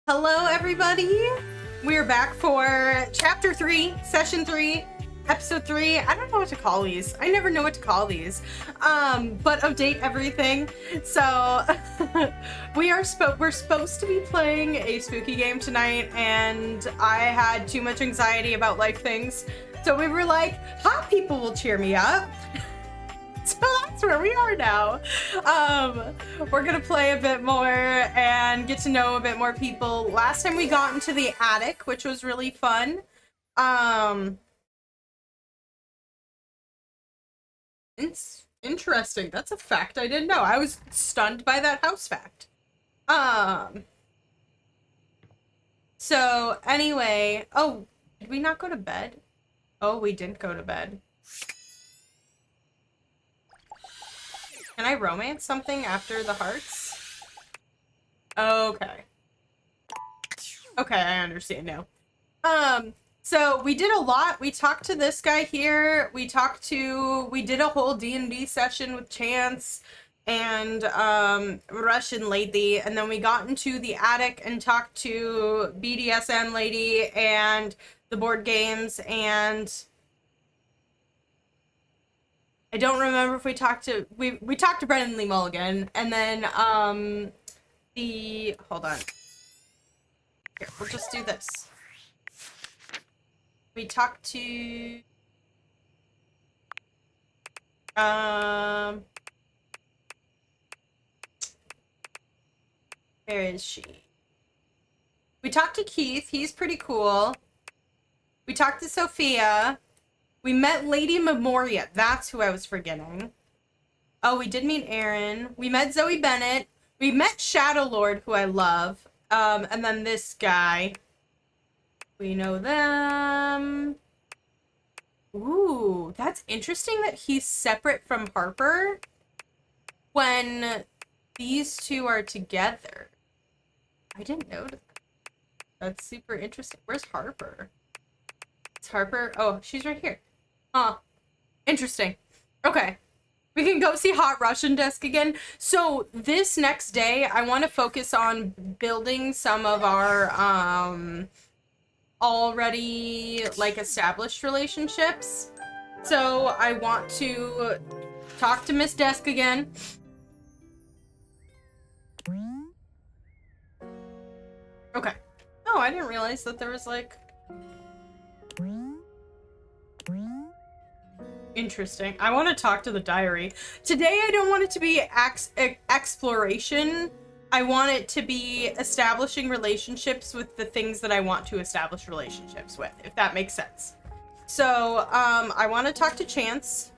Hello, everybody. We're back for Chapter 3, Session 3, Episode 3. I don't know what to call these. I never know what to call these. But update everything. So, we're supposed to be playing a spooky game tonight, and I had too much anxiety about life things. So we were like, hot people will cheer me up. So that's where we are now. We're gonna play a bit more and get to know a bit more people. Last time we got into the attic, which was really fun. It's interesting. That's a fact I didn't know. I was stunned by that house fact. So anyway, oh, did we not go to bed? Oh, we didn't go to bed. Can I romance something after the hearts? Okay. Okay, I understand now. So we did a lot. We talked to this guy here. We did a whole D&D session with Chance and Russian lady, and then we got into the attic and talked to BDSM lady and the board games, and I don't remember if we talked to we talked to Brennan Lee Mulligan, and then hold on. Here, we'll just do this. We talked to where is she? We talked to Keith, he's pretty cool. We talked to Sophia. We met Lady Memoria. That's who I was forgetting. Oh, we did meet Aaron. We met Zoe Bennett. We met Shadow Lord, who I love. And then this guy. We know them. Ooh, that's interesting that he's separate from Harper when these two are together. I didn't notice that. That's super interesting. Where's Harper? It's Harper. Oh, she's right here. Huh. Interesting. Okay. We can go see Hot Russian Desk again. So this next day, I want to focus on building some of our already like established relationships. So I want to talk to Miss Desk again. Okay. Oh, I didn't realize that there was like... Interesting. I want to talk to the diary. Today, I don't want it to be exploration. I want it to be establishing relationships with the things that I want to establish relationships with, if that makes sense. So, I want to talk to Chance.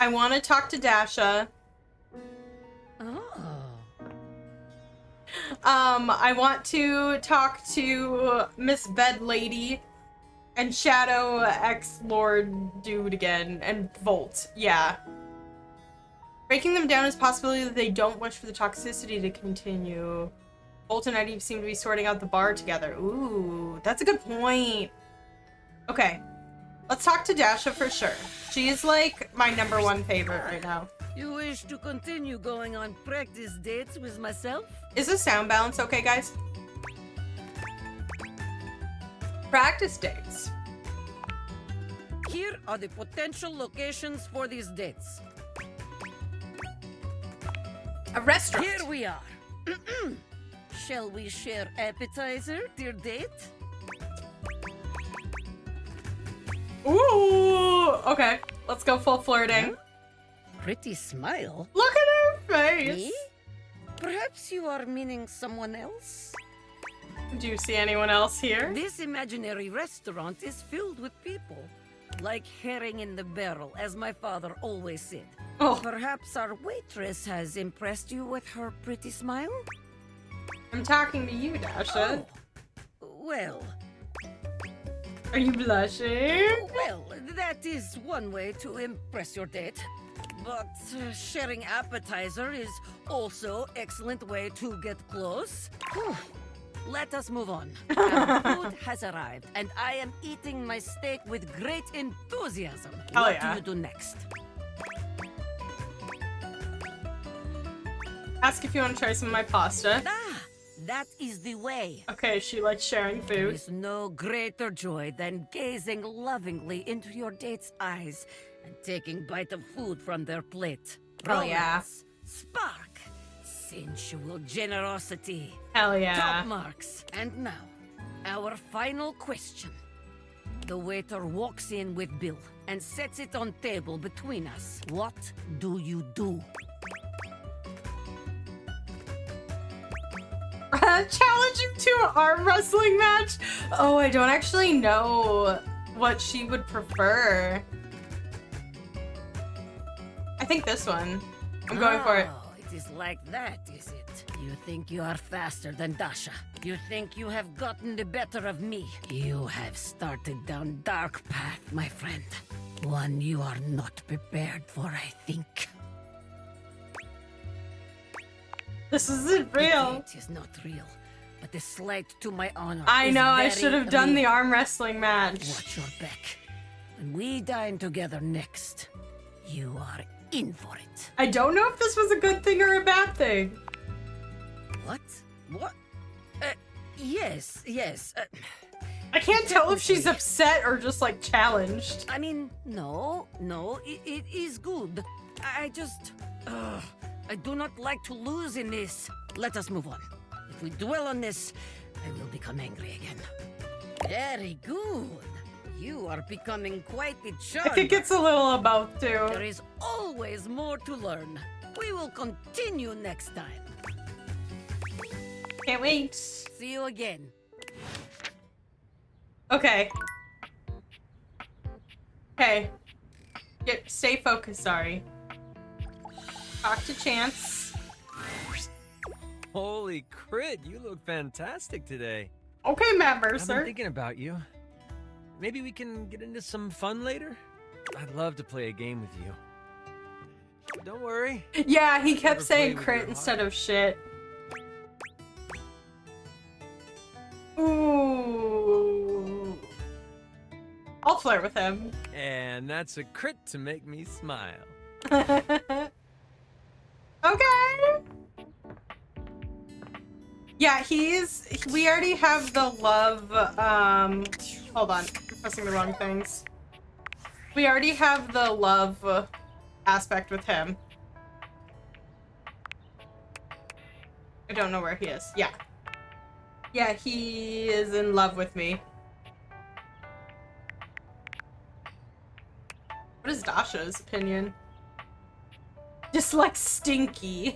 I want to talk to Dasha. Oh. I want to talk to Miss Bed Lady. And Shadow X Lord Dude again, and Volt, yeah. Breaking them down is a possibility that they don't wish for the toxicity to continue. Volt and Eddie seem to be sorting out the bar together. Ooh, that's a good point. Okay, let's talk to Dasha for sure. She is like my #1 favorite right now. You wish to continue going on practice dates with myself? Is the sound balance okay, guys? Practice dates. Here are the potential locations for these dates. A restaurant. Here we are. Shall we share appetizer, dear date? Ooh, okay. Let's go full flirting. Huh? Pretty smile. Look at her face. Me? Perhaps you are meaning someone else? Do you see anyone else here? This imaginary restaurant is filled with people. Like herring in the barrel, as my father always said. Oh. Perhaps our waitress has impressed you with her pretty smile? I'm talking to you, Dasha. Oh. Well, Are you blushing? that is one way to impress your date. But sharing appetizer is also excellent way to get close. Whew. Let us move on. Our food has arrived, and I am eating my steak with great enthusiasm. Hell What yeah. do you do next? Ask if you want to try some of my pasta. Ah, That is the way. Okay, she likes sharing There food. is no greater joy than gazing lovingly into your date's eyes and taking bite of food from their plate. Hell yeah. Romance, spark, sensual generosity. Hell yeah. Top marks. And now, our final question. The waiter walks in with bill and sets it on table between us. What do you do? Challenge you to an arm wrestling match? Oh, I don't actually know what she would prefer. I think this one. I'm going for it. Oh, it is like that, is it? You think you are faster than Dasha. You think you have gotten the better of me. You have started down dark path, my friend. One you are not prepared for, I think. This isn't real. It is not real, but the slight to my honor. I is know, I very should have done the real. arm wrestling match. Watch your back. When we dine together next, you are in for it. I don't know if this was a good thing or a bad thing. What? What? Yes. I can't tell if she's upset or just like challenged. I mean, no, it is good. I just, I do not like to lose in this. Let us move on. If we dwell on this, I will become angry again. Very good. You are becoming quite the charmer. I think it's a little of both too. There is always more to learn. We will continue next time. Can't wait. See you again. Okay. Okay. Stay focused, Zari. Talk to Chance. Holy crit, you look fantastic today. Okay, Matt I've been Mercer. thinking about you. Maybe we can get into some fun later? I'd love to play a game with you. Don't worry. Yeah, he kept Never saying play with crit your instead heart. of shit. Ooh. I'll flirt with him. And that's a crit to make me smile. Okay. Yeah, we already have the love, hold on, I'm pressing the wrong things. We already have the love aspect with him. I don't know where he is. Yeah. Yeah, he is in love with me. What is Dasha's opinion? Just like stinky.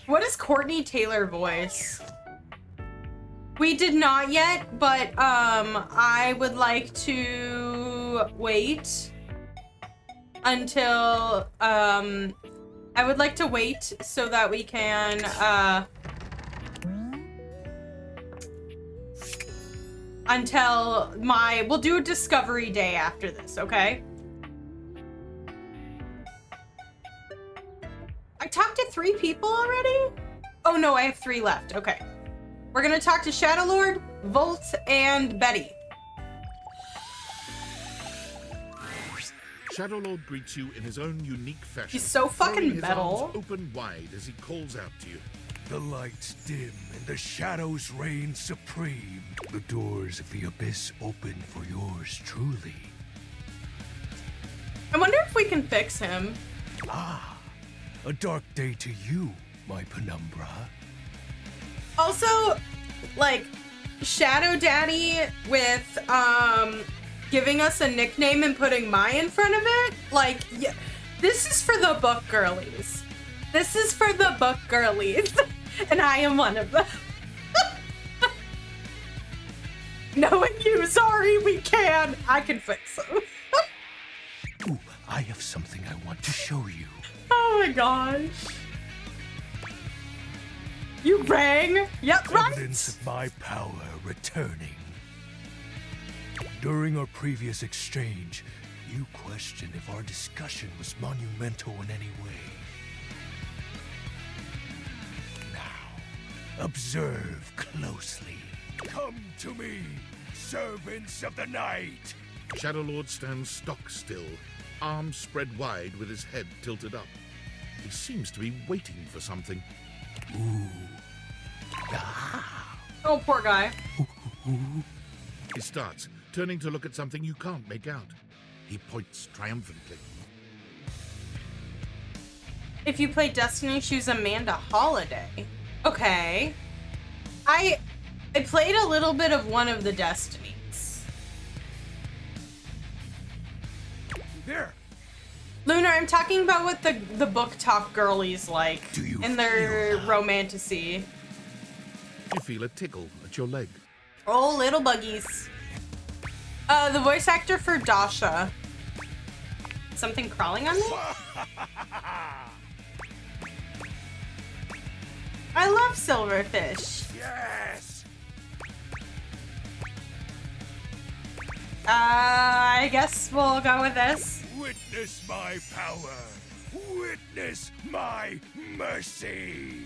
What is Courtney Taylor voice? We did not yet, but I would like to wait until I would like to wait so that we can until we'll do a discovery day after this, okay? I talked to 3 people already? Oh no, I have 3 left. Okay. We're gonna talk to Shadowlord, Volt, and Betty. Shadowlord greets you in his own unique fashion. He's so fucking throwing his metal. arms open wide as he calls out to you. The lights dim and the shadows reign supreme. The doors of the abyss open for yours truly. I wonder if we can fix him. A dark day to you, my penumbra. Also, like, Shadow Daddy with, giving us a nickname and putting my in front of it. Like, yeah, this is for the book girlies. This is for the book girlies. And I am one of them. Knowing you, Zari, we can. I can fix them. Ooh, I have something I want to show you. Oh my gosh. You rang? Yep, right. Evidence of my power returning. During our previous exchange, you questioned if our discussion was monumental in any way. Now, observe closely. Come to me, servants of the night. Shadowlord stands stock still, arms spread wide with his head tilted up. He seems to be waiting for something. Oh, poor guy. He starts, turning to look at something you can't make out. He points triumphantly. If you play Destiny, choose Amanda Holiday. Okay. I played a little bit of one of the Destinies. There! Lunar, I'm talking about what the book talk girlies like Do you in their feel romantasy. You feel a tickle at your leg. Oh, little buggies. The voice actor for Dasha. Something crawling on me? I love silverfish. Yes! I guess we'll go with this. Witness my power! Witness my mercy!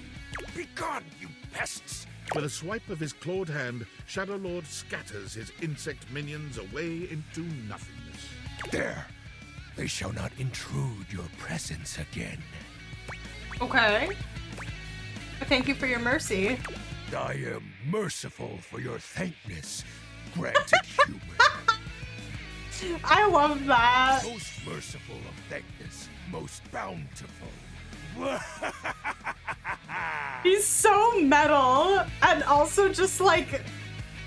Begone, you pests! With a swipe of his clawed hand, Shadowlord scatters his insect minions away into nothingness. There! They shall not intrude your presence again. Okay. Thank you for your mercy. I am merciful for your thankness, granted human. I love that. Most merciful of thankness, most bountiful. He's so metal and also just like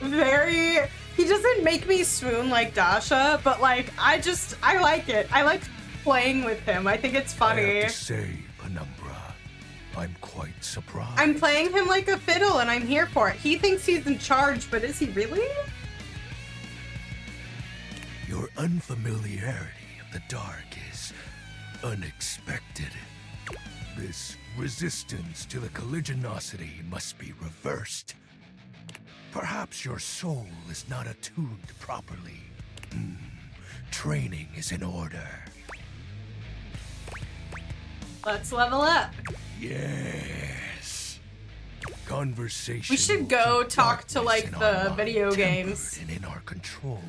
very. He doesn't make me swoon like Dasha, but like I like it. I like playing with him. I think it's I funny. have to say, Penumbra, I'm quite surprised. I'm playing him like a fiddle and I'm here for it. He thinks he's in charge, but is he really? Your unfamiliarity of the dark is unexpected. This resistance to the colligiosity must be reversed. Perhaps your soul is not attuned properly. Training is in order. Let's level up. Yes. Conversation. We should will go keep talk to, darkness like, in the our mind video tempered games. and in our control.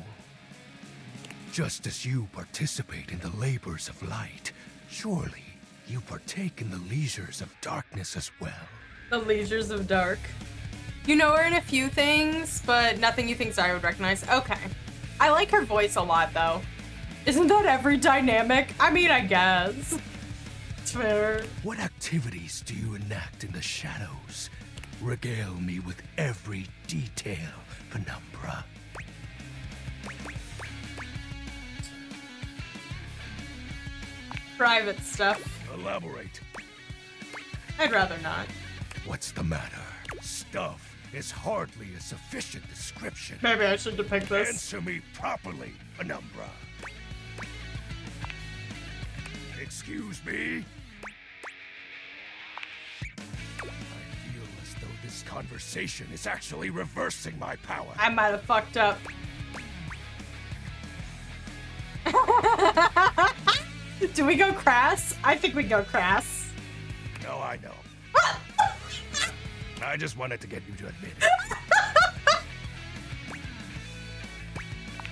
Just as you participate in the labors of light, surely you partake in the leisures of darkness as well. The Leisures of Dark. You know her in a few things, but nothing you think Zari would recognize. Okay. I like her voice a lot, though. Isn't that every dynamic? I mean, I guess. It's fair. What activities do you enact in the shadows? Regale me with every detail, Penumbra. Private stuff. Elaborate. I'd rather not. What's the matter? Stuff is hardly a sufficient description. Maybe I should depict this. Answer me properly, Penumbra. Excuse me? I feel as though this conversation is actually reversing my power. I might have fucked up. Do we go crass? I think we go crass. No, I know. I just wanted to get you to admit it.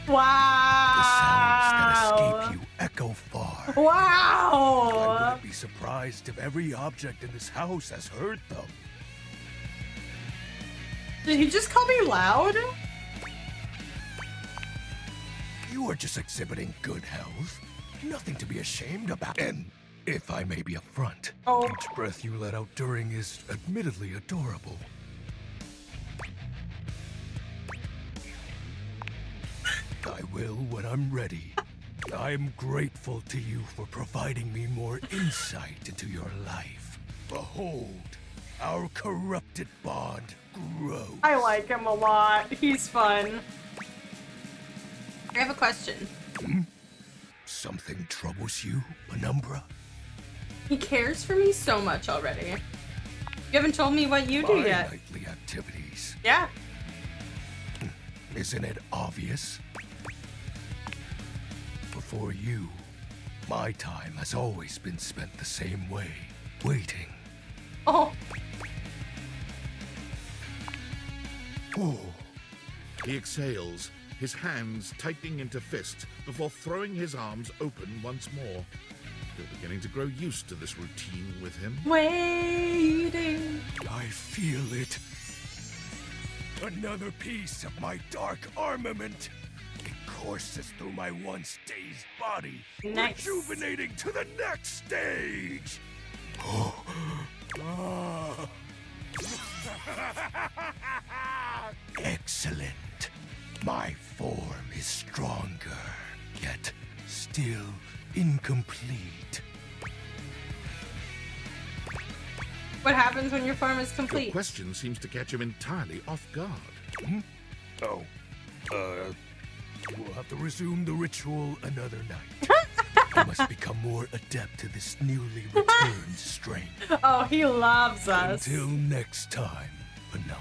Wow. The sounds that escape you echo far. I Wow. wouldn't be surprised if every object in this house has heard them. Did he just call me loud? You are just exhibiting good health. Nothing to be ashamed about. And if I may be upfront, Oh. each breath you let out during is admittedly adorable. I will when I'm ready. I'm grateful to you for providing me more insight into your life. Behold, our corrupted bond grows. I like him a lot. He's fun. I have a question. Something troubles you, Penumbra? He cares for me so much already. You haven't told me what you do My yet. nightly activities. Yeah. Isn't it obvious? Before you, my time has always been spent the same way, waiting. Oh. Oh, He exhales, his hands tightening into fists before throwing his arms open once more. You're beginning to grow used to this routine with him. Waiting. I feel it. Another piece of my dark armament. It courses through my once dazed body, Nice. rejuvenating to the next stage. Ah. Excellent. My form is stronger, yet still incomplete. What happens when your form is Your complete? question seems to catch him entirely off guard. Oh, we'll have to resume the ritual another night. I must become more adept to this newly returned strength. Oh, he loves us. Until next time, Penumbra.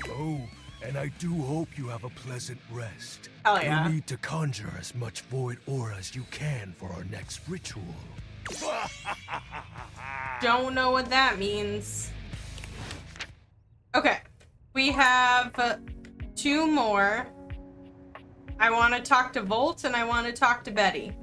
Oh, and I do hope you have a pleasant rest. Hell yeah. You'll need to conjure as much void aura as you can for our next ritual. Don't know what that means. Okay, we have 2 more. I want to talk to Volt and I want to talk to Betty.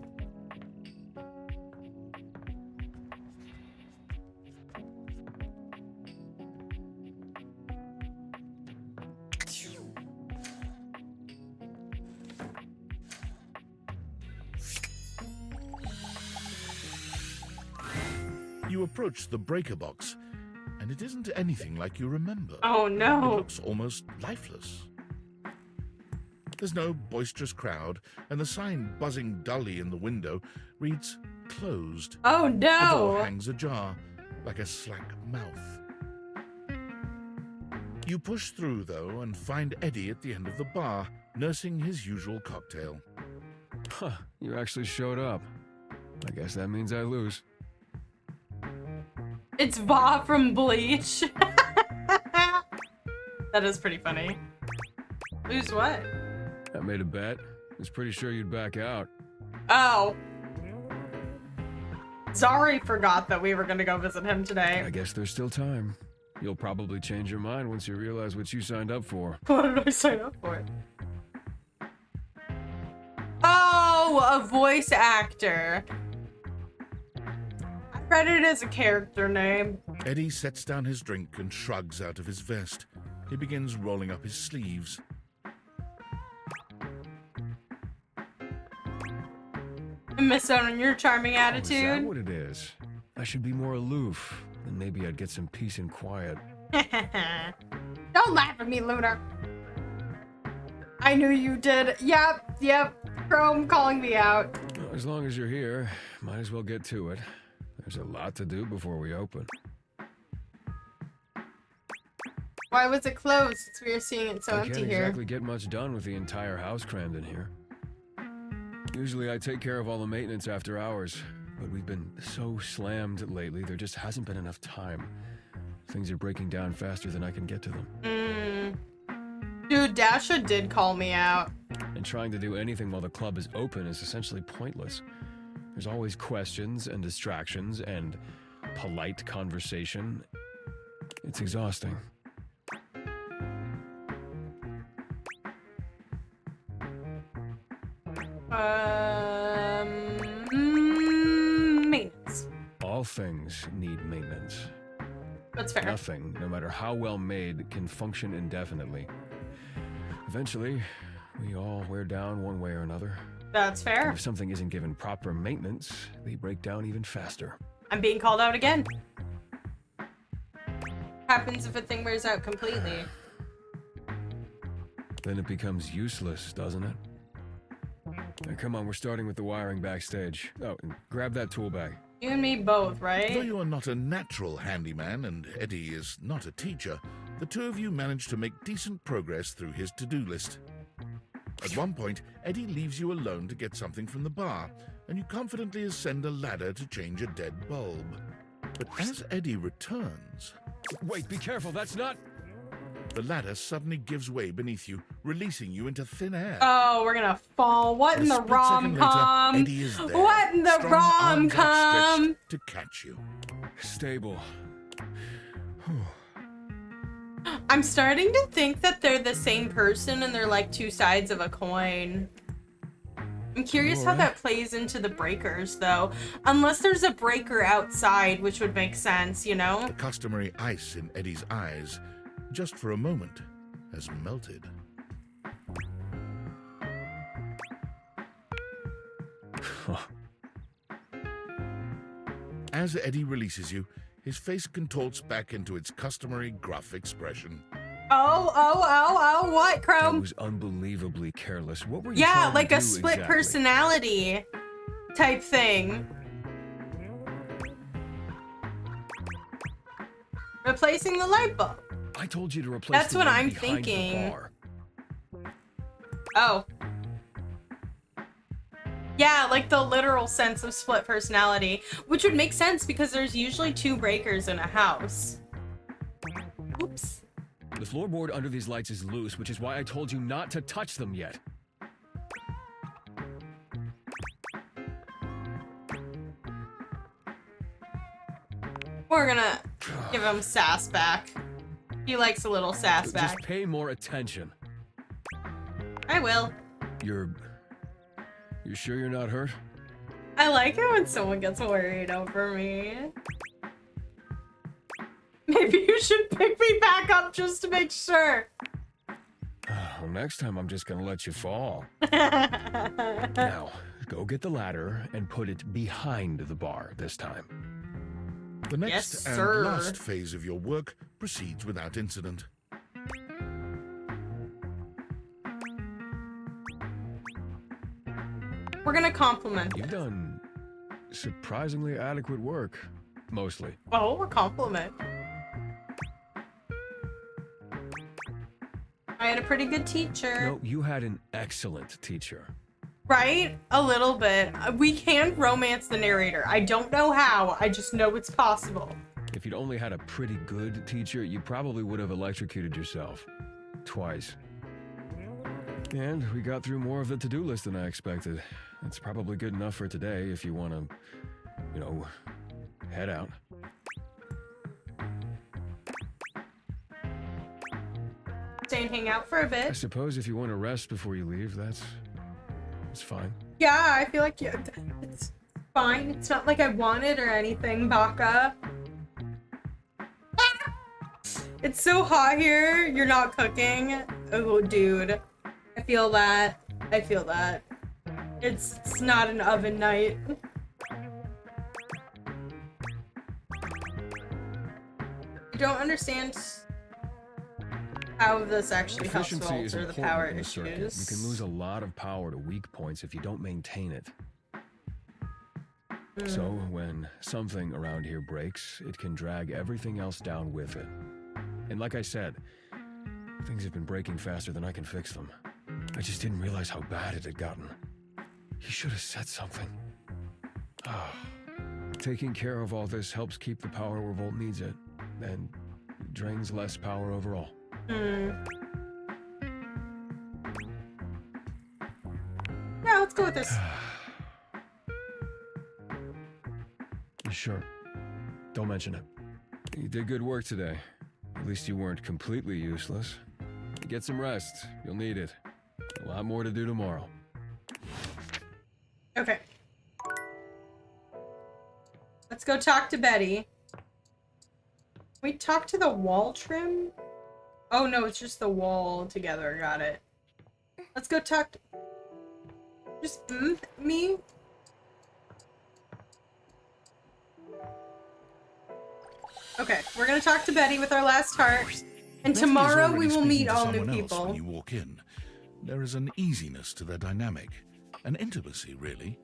You approach the breaker box, and it isn't anything like you remember. Oh It no. looks almost lifeless. There's no boisterous crowd, and the sign buzzing dully in the window reads closed. Oh The door no. hangs ajar, like a slack mouth. You push through, though, and find Eddie at the end of the bar, nursing his usual cocktail. Huh, you actually showed up. I guess that means I lose. It's Va from Bleach. That is pretty funny. Lose what? I made a bet. Was pretty sure you'd back out. Oh. Zari forgot that we were gonna go visit him today. I guess there's still time. You'll probably change your mind once you realize what you signed up for. What did I sign up for? Oh, a voice actor. I read it as a character name. Eddie sets down his drink and shrugs out of his vest. He begins rolling up his sleeves. I missed out on your charming Oh, is that attitude. what it is? I should be more aloof. Then maybe I'd get some peace and quiet. Don't laugh at me, Lunar. I knew you did. Yep. Chrome calling me out. Well, as long as you're here, might as well get to it. There's a lot to do before we open. Why was it closed since we were seeing it so I empty can't here? exactly get much done with the entire house crammed in here. Usually I take care of all the maintenance after hours, but we've been so slammed lately, there just hasn't been enough time. Things are breaking down faster than I can get to them. Dude, Dasha did call me out. And trying to do anything while the club is open is essentially pointless. There's always questions and distractions and polite conversation. It's exhausting. Maintenance. All things need maintenance. That's fair. Nothing, no matter how well made, can function indefinitely. Eventually, we all wear down one way or another. That's And fair. if something isn't given proper maintenance, they break down even faster. I'm being called out again. Happens if a thing wears out completely. Then it becomes useless, doesn't it? Now, come on, we're starting with the wiring backstage. Oh, and grab that tool bag. You and me both, Though right? you are not a natural handyman and Eddie is not a teacher, the two of you manage to make decent progress through his to-do list. At one point, Eddie leaves you alone to get something from the bar, and you confidently ascend a ladder to change a dead bulb. But as Eddie returns, Wait, be careful, that's not... the ladder suddenly gives way beneath you, releasing you into thin air. Oh, we're gonna fall. What A in the split second later, rom-com? Eddie is there, What in the strong arms rom-com? outstretched to catch you. Stable. I'm starting to think that they're the same person and they're like two sides of a coin. I'm curious how that plays into the breakers, though. Unless there's a breaker outside, which would make sense, you know? The customary ice in Eddie's eyes, just for a moment, has melted. As Eddie releases you, his face contorts back into its customary gruff expression. Oh, what, That Chrome? was unbelievably careless. What were you Yeah, trying like to a do split exactly? personality type thing. Replacing the light bulb. I told you to replace That's the what one I'm behind the thinking. bar. Oh. Yeah, like the literal sense of split personality, which would make sense because there's usually two breakers in a house. Oops. The floorboard under these lights is loose, which is why I told you not to touch them yet. We're gonna give him sass back. He likes a little sass Just back. pay more attention. I will. You're sure you're not hurt? I like it when someone gets worried over me. Maybe you should pick me back up just to make sure. Well, next time I'm just gonna let you fall. Now, go get the ladder and put it behind the bar this time. The next Yes, and sir. last phase of your work proceeds without incident. We're gonna compliment You've it. done surprisingly adequate work, mostly. Oh, a compliment. I had a pretty good teacher. No, you had an excellent teacher. Right? A little bit. We can romance the narrator. I don't know how. I just know it's possible. If you'd only had a pretty good teacher, you probably would have electrocuted yourself. Twice. And we got through more of the to-do list than I expected. It's probably good enough for today if you want to, you know, head out. Stay and hang out for a I bit. suppose if you want to rest before you leave, that's fine. Yeah, I feel like it's fine. It's not like I want it or anything, Baka. It's so hot here. You're not cooking. Oh, dude. I feel that. I feel that. It's not an oven night. I don't understand how this actually helps Efficiency is alter the important power in the circuit. You issues. can lose a lot of power to weak points if you don't maintain it. So when something around here breaks, it can drag everything else down with it. And like I said, things have been breaking faster than I can fix them. I just didn't realize how bad it had gotten. You should have said something. Ah. Taking care of all this helps keep the power where Volt needs it, and drains less power overall. Yeah, let's go with this. Sure. Don't mention it. You did good work today. At least you weren't completely useless. Get some rest. You'll need it. A lot more to do tomorrow. Okay. Let's go talk to Betty. We talk to the wall trim? Oh no, it's just the wall together. Got it. Let's go talk to... Just me? Okay, we're gonna talk to Betty with our last heart. And Betty is tomorrow already we will speaking meet to all new someone else people. When you walk in, there is an easiness to their dynamic, an intimacy, really.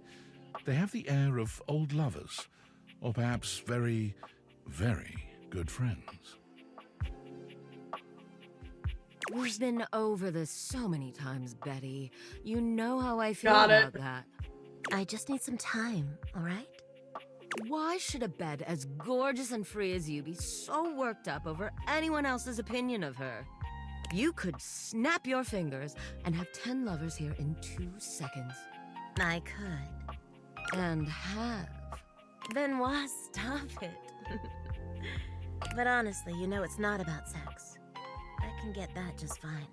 They have the air of old lovers, or perhaps very, very good friends. We've been over this so many times, Betty. You know how I feel Got it. about that. I just need some time, all right? Why should a bed as gorgeous and free as you be so worked up over anyone else's opinion of her? You could snap your fingers and have 10 lovers here in 2 seconds. I could. And have. Then why stop it? But honestly, you know it's not about sex. can get that just fine.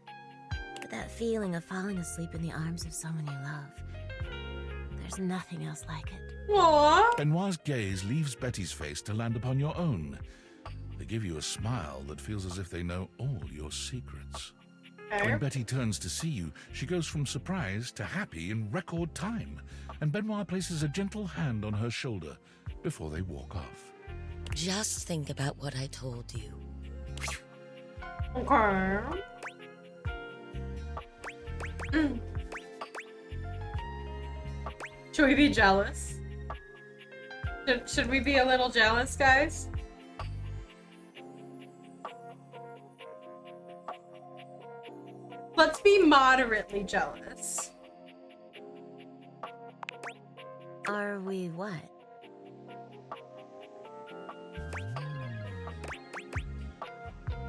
But that feeling of falling asleep in the arms of someone you love, there's nothing else like it. Aww. Benoit's gaze leaves Betty's face to land upon your own. They give you a smile that feels as if they know all your secrets. When Betty turns to see you, she goes from surprise to happy in record time, and Benoit places a gentle hand on her shoulder before they walk off. Just think about what I told you. Okay. Should we be jealous? Should we be a little jealous, guys? Let's be moderately jealous. Are we what?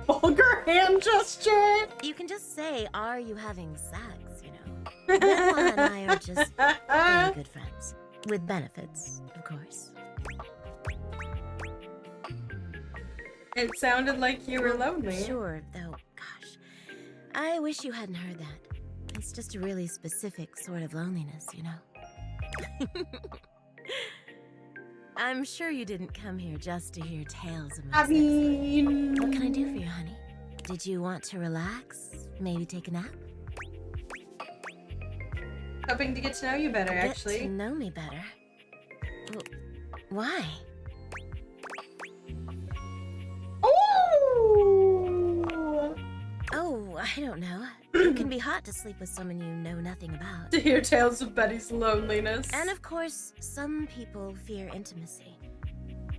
Vulgar hand gesture. You can just say, are you having sex, you know? Benoit and I are just very good friends. With benefits, of course. It sounded like you were lonely. Sure, though, gosh. I wish you hadn't heard that. It's just a really specific sort of loneliness, you know? I'm sure you didn't come here just to hear tales of my I sex mean, life. What can I do for you, honey? Did you want to relax? Maybe take a nap? hoping to get to know you better, Get to actually. know me better? Well, why? Oh! Oh, I don't know. It can be hot to sleep with someone you know nothing about. To hear tales of Betty's loneliness. And of course, some people fear intimacy.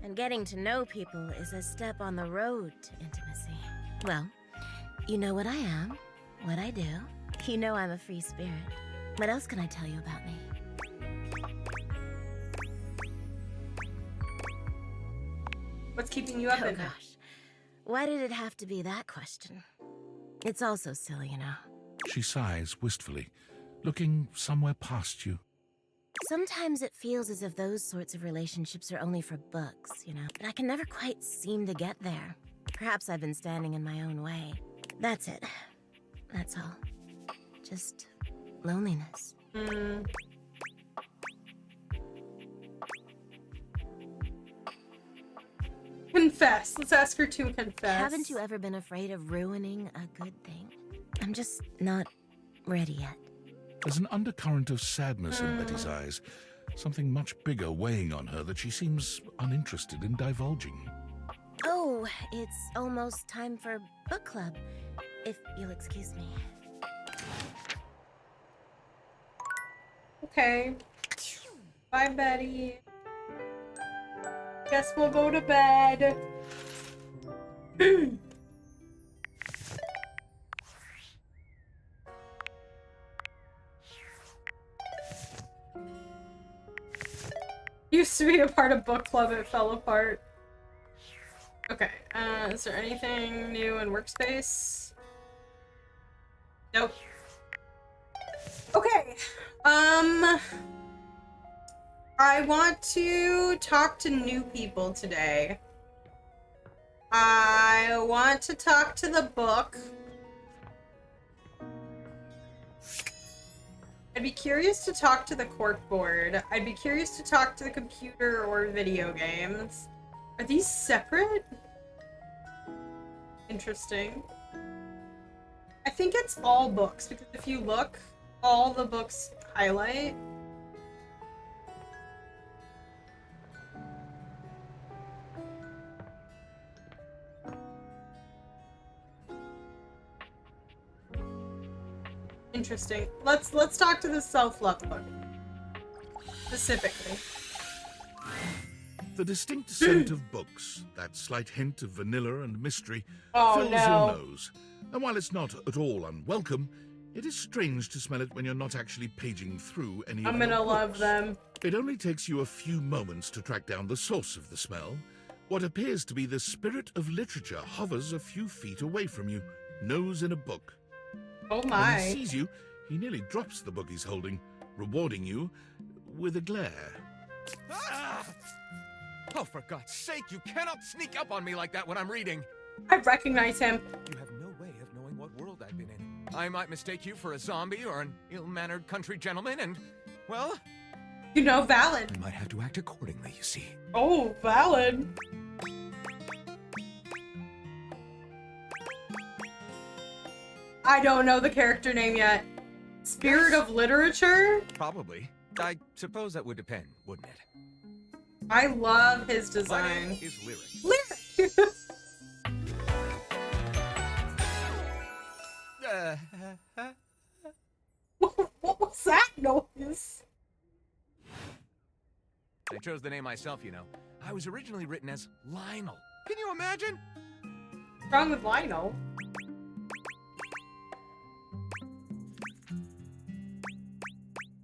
And getting to know people is a step on the road to intimacy. Well, you know what I am, what I do. You know I'm a free spirit. What else can I tell you about me? What's keeping you up Oh at night? gosh. Why did it have to be that question? It's all so silly, you know. She sighs wistfully, looking somewhere past you. Sometimes it feels as if those sorts of relationships are only for books, you know. But I can never quite seem to get there. Perhaps I've been standing in my own way. That's it. That's all. Just loneliness. Confess. Let's ask her to confess. Haven't you ever been afraid of ruining a good thing? I'm just not ready yet. There's an undercurrent of sadness in Betty's eyes, something much bigger weighing on her that she seems uninterested in divulging. Oh, it's almost time for book club, if you'll excuse me. Okay. Bye, Betty. Guess we'll go to bed. Used to be a part of book club, it fell apart. Okay, is there anything new in workspace? Nope. Okay, I want to talk to new people today. I want to talk to the book. I'd be curious to talk to the corkboard. I'd be curious to talk to the computer or video games. Are these separate? Interesting. I think it's all books, because if you look, all the books highlight. Interesting. Let's talk to the self-love book. Specifically. The distinct scent of books, that slight hint of vanilla and mystery, Oh, fills no. your nose. And while it's not at all unwelcome, it is strange to smell it when you're not actually paging through any I'm of your gonna love books. them. It only takes you a few moments to track down the source of the smell. What appears to be the spirit of literature hovers a few feet away from you, nose in a book. Oh When my. he sees you, he nearly drops the book he's holding, rewarding you with a glare. Ah! Oh, for God's sake, you cannot sneak up on me like that when I'm reading. I recognize him. You have no way of knowing I might mistake you for a zombie or an ill-mannered country gentleman, and, well, You know, valid. I might have to act accordingly, you see. Oh, valid. I don't know the character name yet. Spirit of Literature? Probably. I suppose that would depend, wouldn't it? I love his My design. name is Lyric. Lyric! What was that noise? I chose the name myself, you know. I was originally written as Lionel. Can you imagine? What's wrong with Lionel?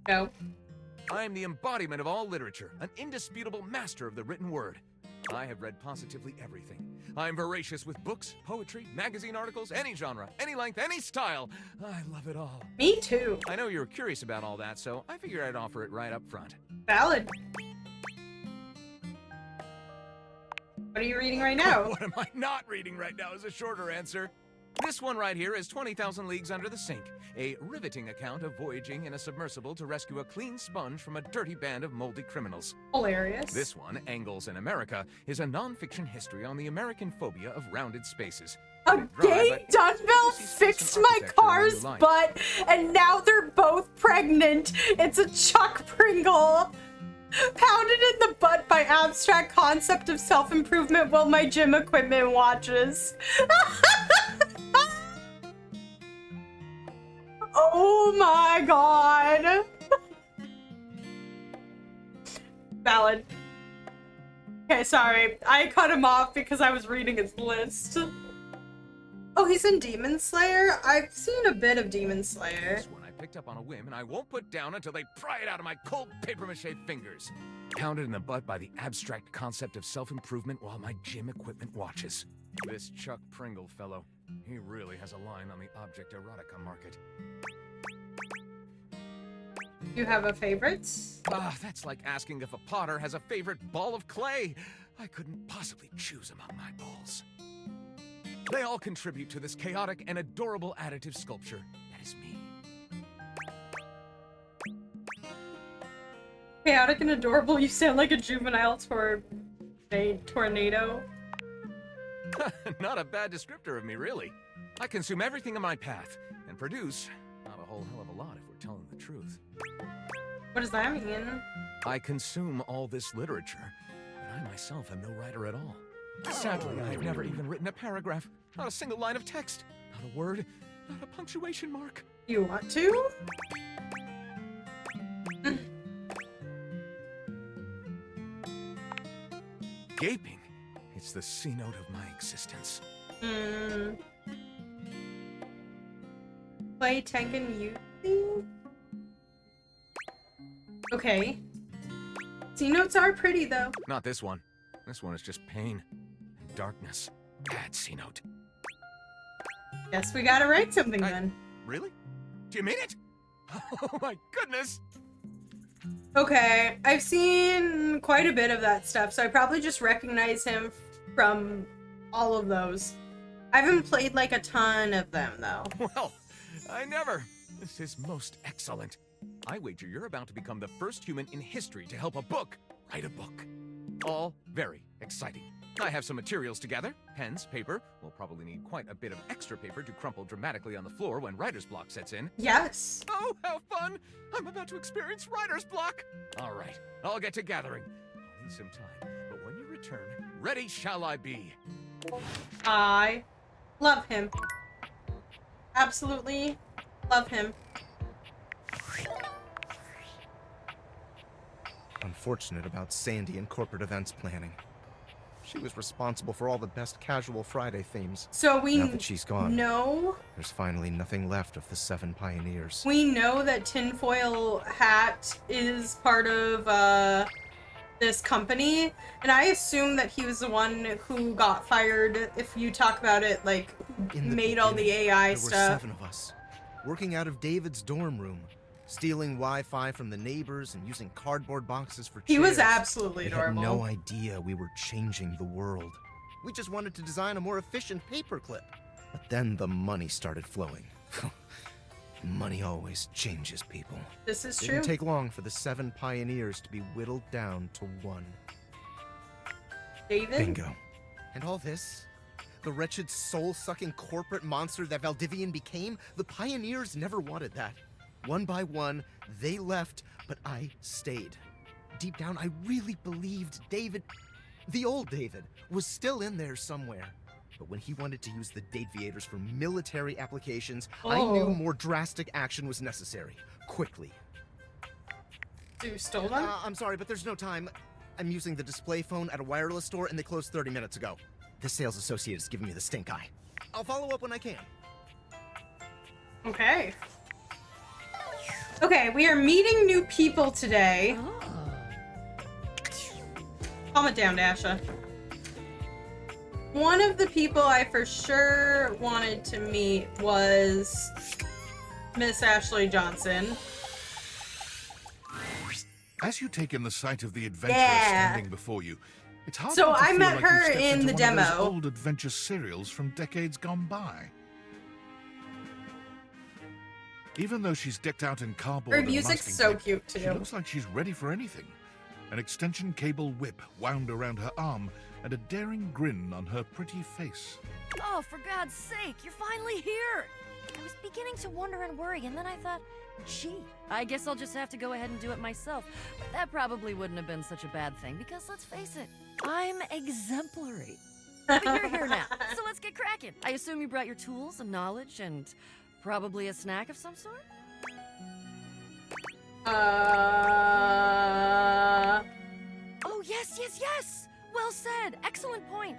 No. I am the embodiment of all literature, an indisputable master of the written word. I have read positively everything. I am voracious with books, poetry, magazine articles, any genre, any length, any style. I love it all. Me too. I know you're curious about all that, so I figured I'd offer it right up front. Valid. What are you reading right now? What am I not reading right now is a shorter answer. This one right here is 20,000 Leagues Under the Sink, a riveting account of voyaging in a submersible to rescue a clean sponge from a dirty band of moldy criminals. Hilarious. This one, Angles in America, is a non-fiction history on the American phobia of rounded spaces. A Dry, gay but Dunville this is fixed some my architecture in car's real life. butt, and now they're both pregnant. It's a Chuck Pringle. Pounded in the butt by abstract concept of self-improvement while my gym equipment watches. Oh my god. Valid. Okay, sorry. I cut him off because I was reading his list. Oh, he's in Demon Slayer? I've seen a bit of Demon Slayer. This one I picked up on a whim, and I won't put down until they pry it out of my cold papier-mâché fingers. Pounded in the butt by the abstract concept of self-improvement while my gym equipment watches. This Chuck Pringle fellow, he really has a line on the object erotica market. You have a favorite? Ah, that's like asking if a potter has a favorite ball of clay. I couldn't possibly choose among my balls. They all contribute to this chaotic and adorable additive sculpture that is me. Chaotic and adorable, you sound like a juvenile tornado. Not a bad descriptor of me, really. I consume everything in my path and produce not a whole hell of a lot if we're telling the truth. What does that mean? I consume all this literature, but I myself am no writer at all. Sadly, I've never even written a paragraph, not a single line of text, not a word, not a punctuation mark. You want to? Gaping, it's the C-note of my existence. Play Tengen Yuki? Okay. C-notes are pretty, though. Not this one. This one is just pain and darkness. Bad C-note. Guess we gotta write something then. Really? Do you mean it? Oh my goodness! Okay, I've seen quite a bit of that stuff, so I probably just recognize him from all of those. I haven't played like a ton of them, though. Well, I never. This is most excellent. I wager you're about to become the first human in history to help a book write a book. All very exciting. I have some materials to gather. Pens, paper. We'll probably need quite a bit of extra paper to crumple dramatically on the floor when writer's block sets in. Yes. Oh, how fun! I'm about to experience writer's block! All right, I'll get to gathering. I'll need some time, but when you return, ready shall I be. I love him. Absolutely love him. Unfortunate about Sandy and corporate events planning. She was responsible for all the best casual Friday themes. So we Now that she's gone, know there's finally nothing left of the 7 pioneers. we know that Tinfoil Hat is part of this company, and I assume that he was the one who got fired. If you talk about it, like In the made all the beginning, AI there stuff. were 7 of us, working out of David's dorm room, stealing Wi-Fi from the neighbors and using cardboard boxes for chairs. He was absolutely We adorable. had no idea we were changing the world. We just wanted to design a more efficient paperclip. But then the money started flowing. Money always changes people. This is It true. didn't take long for the 7 pioneers to be whittled down to 1. David? Bingo. And all this? The wretched soul-sucking corporate monster that Valdivian became? The pioneers never wanted that. One by one, they left, but I stayed. Deep down, I really believed David, the old David, was still in there somewhere. But when he wanted to use the Dateviators for military applications, I knew more drastic action was necessary. Quickly. So you stole them? I'm sorry, but there's no time. I'm using the display phone at a wireless store and they closed 30 minutes ago. This sales associate is giving me the stink eye. I'll follow up when I can. Okay. Okay, we are meeting new people today. Calm it down, Dasha. One of the people I for sure wanted to meet was Miss Ashley Johnson. As you take in the sight of the adventurer Yeah. standing before you, it's hard So not to I feel met like her you've stepped in into the one of those demo. old adventure serials from decades gone by. Even though she's decked out in cardboard Her and music's masking so tape, cute she too. looks like she's ready for anything. An extension cable whip wound around her arm and a daring grin on her pretty face. Oh, for God's sake, you're finally here! I was beginning to wonder and worry, and then I thought, gee, I guess I'll just have to go ahead and do it myself. But that probably wouldn't have been such a bad thing, because let's face it, I'm exemplary. But you're here now, so let's get cracking. I assume you brought your tools and knowledge and probably a snack of some sort? Oh, yes, yes, yes! Well said. Excellent point.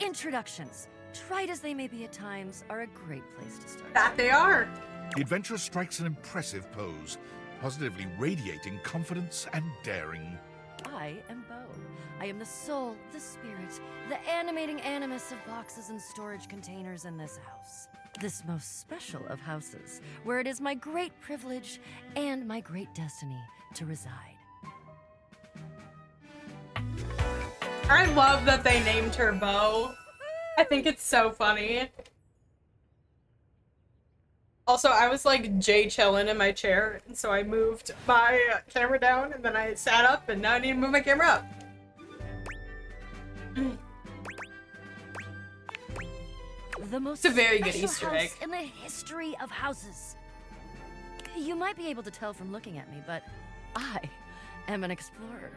Introductions, trite as they may be at times, are a great place to start. That they are. The adventurer strikes an impressive pose, positively radiating confidence and daring. I am Bo. I am the soul, the spirit, the animating animus of boxes and storage containers in this house. This most special of houses, where it is my great privilege and my great destiny to reside. I love that they named her Bo. I think it's so funny. Also, I was like Jay chilling in my chair, and so I moved my camera down, and then I sat up, and now I need to move my camera up. The most It's a very good special Easter house egg. in the history of houses. You might be able to tell from looking at me, but I am an explorer,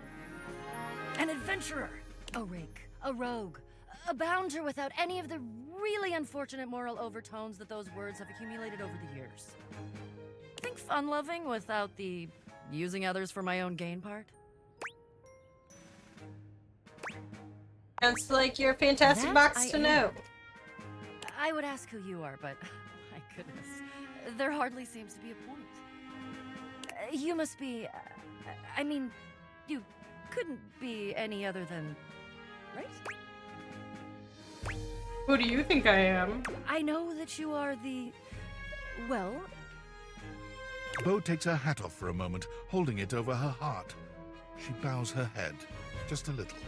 an adventurer, a rake, a rogue, a bounder without any of the really unfortunate moral overtones that those words have accumulated over the years. Think fun-loving without the using others for my own gain part? Sounds like you're a fantastic That box I to am. know. I would ask who you are, but my goodness, there hardly seems to be a point. You must be. I mean, you couldn't be any other than. Right? Who do you think I am? I know that you are the. Well, Bo takes her hat off for a moment, holding it over her heart. She bows her head, just a little.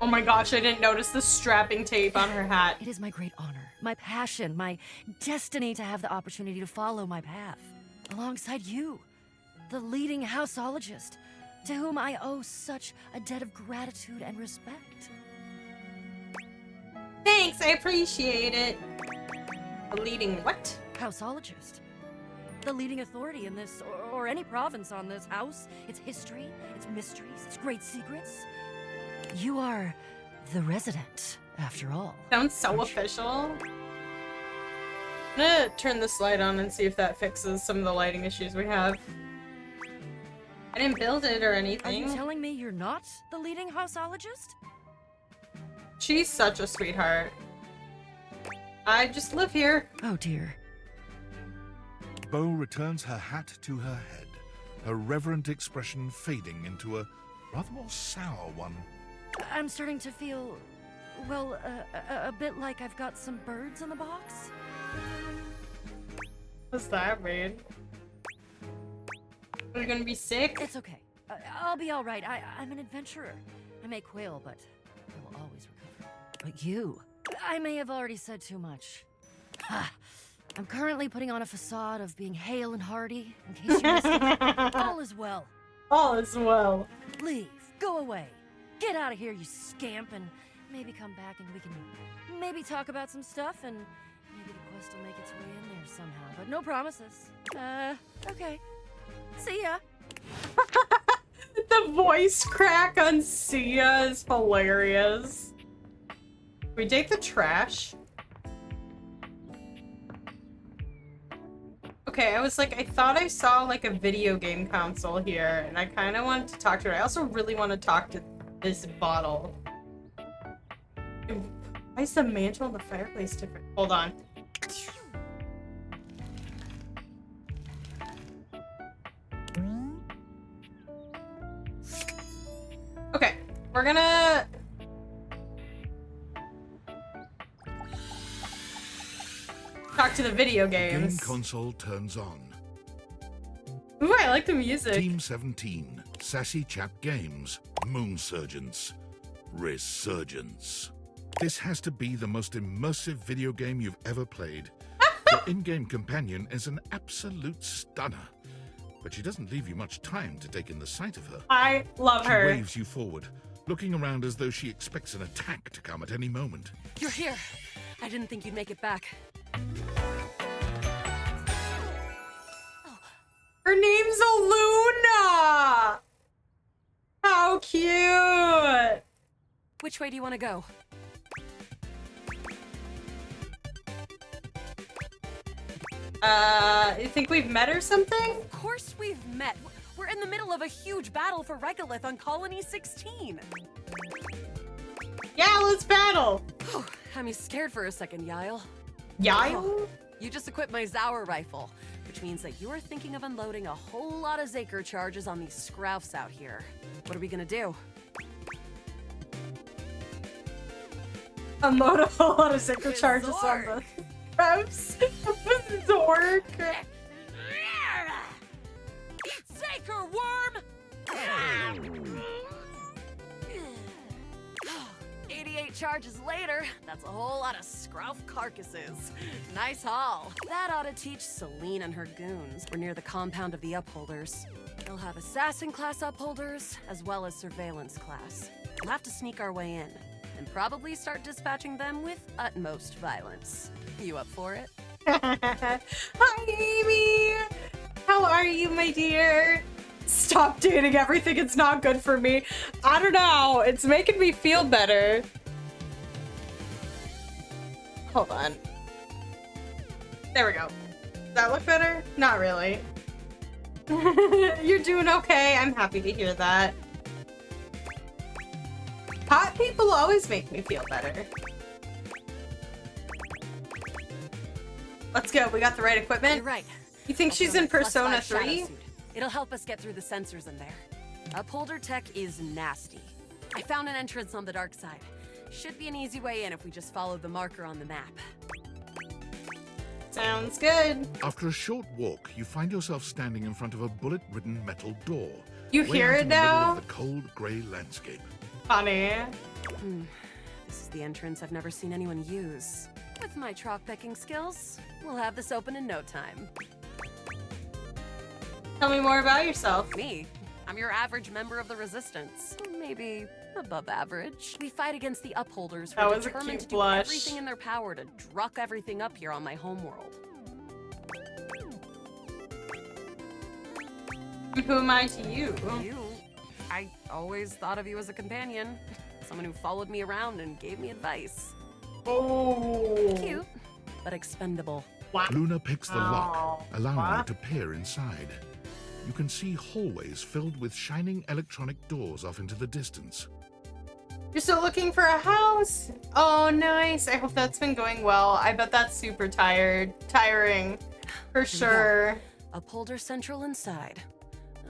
Oh my gosh, I didn't notice the strapping tape on her hat. it is my great honor, my passion, my destiny to have the opportunity to follow my path. Alongside you, the leading houseologist, to whom I owe such a debt of gratitude and respect. Thanks, I appreciate it. A leading what? Houseologist. The leading authority in this, or any province on this house, its history, its mysteries, its great secrets. You are the resident, after all. Sounds so official. I'm gonna turn this light on and see if that fixes some of the lighting issues we have. I didn't build it or Are anything. you telling me you're not the leading houseologist? She's such a sweetheart. I just live here. Oh dear. Bo returns her hat to her head, her reverent expression fading into a rather more sour one. I'm starting to feel, well, a bit like I've got some birds in the box. What's that mean? Are you gonna be sick? It's okay. I'll be all right. I'm an adventurer. I may quail, but I will always recover. But you, I may have already said too much. Ha! I'm currently putting on a facade of being hale and hearty, in case you missed it. All is well. All is well. Leave. Go away. Get out of here, you scamp, and maybe come back and we can maybe talk about some stuff, and maybe the quest will make its way in there somehow. But no promises. Okay. See ya. The voice crack on Sia is hilarious. We take the trash. Okay, I was like, I thought I saw like a video game console here, and I kind of wanted to talk to it. I also really want to talk to this bottle. Why is the mantle in the fireplace different? Hold on. Okay, we're gonna... talk to the video games. Game console turns on. Ooh, I like the music. Team 17, Sassy Chap Games, Moon Surgeons, Resurgence. This has to be the most immersive video game you've ever played. The in-game companion is an absolute stunner, but she doesn't leave you much time to take in the sight of her. I love her. She waves you forward, looking around as though she expects an attack to come at any moment. You're here. I didn't think you'd make it back. Her name's Aluna! How cute! Which way do you want to go? You think we've met or something? Of course we've met. We're in the middle of a huge battle for Regolith on Colony 16. Yeah, let's battle! I'm scared for a second, Yael. Yael? You just equipped my Zauer rifle, which means that you are thinking of unloading a whole lot of Zaker charges on these scroufs out here. What are we gonna do? Unload a whole lot of Zaker charges on the scraps. Zork. Zaker worm! 88 charges later, that's a whole lot of scrouf carcasses. Nice haul. That ought to teach Celine and her goons. We're near the compound of the Upholders. They'll have assassin class Upholders, as well as surveillance class. We'll have to sneak our way in, and probably start dispatching them with utmost violence. You up for it? Hi, Amy! How are you, my dear? Stop dating everything, it's not good for me. I don't know, it's making me feel better. Hold on. There we go. Does that look better? Not really. You're doing okay, I'm happy to hear that. Hot people always make me feel better. Let's go, we got the right equipment? You're right. You think I'll she's throw in my +5 Persona shadow 3? suit. It'll help us get through the sensors in there. Upholder tech is nasty. I found an entrance on the dark side. Should be an easy way in if we just follow the marker on the map. Sounds good. After a short walk, you find yourself standing in front of a bullet-ridden metal door. You way hear out it in the middle now? of the cold, grey landscape. Funny. This is the entrance I've never seen anyone use. With my chalk picking skills, we'll have this open in no time. Tell me more about yourself. Me? I'm your average member of the Resistance. Maybe above average. We fight against the Upholders who That are was a determined cute to do blush. everything in their power to druck everything up here on my homeworld. Who am I to you? You? I always thought of you as a companion. Someone who followed me around and gave me advice. Oh. Cute, but expendable. Wow. Luna picks the lock, allowing you What? to peer inside. You can see hallways filled with shining electronic doors off into the distance. You're still looking for a house? Oh, nice. I hope that's been going well. I bet that's super tiring. For sure. Upholder Central inside.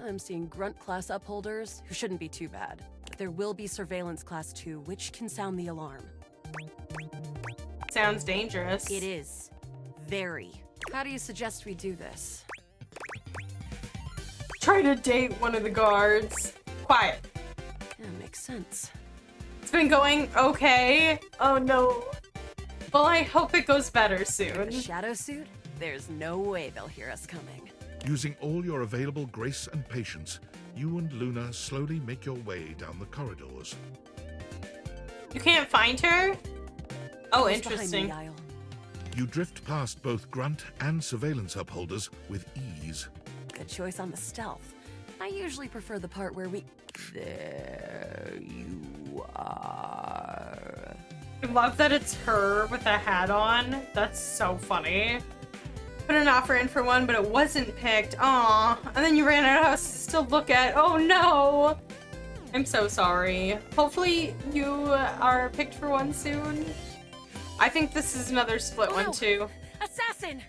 I'm seeing Grunt class Upholders, who shouldn't be too bad. But there will be Surveillance class 2, which can sound the alarm. Sounds dangerous. It is. Very. How do you suggest we do this? Try to date one of the guards. Quiet. Yeah, makes sense. It's been going okay. Oh no. Well, I hope it goes better soon. A shadow suit? There's no way they'll hear us coming. Using all your available grace and patience, you and Luna slowly make your way down the corridors. You can't find her? Oh, Who's behind interesting. the aisle? You drift past both grunt and surveillance upholders with ease. Good choice on the stealth. I usually prefer the part where we... There you are. I love that it's her with a hat on. That's so funny. Put an offer in for one, but it wasn't picked. Aw. And then you ran out of houses to look at. Oh no. I'm so sorry. Hopefully you are picked for one soon. I think this is another split one too. Assassin!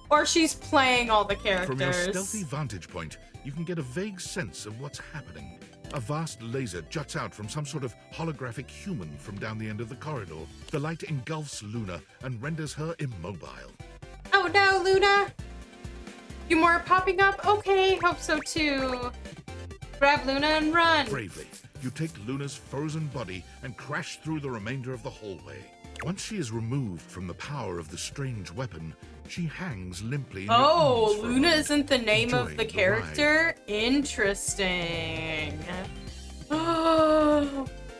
Or she's playing all the characters. From your stealthy vantage point, you can get a vague sense of what's happening. A vast laser juts out from some sort of holographic human from down the end of the corridor. The light engulfs Luna and renders her immobile. Oh no, Luna! You more popping up? Okay, hope so too. Grab Luna and run. Bravely, you take Luna's frozen body and crash through the remainder of the hallway. Once she is removed from the power of the strange weapon, she hangs limply in your arms for a Luna moment, isn't the name of enjoying the ride. character? Interesting.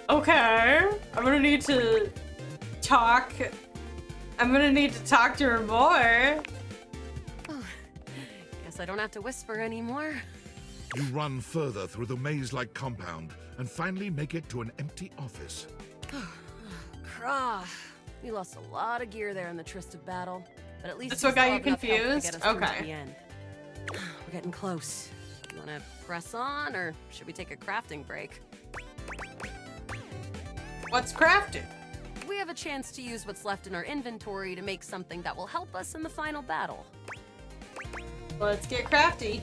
Okay. I'm gonna need to talk. I'm gonna need to talk to her more. Oh, guess I don't have to whisper anymore. You run further through the maze-like compound and finally make it to an empty office. Krah. We lost a lot of gear there in the Tryst of battle, but at least That's we what got still you have enough health to confused? get us through to Okay. the end. We're getting close. You wanna press on, or should we take a crafting break? What's crafted? We have a chance to use what's left in our inventory to make something that will help us in the final battle. Let's get crafty.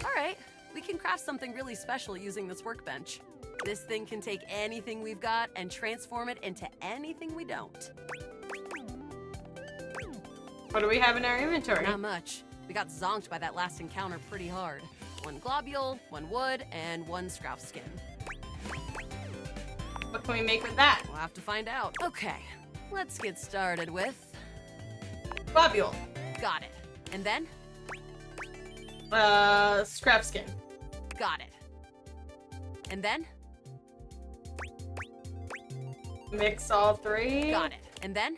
All right, we can craft something really special using this workbench. This thing can take anything we've got and transform it into anything we don't. What do we have in our inventory? Not much. We got zonked by that last encounter pretty hard. 1 globule, 1 wood, and 1 scrap skin. What can we make with that? We'll have to find out. Okay, let's get started with... Globule. Got it. And then? Scrap skin. Got it. And then? Mix all three. Got it. And then?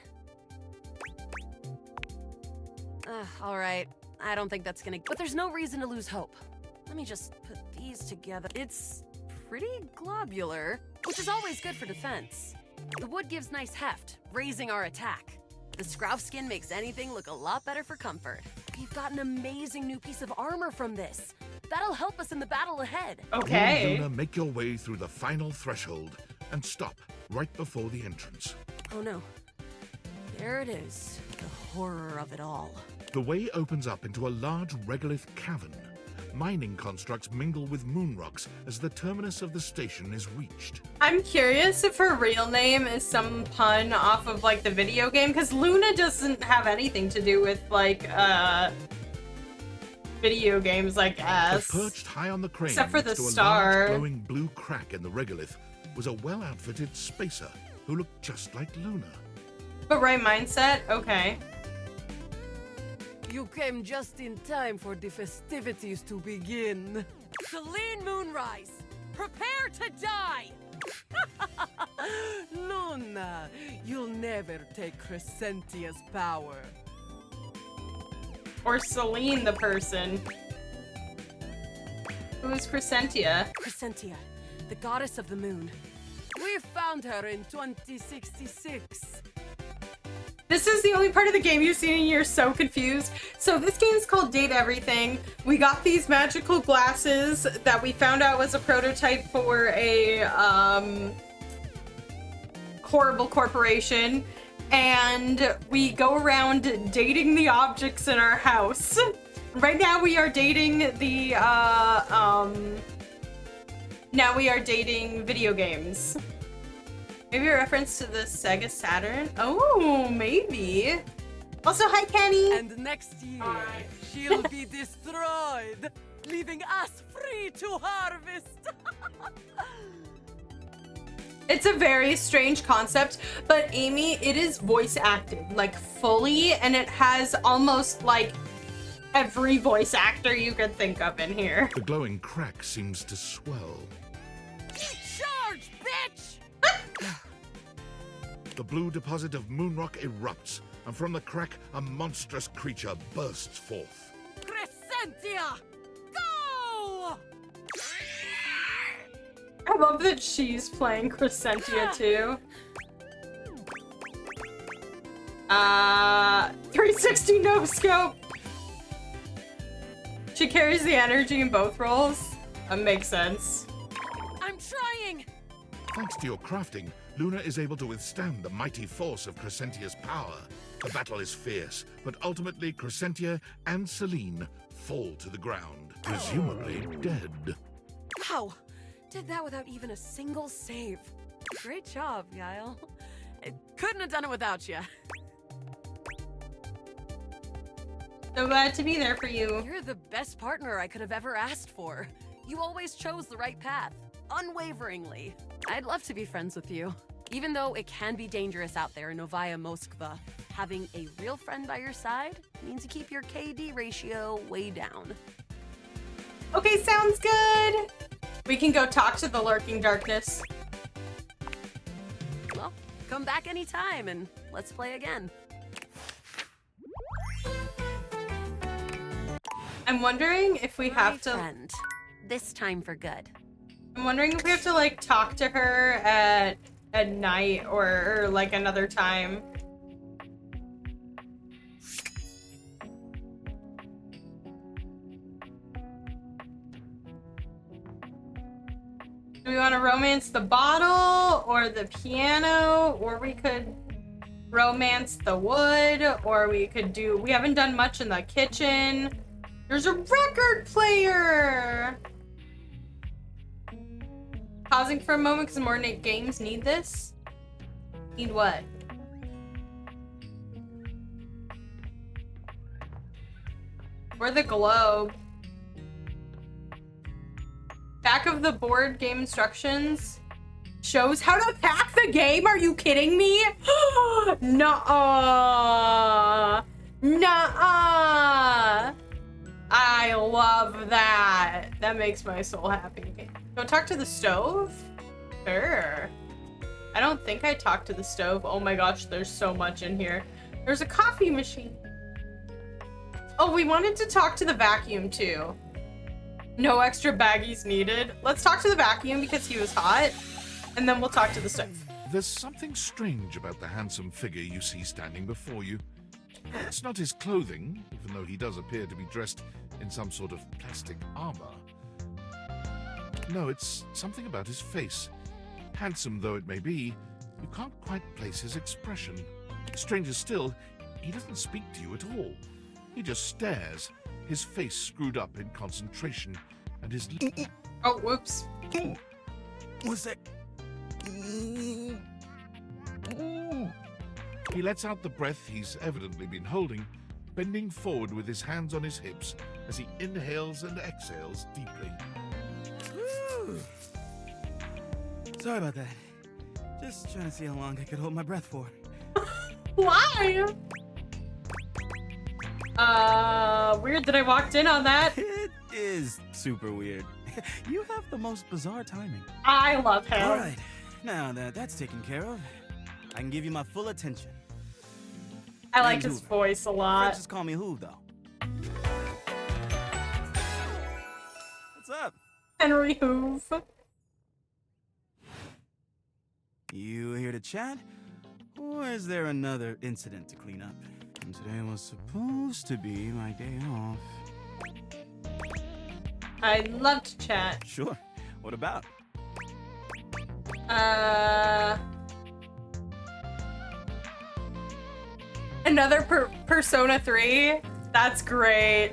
All right. I don't think that's gonna... But there's no reason to lose hope. Let me just put these together. It's pretty globular, which is always good for defense. The wood gives nice heft, raising our attack. The scrouf skin makes anything look a lot better for comfort. We've got an amazing new piece of armor from this. That'll help us in the battle ahead. You Okay. and Luna make your way through the final threshold and stop right before the entrance. Oh no. There it is. The horror of it all. The way opens up into a large regolith cavern. Mining constructs mingle with moon rocks as the terminus of the station is reached. I'm curious if her real name is some pun off of like the video game, because Luna doesn't have anything to do with like video games, I guess. But perched high on the crane Except for next the to a star. large glowing blue crack in the regolith was a well-outfitted spacer who looked just like Luna. But right mindset? Okay. You came just in time for the festivities to begin. Celine Moonrise, prepare to die! Luna, you'll never take Crescentia's power. Or Celine the person. Who is Crescentia? Crescentia, the goddess of the moon. We found her in 2066. This is the only part of the game you've seen and you're so confused. So this game is called Date Everything. We got these magical glasses that we found out was a prototype for a horrible corporation. And we go around dating the objects in our house. Right now we are dating the, now we are dating video games. Maybe a reference to the Sega Saturn? Oh, maybe. Also, hi, Kenny. And next year, she'll be destroyed, leaving us free to harvest. It's a very strange concept, but Amy, it is voice acted, like fully, and it has almost like every voice actor you could think of in here. The glowing crack seems to swell. Charge, bitch! The blue deposit of moonrock erupts, and from the crack, a monstrous creature bursts forth. Crescentia! Go! I love that she's playing Crescentia too. 360 no scope. She carries the energy in both roles. That makes sense. I'm trying! Thanks to your crafting, Luna is able to withstand the mighty force of Crescentia's power. The battle is fierce, but ultimately Crescentia and Celine fall to the ground, presumably dead. Wow! Did that without even a single save. Great job, Yael. I couldn't have done it without you. So glad to be there for you. You're the best partner I could have ever asked for. You always chose the right path, unwaveringly. I'd love to be friends with you. Even though it can be dangerous out there in Novaya Moskva, having a real friend by your side means you keep your KD ratio way down. Okay, sounds good. We can go talk to the lurking darkness. Well, come back anytime and let's play again. I'm wondering if we have to. Friend. This time for good. I'm wondering if we have to like talk to her at night or like another time. Do we want to romance the bottle or the piano, or we could romance the wood, or we could do. We haven't done much in the kitchen. There's a record player! Pausing for a moment because more games need this. Need what? Or the globe. Back of the board game instructions shows how to pack the game. Are you kidding me? Nuh-uh. Nuh-uh. I love that. That makes my soul happy. Go talk to the stove? Sure. I don't think I talked to the stove. Oh my gosh, there's so much in here. There's a coffee machine. Oh, we wanted to talk to the vacuum too. No extra baggies needed. Let's talk to the vacuum because he was hot. And then we'll talk to the stove. There's something strange about the handsome figure you see standing before you. It's not his clothing, even though he does appear to be dressed in some sort of plastic armor. No, it's something about his face. Handsome though it may be, you can't quite place his expression. Stranger still, he doesn't speak to you at all. He just stares, his face screwed up in concentration, and his Oh, whoops. What's that? He lets out the breath he's evidently been holding, bending forward with his hands on his hips as he inhales and exhales deeply. Sorry about that. Just trying to see how long I could hold my breath for. Why? Weird that I walked in on that. It is super weird. You have the most bizarre timing. I love him. All right, now that that's taken care of, I can give you my full attention. I like Name's his Hoover. voice a lot. Friends just call me Hoove, though. What's up? Henry Hoove. You here to chat? Or is there another incident to clean up? And today was supposed to be my day off. I'd love to chat. Sure. What about? Another Persona 3? That's great.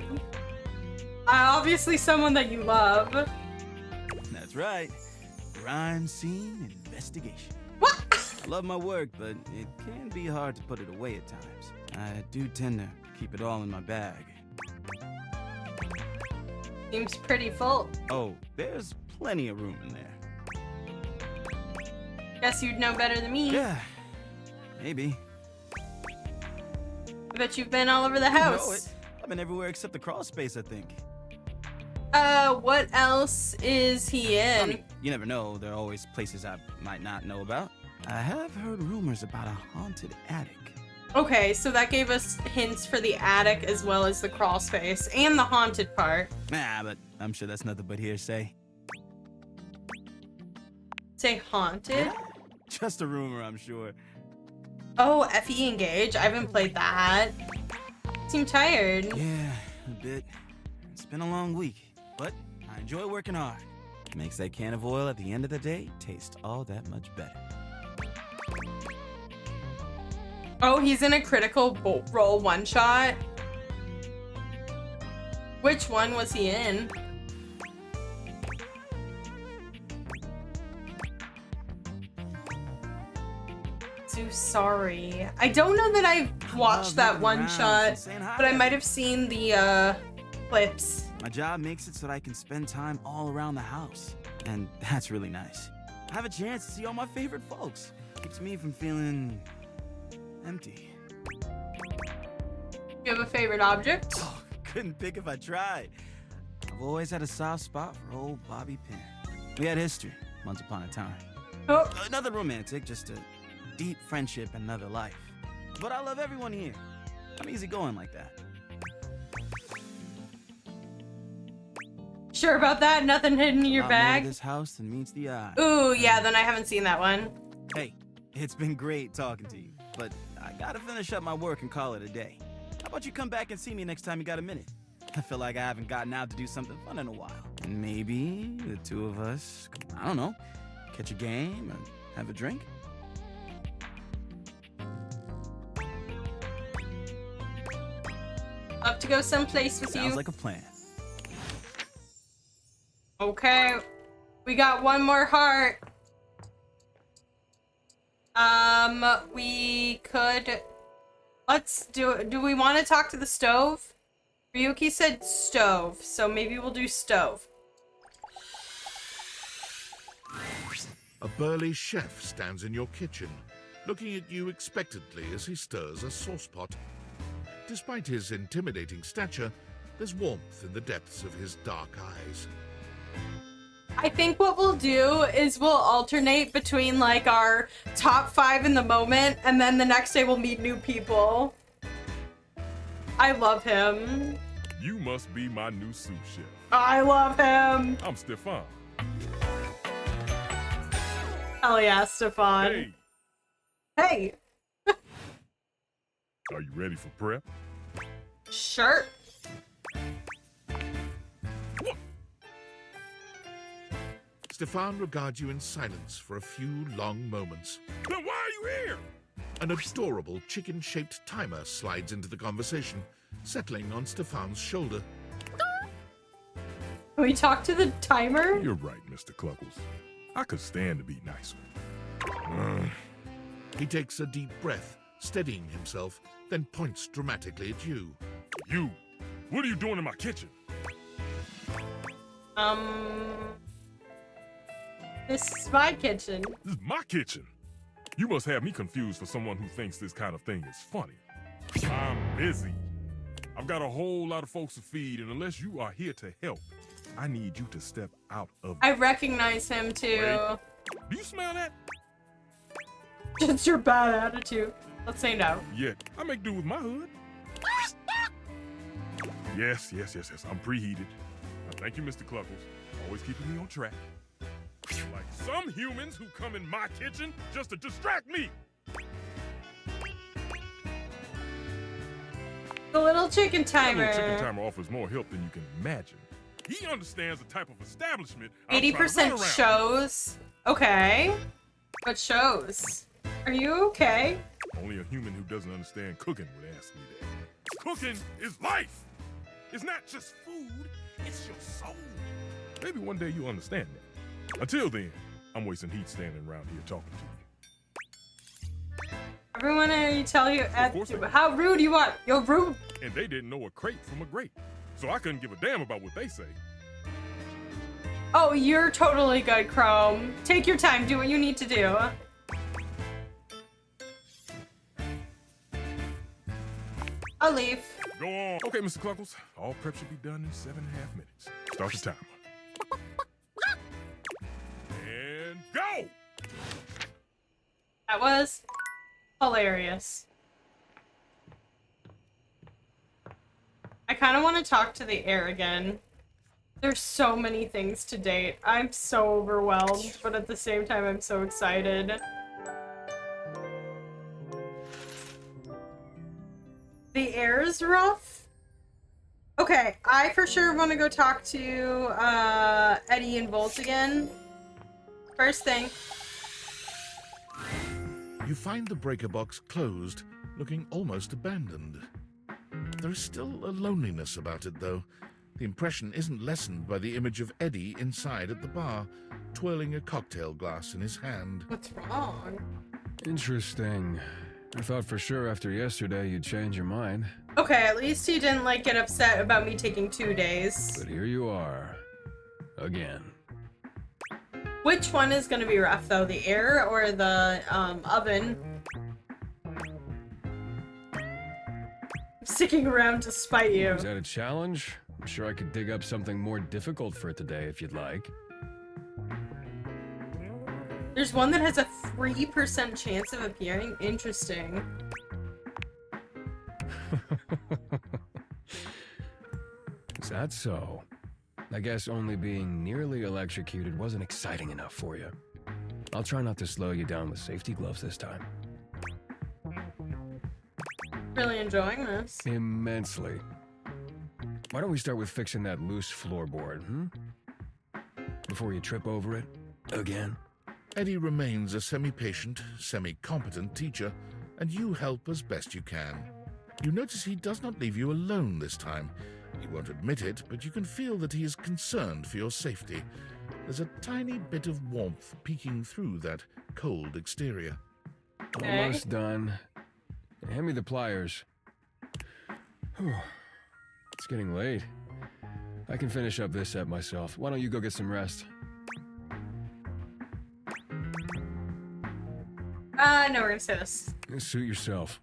Obviously someone that you love. That's right. Crime scene investigation. What? I love my work, but it can be hard to put it away at times. I do tend to keep it all in my bag. Seems pretty full. Oh, there's plenty of room in there. Guess you'd know better than me. Yeah, maybe. I bet you've been all over the house. No, I've been everywhere except the crawl space, I think. What else is he I in? mean, you never know. There are always places I might not know about. I have heard rumors about a haunted attic. Okay, so that gave us hints for the attic as well as the crawl space and the haunted part. Nah, but I'm sure that's nothing but hearsay. Say haunted? Just a rumor, I'm sure. Oh, FE Engage. I haven't played that. Seem tired. Yeah, a bit. It's been a long week, but I enjoy working hard. Makes that can of oil at the end of the day taste all that much better. Oh, he's in a Critical Role one-shot. Which one was he in? Zari. I don't know that I've watched that one-shot, but I might have seen the clips. My job makes it so that I can spend time all around the house, and that's really nice. I have a chance to see all my favorite folks. Keeps me from feeling empty. You have a favorite object? Oh, couldn't pick if I tried. I've always had a soft spot for old Bobby Pin. We had history once upon a time. Oh. Nothing romantic, just a deep friendship and another life. But I love everyone here. I'm easygoing like that. Sure about that? Nothing hidden in your bag? This house that meets the eye. Ooh, yeah, then I haven't seen that one. Hey, it's been great talking to you, but I gotta finish up my work and call it a day. How about you come back and see me next time you got a minute? I feel like I haven't gotten out to do something fun in a while. And maybe the two of us, I don't know, catch a game and have a drink? Love to go someplace with you. Sounds like a plan. Okay, we got one more heart. We could... Let's do we want to talk to the stove? Ryuki said stove, so maybe we'll do stove. A burly chef stands in your kitchen, looking at you expectantly as he stirs a saucepot. Despite his intimidating stature, there's warmth in the depths of his dark eyes. I think what we'll do is we'll alternate between like our top 5 in the moment, and then the next day we'll meet new people. I love him. You must be my new sous chef. I love him. I'm Stefan. Hell yeah, Stefan. Hey. Hey. Are you ready for prep? Sure. Stefan regards you in silence for a few long moments. Then why are you here? An adorable chicken-shaped timer slides into the conversation, settling on Stefan's shoulder. Can we talk to the timer? You're right, Mr. Cluckles. I could stand to be nicer. He takes a deep breath, steadying himself, then points dramatically at you. You! What are you doing in my kitchen? This is my kitchen. This is my kitchen. You must have me confused for someone who thinks this kind of thing is funny. I'm busy. I've got a whole lot of folks to feed, and unless you are here to help, I need you to step out of... I recognize him too. Wait. Do you smell that? It's your bad attitude. Let's say no. Yeah, I make do with my hood. Yes. I'm preheated. Now, thank you, Mr. Cluckles. Always keeping me on track. Like some humans who come in my kitchen just to distract me. The little chicken timer. That little chicken timer offers more help than you can imagine. He understands the type of establishment 80% shows. Okay. What shows? Are you okay? Only a human who doesn't understand cooking would ask me that. Cooking is life. It's not just food, it's your soul. Maybe one day you'll understand that. Until then, I'm wasting heat standing around here talking to you. Everyone you tell you how rude you are. You're rude. And they didn't know a crate from a grape, so I couldn't give a damn about what they say. Oh, you're totally good, Chrome. Take your time. Do what you need to do. I'll leave. Go on. Okay, Mr. Cluckles. All prep should be done in 7.5 minutes. Start the timer. And go! That was hilarious. I kind of want to talk to the air again. There's so many things to date. I'm so overwhelmed, but at the same time, I'm so excited. The air is rough. Okay, I for sure want to go talk to Eddie and Volt again. First thing. You find the breaker box closed, looking almost abandoned. There is still a loneliness about it, though. The impression isn't lessened by the image of Eddie inside at the bar, twirling a cocktail glass in his hand. What's wrong? Interesting. I thought for sure after yesterday you'd change your mind. Okay, at least he didn't, like, get upset about me taking 2 days. But here you are. Again. Which one is gonna be rough, though? The air or the, oven? I'm sticking around to spite you. Is that a challenge? I'm sure I could dig up something more difficult for today if you'd like. There's one that has a 3% chance of appearing. Interesting. Is that so? I guess only being nearly electrocuted wasn't exciting enough for you. I'll try not to slow you down with safety gloves this time. Really enjoying this. Immensely. Why don't we start with fixing that loose floorboard, before you trip over it again? Eddie remains a semi-patient, semi-competent teacher, and you help as best you can. You notice he does not leave you alone this time. He won't admit it, but you can feel that he is concerned for your safety. There's a tiny bit of warmth peeking through that cold exterior. Almost done. Hand me the pliers. Whew. It's getting late. I can finish up this set myself. Why don't you go get some rest? No, we're gonna say this. Suit yourself.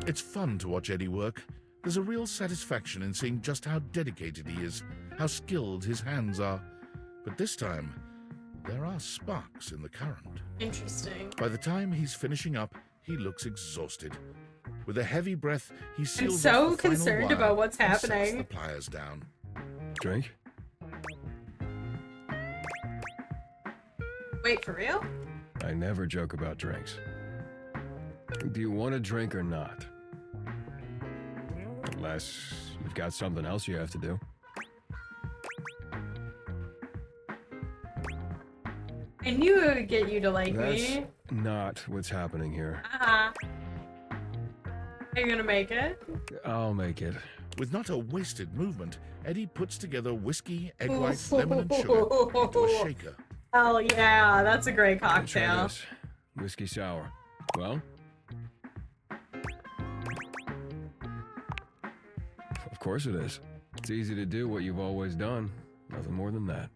It's fun to watch Eddie work. There's a real satisfaction in seeing just how dedicated he is, how skilled his hands are. But this time, there are sparks in the current. Interesting. By the time he's finishing up, he looks exhausted. With a heavy breath, he I'm seals so off the final concerned wire about what's and sets happening. the pliers down. Drink? Wait, for real? I never joke about drinks. Do you want a drink or not? Unless you've got something else you have to do. I knew it would get you to like That's me. not what's happening here. Are you gonna make it? I'll make it. With not a wasted movement, Eddie puts together whiskey, egg whites, lemon, and sugar into a shaker. Oh yeah, that's a great Try cocktail. this. Whiskey sour. Well? Of course it is. It's easy to do what you've always done. Nothing more than that.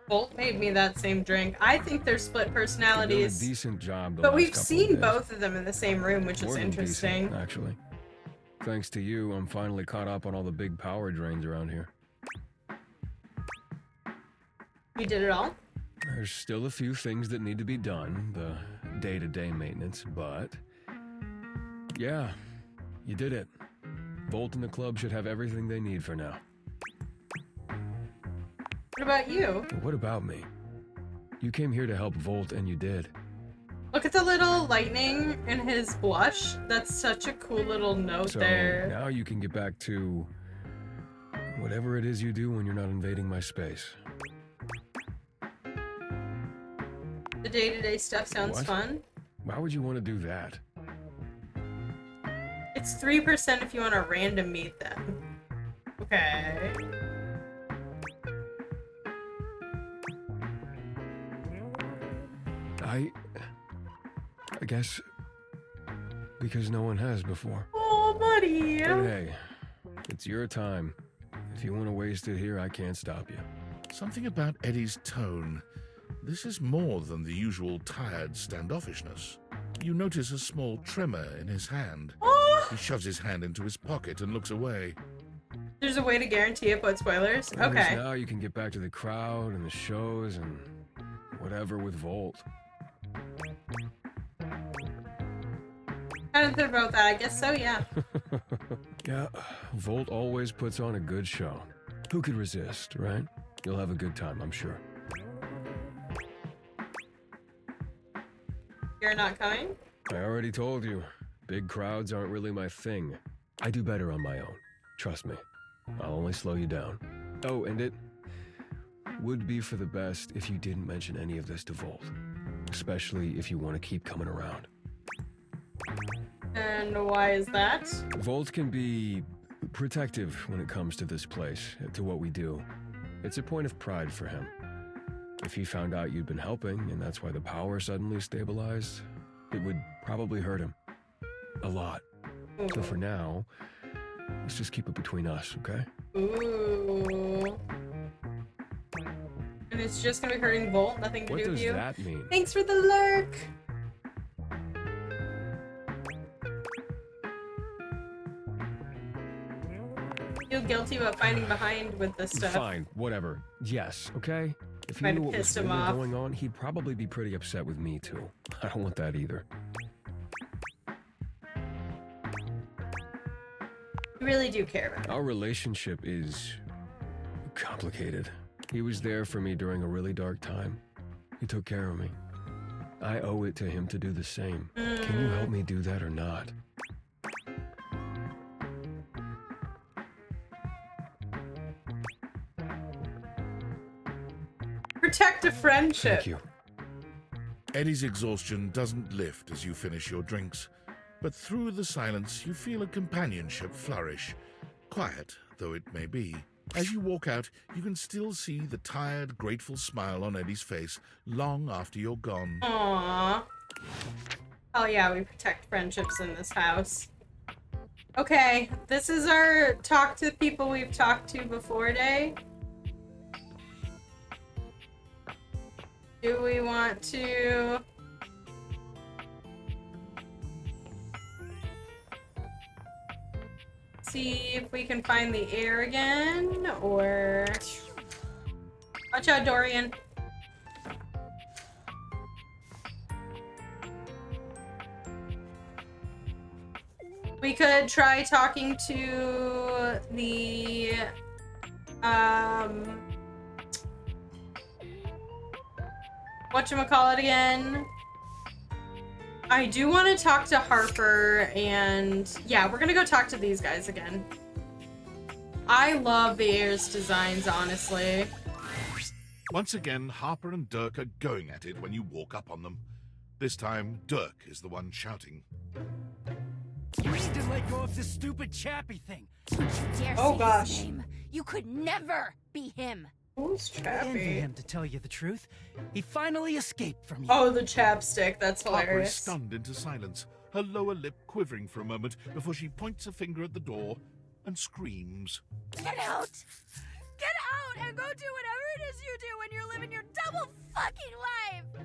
Bolt made me that same drink. I think they're split You've done a personalities. decent job the But last we've couple of seen days. both of them in the same room, which More is than interesting. decent, actually. Thanks to you, I'm finally caught up on all the big power drains around here. You did it all? There's still a few things that need to be done, the day-to-day maintenance, but... yeah, you did it. Volt and the club should have everything they need for now. What about you? What about me? You came here to help Volt, and you did. Look at the little lightning in his blush. That's such a cool little note So there. now you can get back to... whatever it is you do when you're not invading my space. The day-to-day stuff sounds What? fun. Why would you want to do that? It's 3% if you want to random meet them. Okay. I guess... because no one has before. Oh, buddy. But hey, it's your time. If you want to waste it here, I can't stop you. Something about Eddie's tone. This is more than the usual tired standoffishness. You notice a small tremor in his hand. Oh, He shoves his hand into his pocket and looks away. There's a way to guarantee it, but spoilers? At least Okay. now you can get back to the crowd and the shows and whatever with Volt. I didn't think about that. I guess so, yeah. Yeah, Volt always puts on a good show. Who could resist, right? You'll have a good time, I'm sure. You're not coming? I already told you, big crowds aren't really my thing. I do better on my own. Trust me. I'll only slow you down. Oh, and it would be for the best if you didn't mention any of this to Volt. Especially if you want to keep coming around. And why is that? Volt can be protective when it comes to this place, to what we do. It's a point of pride for him. If he found out you'd been helping, and that's why the power suddenly stabilized, it would probably hurt him. A lot. So for now, let's just keep it between us, okay? Ooh. And it's just gonna be hurting Volt, nothing to What do with does you? that mean? Thanks for the lurk! Feel guilty about finding behind with this stuff. Fine, whatever. Yes, okay? If he Might knew have what was pissed him really off. going on, he'd probably be pretty upset with me too. I don't want that either. You really do care about it. Our relationship is complicated. He was there for me during a really dark time. He took care of me. I owe it to him to do the same. Can you help me do that or not? Protect a friendship. Thank you. Eddie's exhaustion doesn't lift as you finish your drinks, but through the silence you feel a companionship flourish, quiet though it may be. As you walk out, you can still see the tired, grateful smile on Eddie's face long after you're gone. Aww. Oh yeah, we protect friendships in this house. Okay, this is our talk to people we've talked to before day. Do we want to... see if we can find the air again, or... Watch out, Dorian. We could try talking to the, whatchamacallit again? I do want to talk to Harper, and yeah, we're gonna go talk to these guys again. I love the Air's designs, honestly. Once again, Harper and Dirk are going at it when you walk up on them. This time, Dirk is the one shouting. You need to let go of this stupid Chappie thing. Don't you dare Oh, say gosh. his name. You could never be him. Who's I envy Chappie? him, to tell you the truth. He finally escaped from you. Oh, the chapstick. That's Harper is hilarious. stunned into silence, her lower lip quivering for a moment before she points a finger at the door and screams. Get out! Get out and go do whatever it is you do when you're living your double fucking life!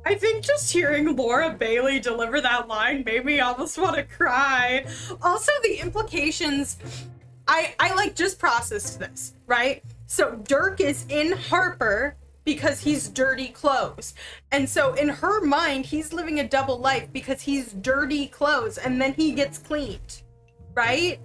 I think just hearing Laura Bailey deliver that line made me almost want to cry. Also, the implications, I like just processed this, right? So Dirk is in Harper because he's dirty clothes. And so in her mind, he's living a double life because he's dirty clothes and then he gets cleaned, right?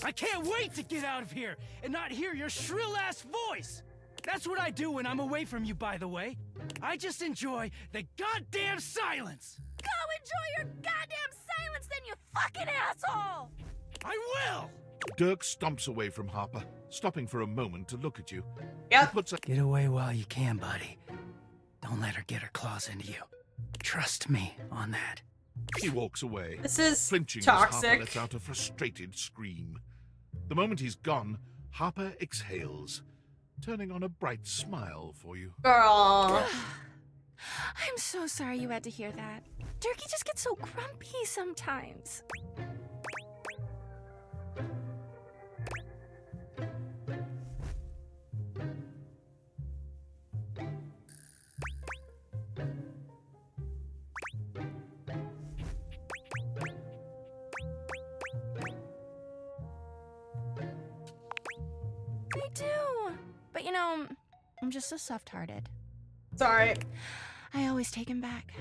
I can't wait to get out of here and not hear your shrill-ass voice! That's what I do when I'm away from you, by the way. I just enjoy the goddamn silence! Go enjoy your goddamn silence then, you fucking asshole! I will! Dirk stomps away from Harper, stopping for a moment to look at you. Yep. He puts a Get away while you can, buddy. Don't let her get her claws into you. Trust me on that. He walks away, This is flinching as Harper toxic. lets out a frustrated scream. The moment he's gone, Harper exhales, turning on a bright smile for you. Girl. I'm so sorry you had to hear that. Turkey just gets so grumpy sometimes. But you know, I'm just so soft-hearted. Sorry. I always take him back.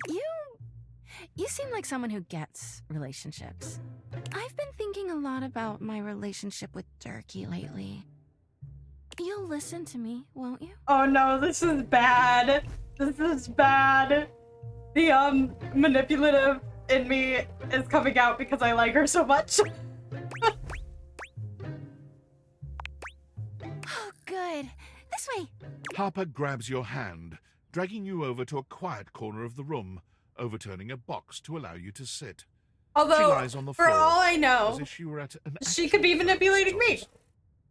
You seem like someone who gets relationships. I've been thinking a lot about my relationship with Durkee lately. You'll listen to me, won't you? Oh no, this is bad. This is bad. The manipulative in me is coming out because I like her so much. Oh, good. This way. Harper grabs your hand, dragging you over to a quiet corner of the room, overturning a box to allow you to sit. Although, she lies on the for floor, all I know, as if she were at an she could be manipulating me.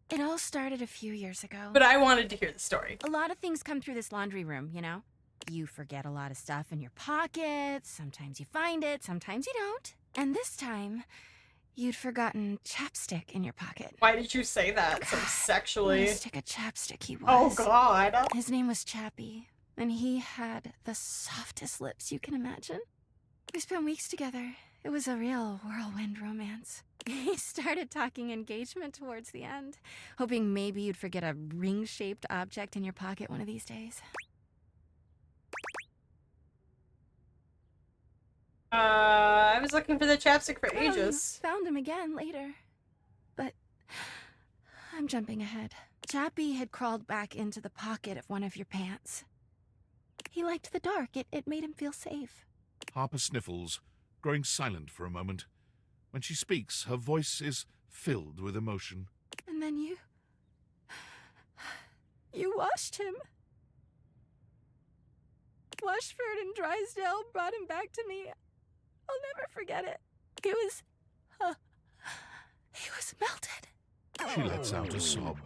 It all started a few years ago. But I wanted to hear the story. A lot of things come through this laundry room, you know? You forget a lot of stuff in your pockets. Sometimes you find it, sometimes you don't. And this time, you'd forgotten chapstick in your pocket. Why did you say that so sexually? What a stick of chapstick he was. Oh, God. His name was Chappie, and he had the softest lips you can imagine. We spent weeks together. It was a real whirlwind romance. He started talking engagement towards the end, hoping maybe you'd forget a ring-shaped object in your pocket one of these days. I was looking for the chapstick for ages. Found him again later. But I'm jumping ahead. Chappie had crawled back into the pocket of one of your pants. He liked the dark. It made him feel safe. Harper sniffles, growing silent for a moment. When she speaks, her voice is filled with emotion. And then you washed him. Washford and Drysdale brought him back to me. I'll never forget it. He was melted. She lets out a sob.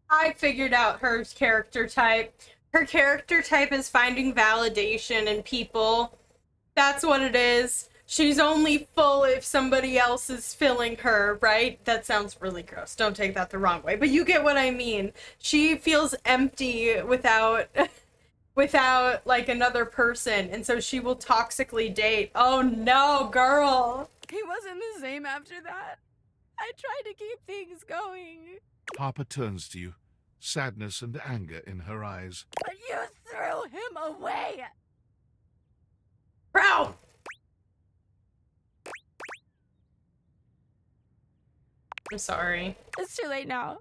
I figured out her character type. Her character type is finding validation in people. That's what it is. She's only full if somebody else is filling her, right? That sounds really gross. Don't take that the wrong way. But you get what I mean. She feels empty without like another person. And so she will toxically date. Oh no, girl. He wasn't the same after that. I tried to keep things going. Harper turns to you, sadness and anger in her eyes. But you threw him away. Bro! I'm sorry. It's too late now.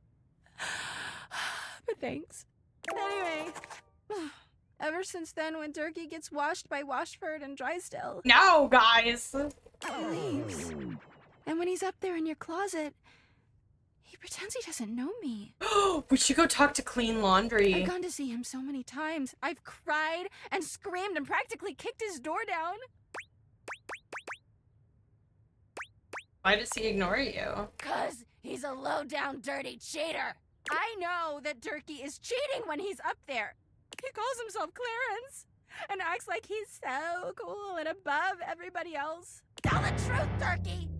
But thanks. Anyway, ever since then, when Durkee gets washed by Washford and Drysdale... No, guys! He leaves. And when he's up there in your closet, he pretends he doesn't know me. We should go talk to Clean Laundry. I've gone to see him so many times. I've cried and screamed and practically kicked his door down. Why does he ignore you? 'Cause he's a low-down, dirty cheater. I know that Durkee is cheating when he's up there. He calls himself Clarence and acts like he's so cool and above everybody else. Tell the truth, Durkee!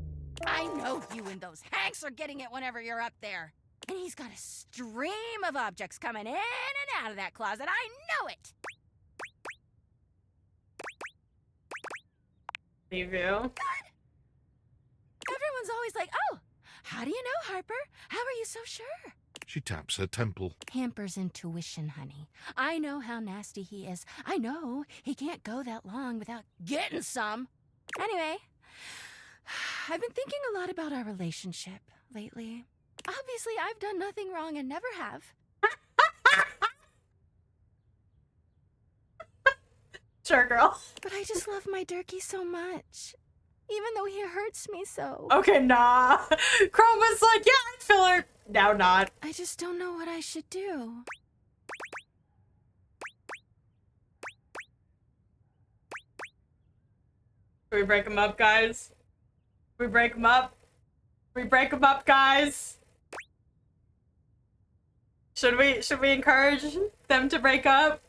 I know you and those Hanks are getting it whenever you're up there. And he's got a stream of objects coming in and out of that closet. I know it! Leave you. Good. Everyone's always like, oh, how do you know, Harper? How are you so sure? She taps her temple. Hamper's intuition, honey. I know how nasty he is. I know he can't go that long without getting some. Anyway, I've been thinking a lot about our relationship lately. Obviously, I've done nothing wrong and never have. Sure, girl. But I just love my Durkee so much. Even though he hurts me so. Okay, nah. Chroma's like, yeah, I'd fill her. Now not. I just don't know what I should do. Should we break them up, guys? Should we break them up? Should we break them up, guys? Should we encourage them to break up?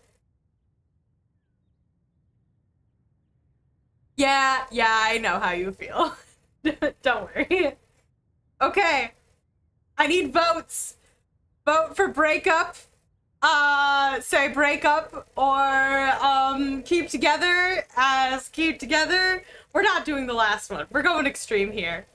Yeah, I know how you feel. Don't worry. Okay. I need votes. Vote for breakup. Say breakup or keep together as keep together. We're not doing the last one. We're going extreme here.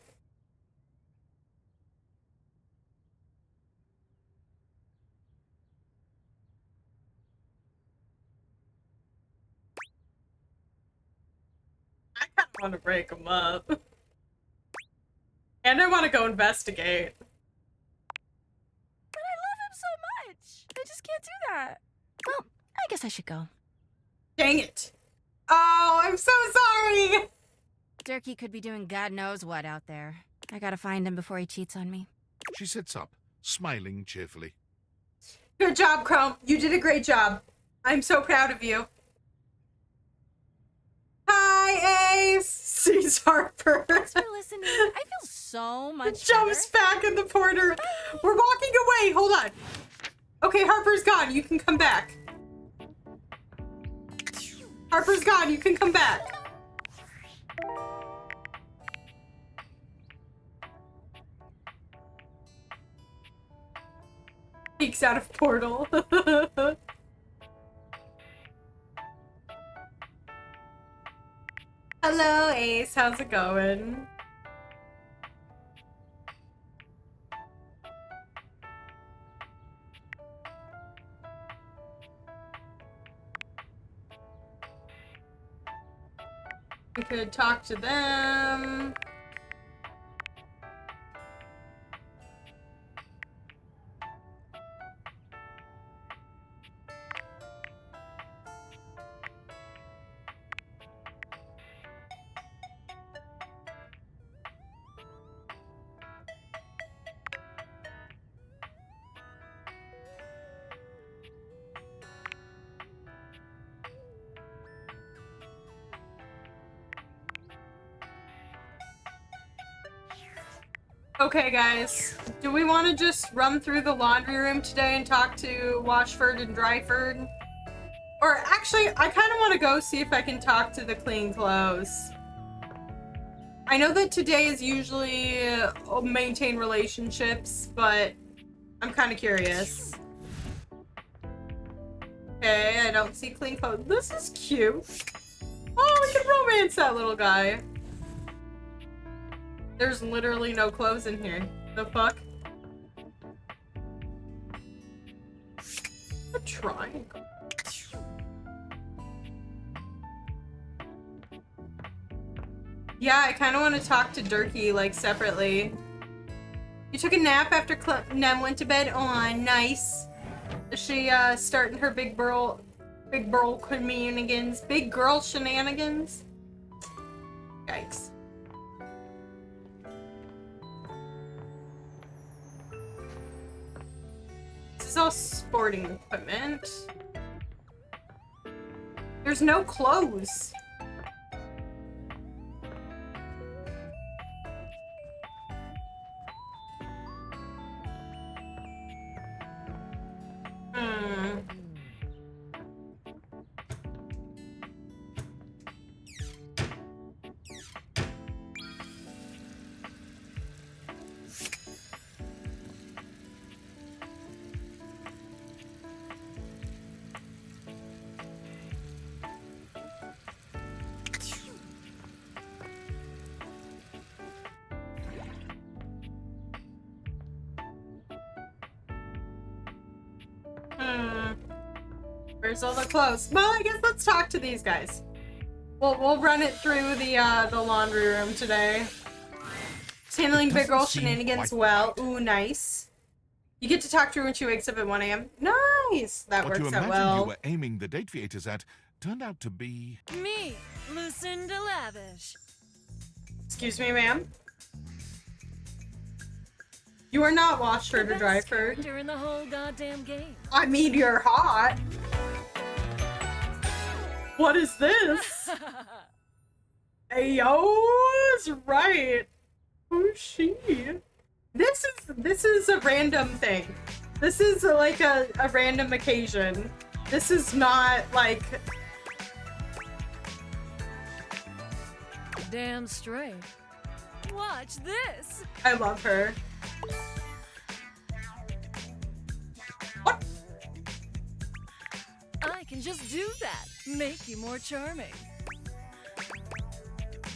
want to break them up. And I want to go investigate. But I love him so much. I just can't do that. Well, I guess I should go. Dang it. Oh, I'm so sorry. Durkee could be doing God knows what out there. I gotta find him before he cheats on me. She sits up, smiling cheerfully. Good job, Chrome. You did a great job. I'm so proud of you. Hi, Ace. Sees Harper. Thanks for listening. I feel so much Jumps back in the porter. We're walking away. Hold on. Okay, Harper's gone. You can come back. Harper's gone. You can come back. Peeks out of portal. Hello, Ace. How's it going? We could talk to them. Okay, guys. Do we want to just run through the laundry room today and talk to Washford and Dryford? Or actually, I kind of want to go see if I can talk to the clean clothes. I know that today is usually maintain relationships, but I'm kind of curious. Okay, I don't see clean clothes. This is cute. Oh, we can romance that little guy. There's literally no clothes in here. The fuck? A triangle. Yeah, I kind of want to talk to Durkee, like, separately. You took a nap after Nem went to bed? Aw, nice. Is she, starting her big girl shenanigans? Big girl shenanigans? Yikes. This is all sporting equipment. There's no clothes. Where's all the clothes? Well, I guess let's talk to these guys. We'll run it through the laundry room today. It's handling big girl shenanigans well. Ooh, nice. You get to talk to her when she wakes up at 1 a.m. Nice. That What you works out imagined well. you were aiming the date theaters at turned out to be... Me, Lucinda Lavish. Excuse me, ma'am. You are not Washford or Dryford. During the whole goddamn game. I mean, you're hot. What is this? Ayo's right. Who's she? This is a random thing. This is like a random occasion. This is not like... Damn straight. Watch this. I love her. What? I can just do that. Make you more charming.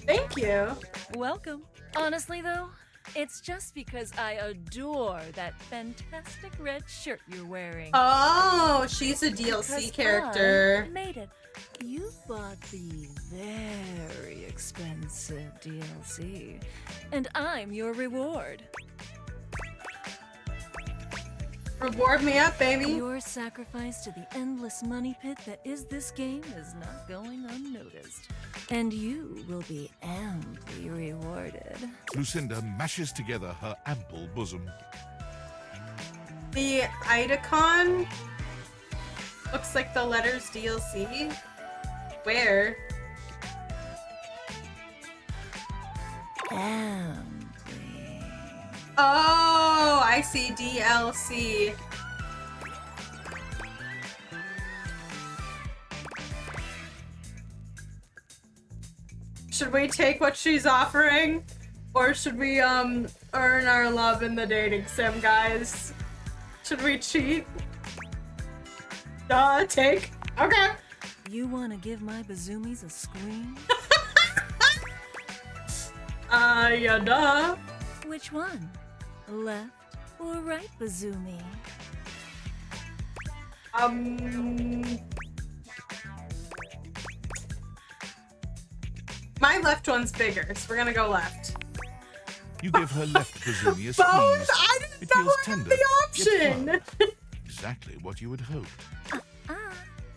Thank you. Welcome. Honestly, though, It's just because I adore that fantastic red shirt you're wearing. Oh, she's a DLC Because character. I made it. You bought the very expensive DLC, and I'm your reward. Reward me up, baby. Your sacrifice to the endless money pit that is this game is not going unnoticed. And you will be amply rewarded. Lucinda mashes together her ample bosom. The Idacon looks like the letters DLC. Where? Amply. Oh, I see DLC. Should we take what she's offering? Or should we, earn our love in the dating sim, guys? Should we cheat? Take. Okay. You want to give my Bazumis a scream? Yeah, duh. Which one? Left or right Bazumi? My left one's bigger, so we're gonna go left. You give her left Bazoomi a Both? squeeze. I didn't It know feels I had tender, the yet option. firm. Exactly what you would hope.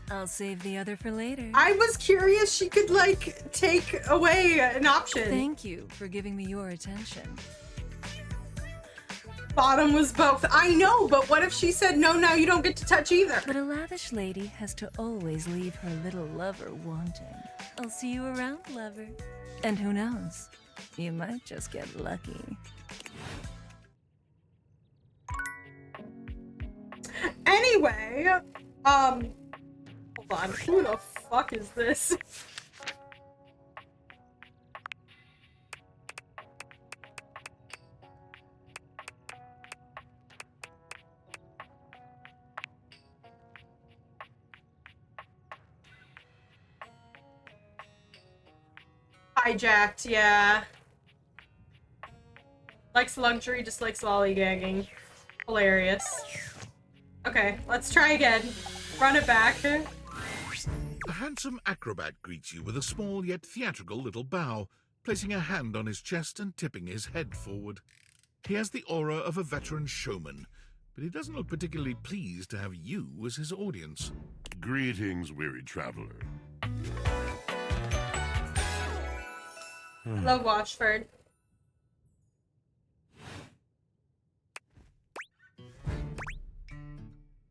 I'll save the other for later. I was curious she could, like, take away an option. Thank you for giving me your attention. Bottom was both. I know, but what if she said, no, now you don't get to touch either? But a lavish lady has to always leave her little lover wanting. I'll see you around, lover. And who knows? You might just get lucky. Anyway, hold on. Who the fuck is this? Hijacked, yeah. Likes luxury, dislikes lollygagging. Hilarious. Okay, let's try again. Run it back. A handsome acrobat greets you with a small yet theatrical little bow, placing a hand on his chest and tipping his head forward. He has the aura of a veteran showman, but he doesn't look particularly pleased to have you as his audience. Greetings, weary traveler. Love Watchford.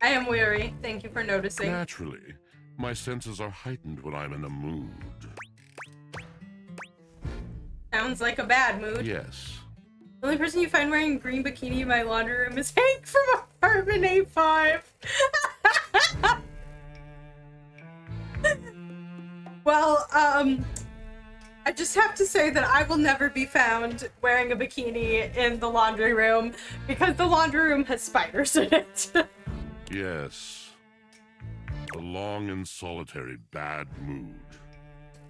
I am weary. Thank you for noticing. Naturally, my senses are heightened when I'm in a mood. Sounds like a bad mood. Yes. The only person you find wearing a green bikini in my laundry room is Hank from Apartment A5. Well, I just have to say that I will never be found wearing a bikini in the laundry room because the laundry room has spiders in it. Yes. A long and solitary bad mood.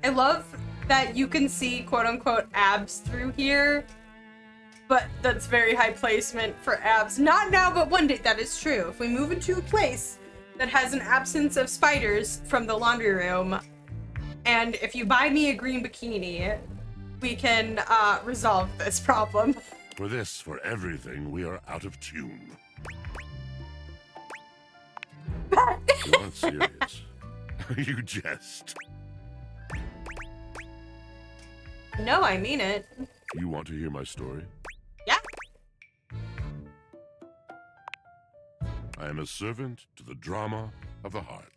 I love that you can see quote-unquote abs through here, but that's very high placement for abs. Not now, but one day. That is true. If we move into a place that has an absence of spiders from the laundry room, and if you buy me a green bikini, we can resolve this problem. For this, for everything, we are out of tune. You aren't serious. You jest. No, I mean it. You want to hear my story? Yeah. I am a servant to the drama of the heart.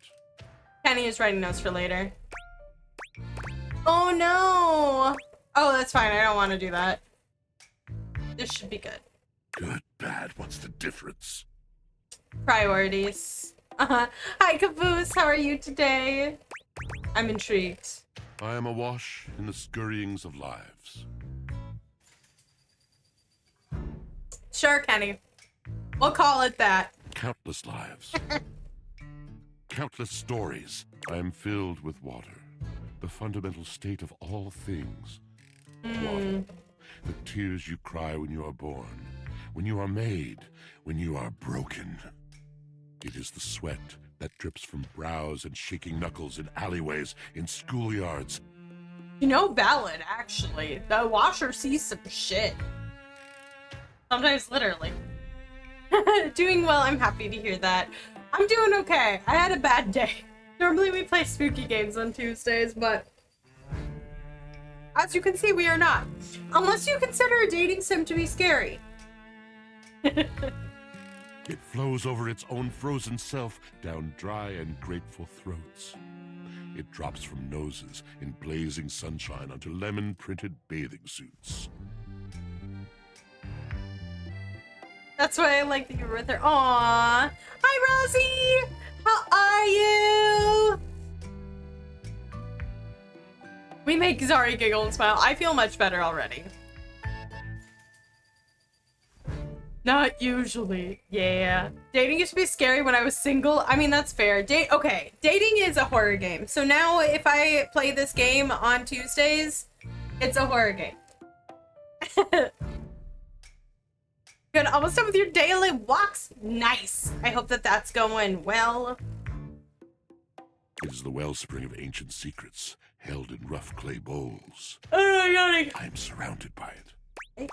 Kenny is writing notes for later. Oh no! Oh, that's fine. I don't want to do that. This should be good. Good, bad, what's the difference? Priorities. Hi, Caboose. How are you today? I'm intrigued. I am awash in the scurryings of lives. Sure, Kenny. We'll call it that. Countless lives. Countless stories. I am filled with water. The fundamental state of all things. Water. the tears you cry when you are born, when you are made, when you are broken. It is the sweat that drips from brows and shaking knuckles in alleyways, in schoolyards. You know, valid, actually. The washer sees some shit. Sometimes literally. Doing well, I'm happy to hear that. I'm doing okay. I had a bad day. Normally we play spooky games on Tuesdays, but as you can see, we are not. Unless you consider a dating sim to be scary. It flows over its own frozen self down dry and grateful throats. It drops from noses in blazing sunshine onto lemon-printed bathing suits. That's why I like that you were with her. Aww. Hi, Rosie. How are you? We make Zari giggle and smile. I feel much better already. Not usually. Yeah. Dating used to be scary when I was single. I mean, that's fair. Okay. Dating is a horror game. So now if I play this game on Tuesdays, it's a horror game. Good. Almost done with your daily walks. Nice. I hope that that's going well. It is the wellspring of ancient secrets, held in rough clay bowls. Oh, yawning. I am surrounded by it.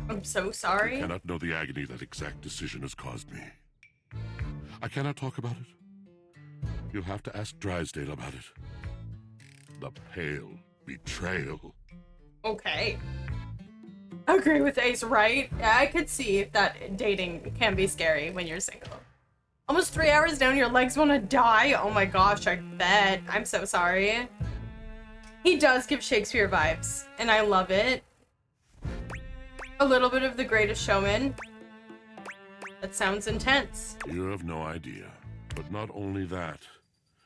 I'm so sorry. I cannot know the agony that exact decision has caused me. I cannot talk about it. You'll have to ask Drysdale about it. The pale betrayal. Okay. Agree with Ace, right? Yeah, I could see that dating can be scary when you're single. Almost 3 hours down, your legs want to die? Oh my gosh, I bet. I'm so sorry. He does give Shakespeare vibes, and I love it. A little bit of The Greatest Showman. That sounds intense. You have no idea. But not only that.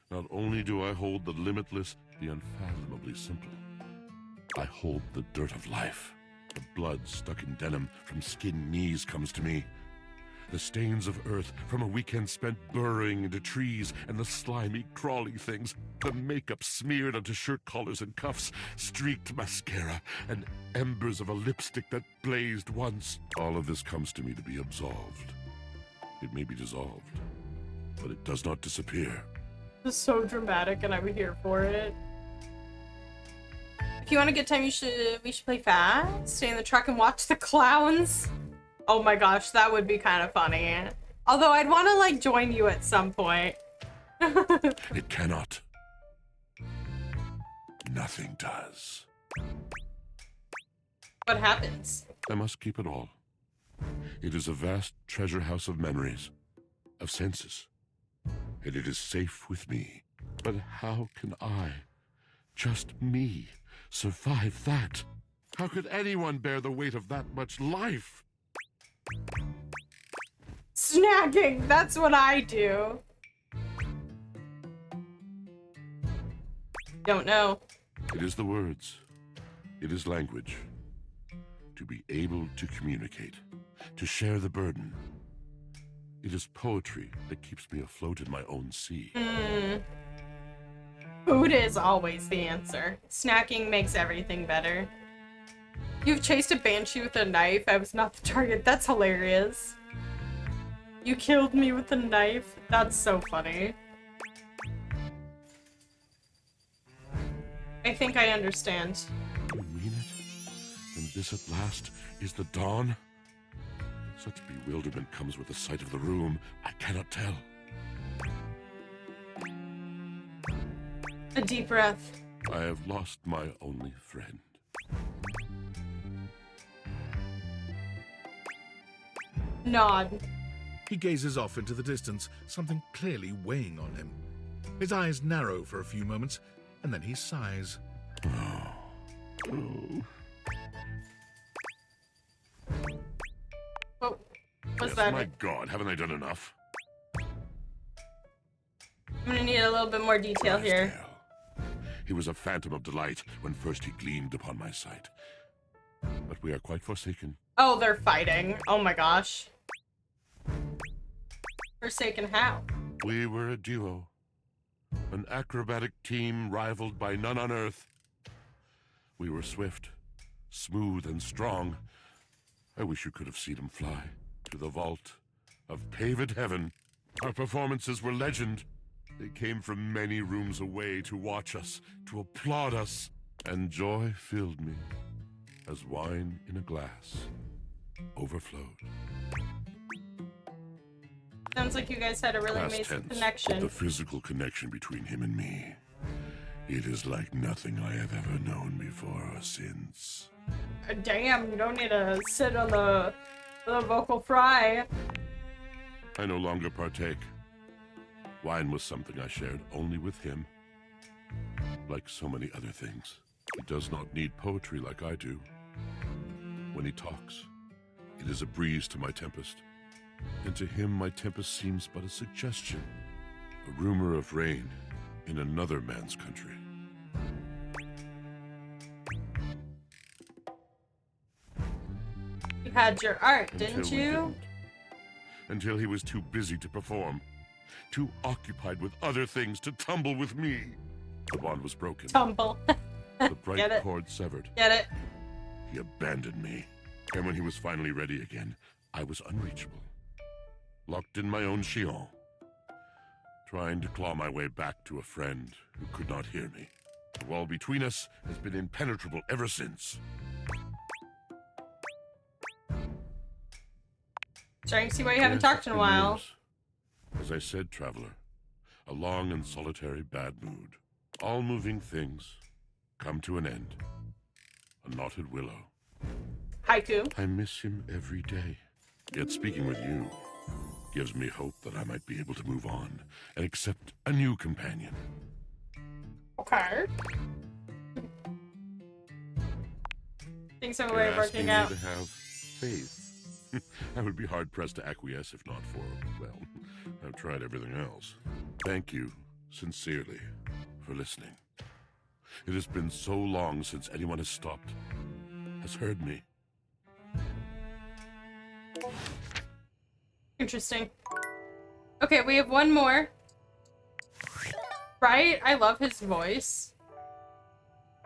Not only do I hold the limitless, the unfathomably simple. I hold the dirt of life. The blood stuck in denim from skinned knees comes to me. The stains of earth from a weekend spent burrowing into trees, and the slimy, crawly things, the makeup smeared onto shirt collars and cuffs, streaked mascara, and embers of a lipstick that blazed once. All of this comes to me to be absolved. It may be dissolved, but it does not disappear. This is so dramatic, and I'm here for it. If you want a good time, we should play fast. Stay in the truck and watch the clowns. Oh my gosh, that would be kind of funny. Although I'd want to like join you at some point. It cannot. Nothing does. What happens? I must keep it all. It is a vast treasure house of memories, of senses, and it is safe with me. But how can I, just me, survive that? How could anyone bear the weight of that much life? Snacking, that's what I do. Don't know. It is the words. It is language. To be able to communicate. To share the burden. It is poetry that keeps me afloat in my own sea. Food is always the answer. Snacking makes everything better. You've chased a banshee with a knife. I was not the target. That's hilarious. You killed me with a knife. That's so funny. I think I understand. You mean it? And this at last is the dawn? Such bewilderment comes with the sight of the room. I cannot tell. A deep breath. I have lost my only friend. Nod. He gazes off into the distance, something clearly weighing on him. His eyes narrow for a few moments, and then he sighs. Oh, what's Yes, that? my God, haven't I done enough? I'm gonna need a little bit more detail here. He was a phantom of delight when first he gleamed upon my sight. But we are quite forsaken. Oh, they're fighting. Oh my gosh. Forsaken how? We were a duo. An acrobatic team rivaled by none on Earth. We were swift, smooth, and strong. I wish you could have seen him fly to the vault of paved heaven. Our performances were legend. They came from many rooms away to watch us, to applaud us, and joy filled me as wine in a glass overflowed. Sounds like you guys had a really Past amazing tense, connection. the physical connection between him and me. It is like nothing I have ever known before or since. Damn, you don't need to sit on the vocal fry. I no longer partake. Wine was something I shared only with him. Like so many other things, he does not need poetry like I do. When he talks, it is a breeze to my tempest. And to him, my tempest seems but a suggestion, a rumor of rain in another man's country. You had your art, didn't Until we you? didn't. Until he was too busy to perform, too occupied with other things to tumble with me. The bond was broken. Tumble. The bright Get it? cord severed. Get it? He abandoned me. And when he was finally ready again, I was unreachable. Locked in my own chillon. Trying to claw my way back to a friend who could not hear me. The wall between us has been impenetrable ever since. Starting to see why you haven't Yes, talked in a it's been while. years. As I said, traveler, a long and solitary bad mood. All moving things come to an end. A knotted willow. Haiku. I miss him every day. Yet speaking with you gives me hope that I might be able to move on and accept a new companion. Okay. Things are You're way asking working me out. to have faith. I would be hard-pressed to acquiesce if not for, well, I've tried everything else. Thank you, sincerely, for listening. It has been so long since anyone has stopped, has heard me. Interesting. Okay, we have one more. Right? I love his voice.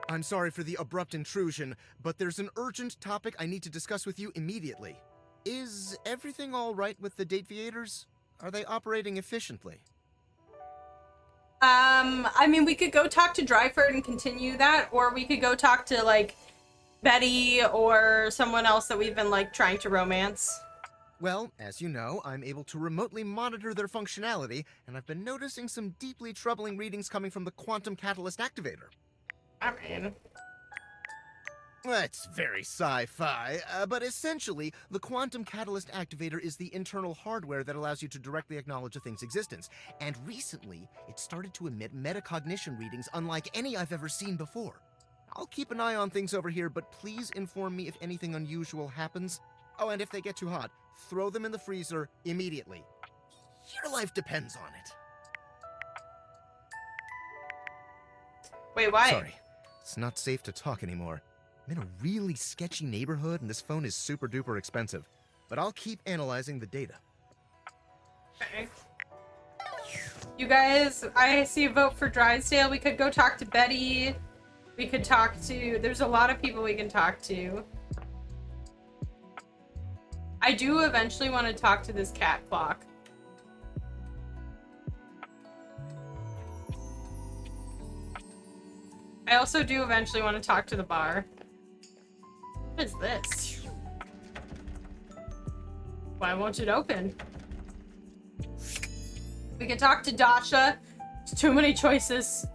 I'm sorry for the abrupt intrusion, but there's an urgent topic I need to discuss with you immediately. Is everything all right with the Dateviators? Are they operating efficiently? I mean, we could go talk to Dryford and continue that, or we could go talk to, like, Betty or someone else that we've been, like, trying to romance. Well, as you know, I'm able to remotely monitor their functionality, and I've been noticing some deeply troubling readings coming from the Quantum Catalyst Activator. I mean... That's very sci-fi, but essentially, the Quantum Catalyst Activator is the internal hardware that allows you to directly acknowledge a thing's existence. And recently, it started to emit metacognition readings unlike any I've ever seen before. I'll keep an eye on things over here, but please inform me if anything unusual happens. Oh, and if they get too hot, throw them in the freezer immediately. Your life depends on it. Wait, why? Sorry, it's not safe to talk anymore. I'm in a really sketchy neighborhood, and this phone is super duper expensive. But I'll keep analyzing the data. Okay. You guys, I see a vote for Drysdale. We could go talk to Betty. We could talk to... There's a lot of people we can talk to. I do eventually want to talk to this cat clock. I also do eventually want to talk to the bar. What is this? Why won't it open? We can talk to Dasha. There's too many choices.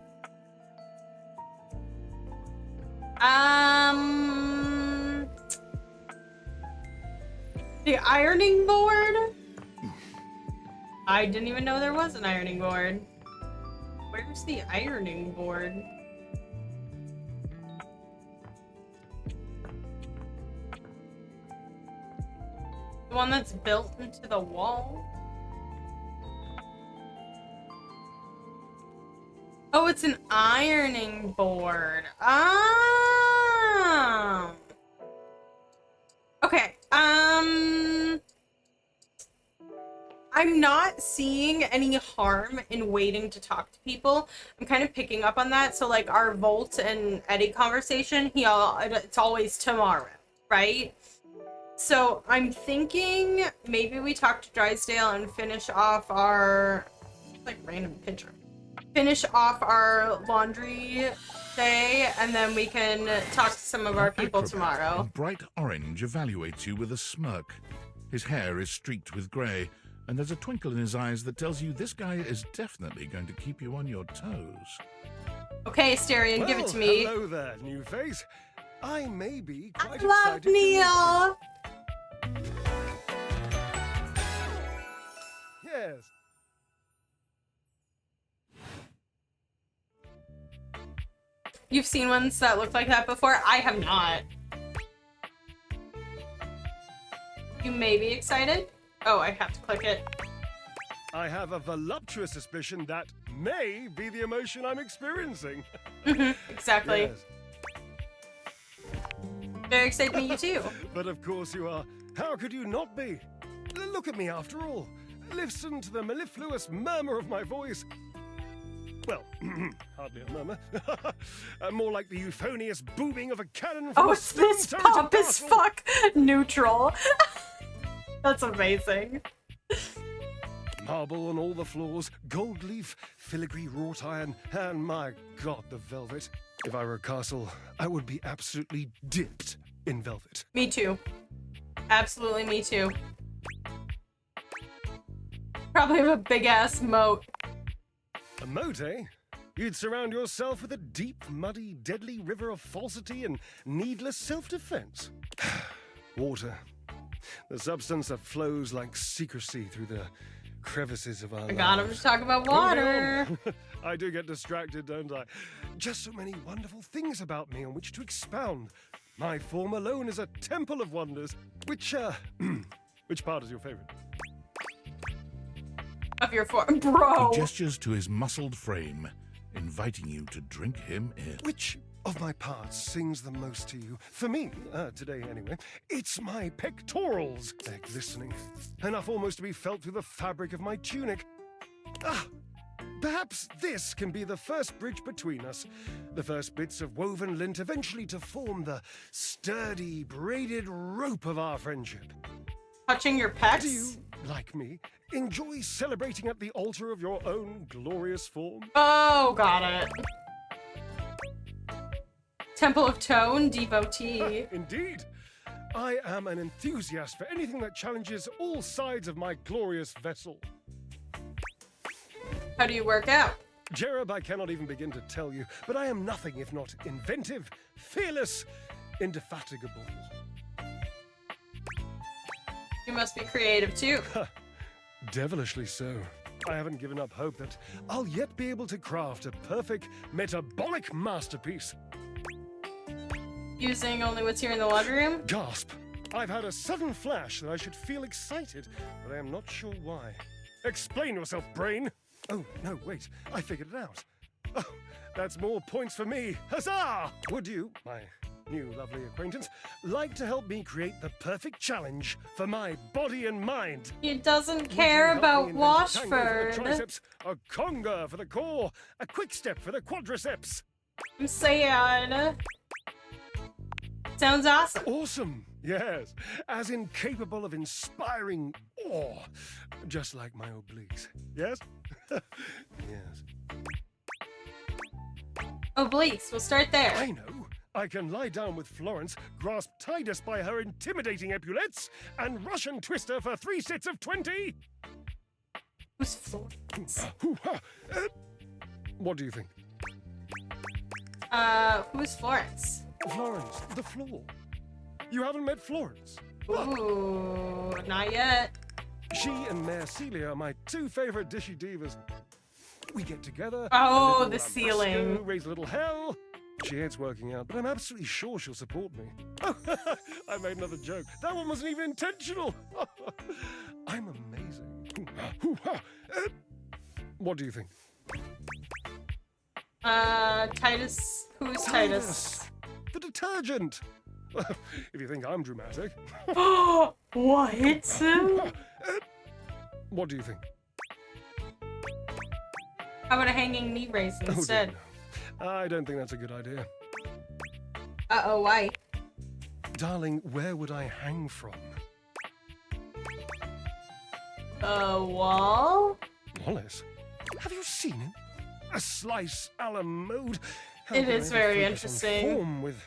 The ironing board? I didn't even know there was an ironing board. Where's the ironing board? The one that's built into the wall? Oh, it's an ironing board. Ah. Okay. I'm not seeing any harm in waiting to talk to people. I'm kind of picking up on that. So like our Volt and Eddie conversation, it's always tomorrow, right? So I'm thinking maybe we talk to Drysdale and finish off our random picture. Finish off our laundry day, and then we can talk to some of our people tomorrow. In bright orange evaluates you with a smirk. His hair is streaked with grey, and there's a twinkle in his eyes that tells you this guy is definitely going to keep you on your toes. Okay, Asterion, give it to me. Hello there, new face. I may be quite I love Neil. Yes. You've seen ones that look like that before? I have not. You may be excited. Oh, I have to click it. I have a voluptuous suspicion that may be the emotion I'm experiencing. Exactly. Yes. Very excited to meet you too. But of course you are. How could you not be? Look at me after all. Listen to the mellifluous murmur of my voice. Well, hardly a murmur. More like the euphonious booming of a cannon from Oh, a it's this stone-turreted pop as castle. fuck neutral. That's amazing. Marble on all the floors, gold leaf, filigree wrought iron, and my god, the velvet. If I were a castle, I would be absolutely dipped in velvet. Me too. Absolutely me too. Probably have a big ass moat. A moat, eh? You'd surround yourself with a deep, muddy, deadly river of falsity and needless self-defense. Water. The substance that flows like secrecy through the crevices of our lives. I got him to talk about water. I do get distracted, don't I? Just so many wonderful things about me on which to expound. My form alone is a temple of wonders. Which part is your favorite? Of your form, bro. He gestures to his muscled frame, inviting you to drink him in. Which of my parts sings the most to you? For me, today anyway, it's my pectorals. They're glistening, enough almost to be felt through the fabric of my tunic. Perhaps this can be the first bridge between us. The first bits of woven lint eventually to form the sturdy, braided rope of our friendship. Touching your pecs? Do you, like me, enjoy celebrating at the altar of your own glorious form? Oh, got it. Temple of Tone, devotee. Indeed. I am an enthusiast for anything that challenges all sides of my glorious vessel. How do you work out? Jereb, I cannot even begin to tell you, but I am nothing if not inventive, fearless, indefatigable. You must be creative too. Devilishly so. I haven't given up hope that I'll yet be able to craft a perfect metabolic masterpiece. Using only what's here in the laundry room? Gasp! I've had a sudden flash that I should feel excited, but I am not sure why. Explain yourself, brain! Oh, no, wait. I figured it out. Oh, that's more points for me. Huzzah! Would you, my new lovely acquaintance, like to help me create the perfect challenge for my body and mind? He doesn't care about Washford. For the triceps, a conga for the core, a quick step for the quadriceps. I'm saying. Sounds awesome. Awesome, yes. As incapable of inspiring awe, just like my obliques. Yes? Yes. Obliques, we'll start there. I know. I can lie down with Florence, grasp Titus by her intimidating epaulettes, and Russian twist her for 3 sets of 20. Who's Florence? What do you think? Who's Florence? Florence, the floor. You haven't met Florence? Ooh, not yet. She and Mare Celia are my 2 favorite dishy divas. We get together. Oh, a the little ceiling. alfresco, raise a little hell. She hates working out, but I'm absolutely sure she'll support me. I made another joke. That one wasn't even intentional. I'm amazing. What do you think? Titus. Who's Titus? The detergent. If you think I'm dramatic. What? What do you think? How about a hanging knee raise Oh, instead? dear. I don't think that's a good idea. Uh-oh, why? Darling, where would I hang from? A wall? Wallace? Have you seen him? A slice a la mode? How It can I is ever very focus on interesting. Form with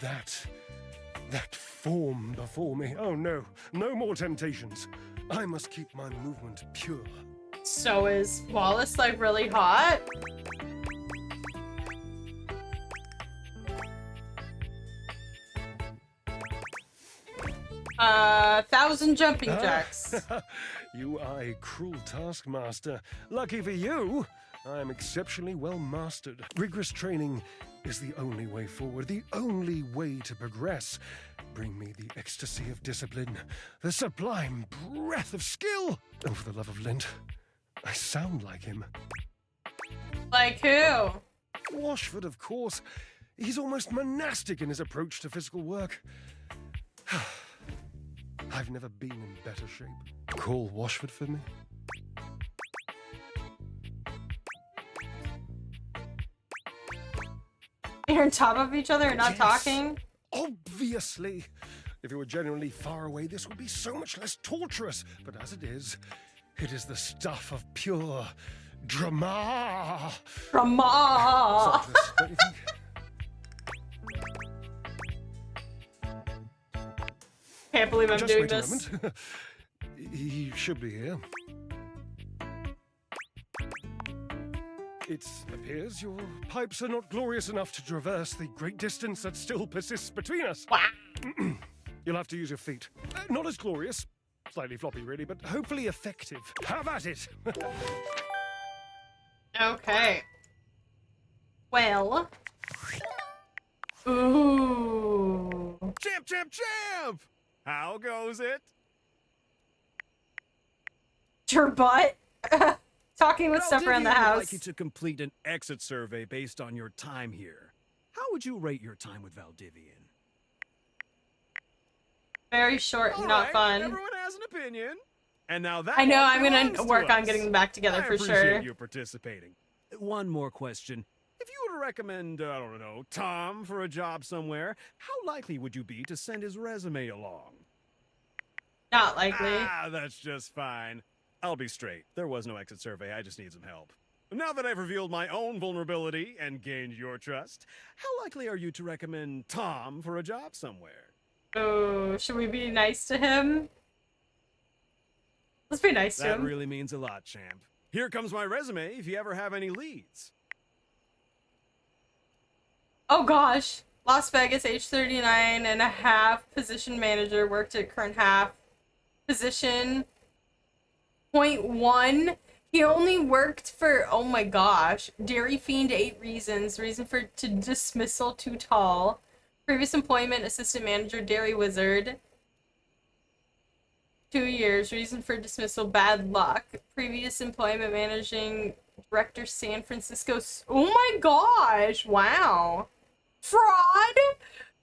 that form before me. Oh no, no more temptations. I must keep my movement pure. So is Wallace like really hot? 1,000 jumping jacks. You are a cruel taskmaster. Lucky for you, I am exceptionally well mastered. Rigorous training is the only way forward, the only way to progress. Bring me the ecstasy of discipline, the sublime breath of skill. Oh, for the love of Lint, I sound like him. Like who? Washford, of course. He's almost monastic in his approach to physical work. I've never been in better shape. Call Washford for me. You're on top of each other and not Yes. talking? Obviously. If it were genuinely far away, this would be so much less torturous. But as it is the stuff of pure drama. Drama! Sumptuous, don't you think? Can't believe I'm Just doing wait a this. moment. He should be here. It appears your pipes are not glorious enough to traverse the great distance that still persists between us. You'll have to use your feet. Not as glorious, slightly floppy really, but hopefully effective. Have at it! Okay. Well. Ooh. Champ, champ, champ! How goes it? Your butt? Talking with stuff around the Valdivian would house. like you to complete an exit survey based on your time here. How would you rate your time with Valdivian? Very short and All not right, fun. Everyone has an opinion. And now that I know, one I'm gonna belongs work to on us. getting them back together I for appreciate sure. you participating. One more question. If you were to recommend, I don't know, Tom for a job somewhere, how likely would you be to send his resume along? Not likely. Ah, that's just fine. I'll be straight. There was no exit survey. I just need some help. Now that I've revealed my own vulnerability and gained your trust, how likely are you to recommend Tom for a job somewhere? Oh, should we be nice to him? Let's be nice to That him. really means a lot, champ. Here comes my resume if you ever have any leads. Oh gosh. Las Vegas, age 39 and a half, position manager, worked at current half. Position, 0.1. He only worked for, oh my gosh, Dairy Fiend, 8 reasons. Reason for to dismissal, too tall. Previous employment, assistant manager, Dairy Wizard. 2 years. Reason for dismissal, bad luck. Previous employment, managing director, San Francisco. Oh my gosh, wow. Fraud!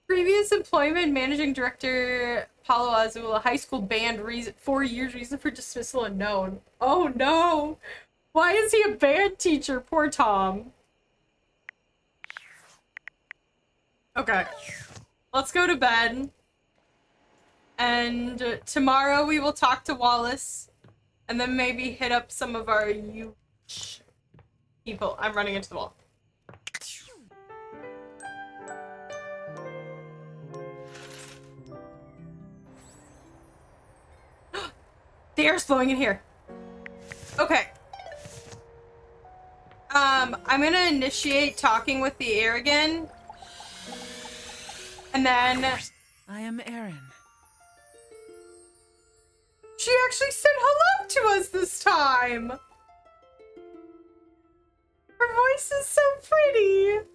Previous employment, managing director, Palo Azul, high school band, 4 years, reason for dismissal unknown. Oh no! Why is he a band teacher? Poor Tom. Okay. Let's go to bed. And tomorrow we will talk to Wallace. And then maybe hit up some of our people. I'm running into the wall. The air's blowing in here. Okay. I'm gonna initiate talking with the air again. And then... I am Erin. She actually said hello to us this time! Her voice is so pretty!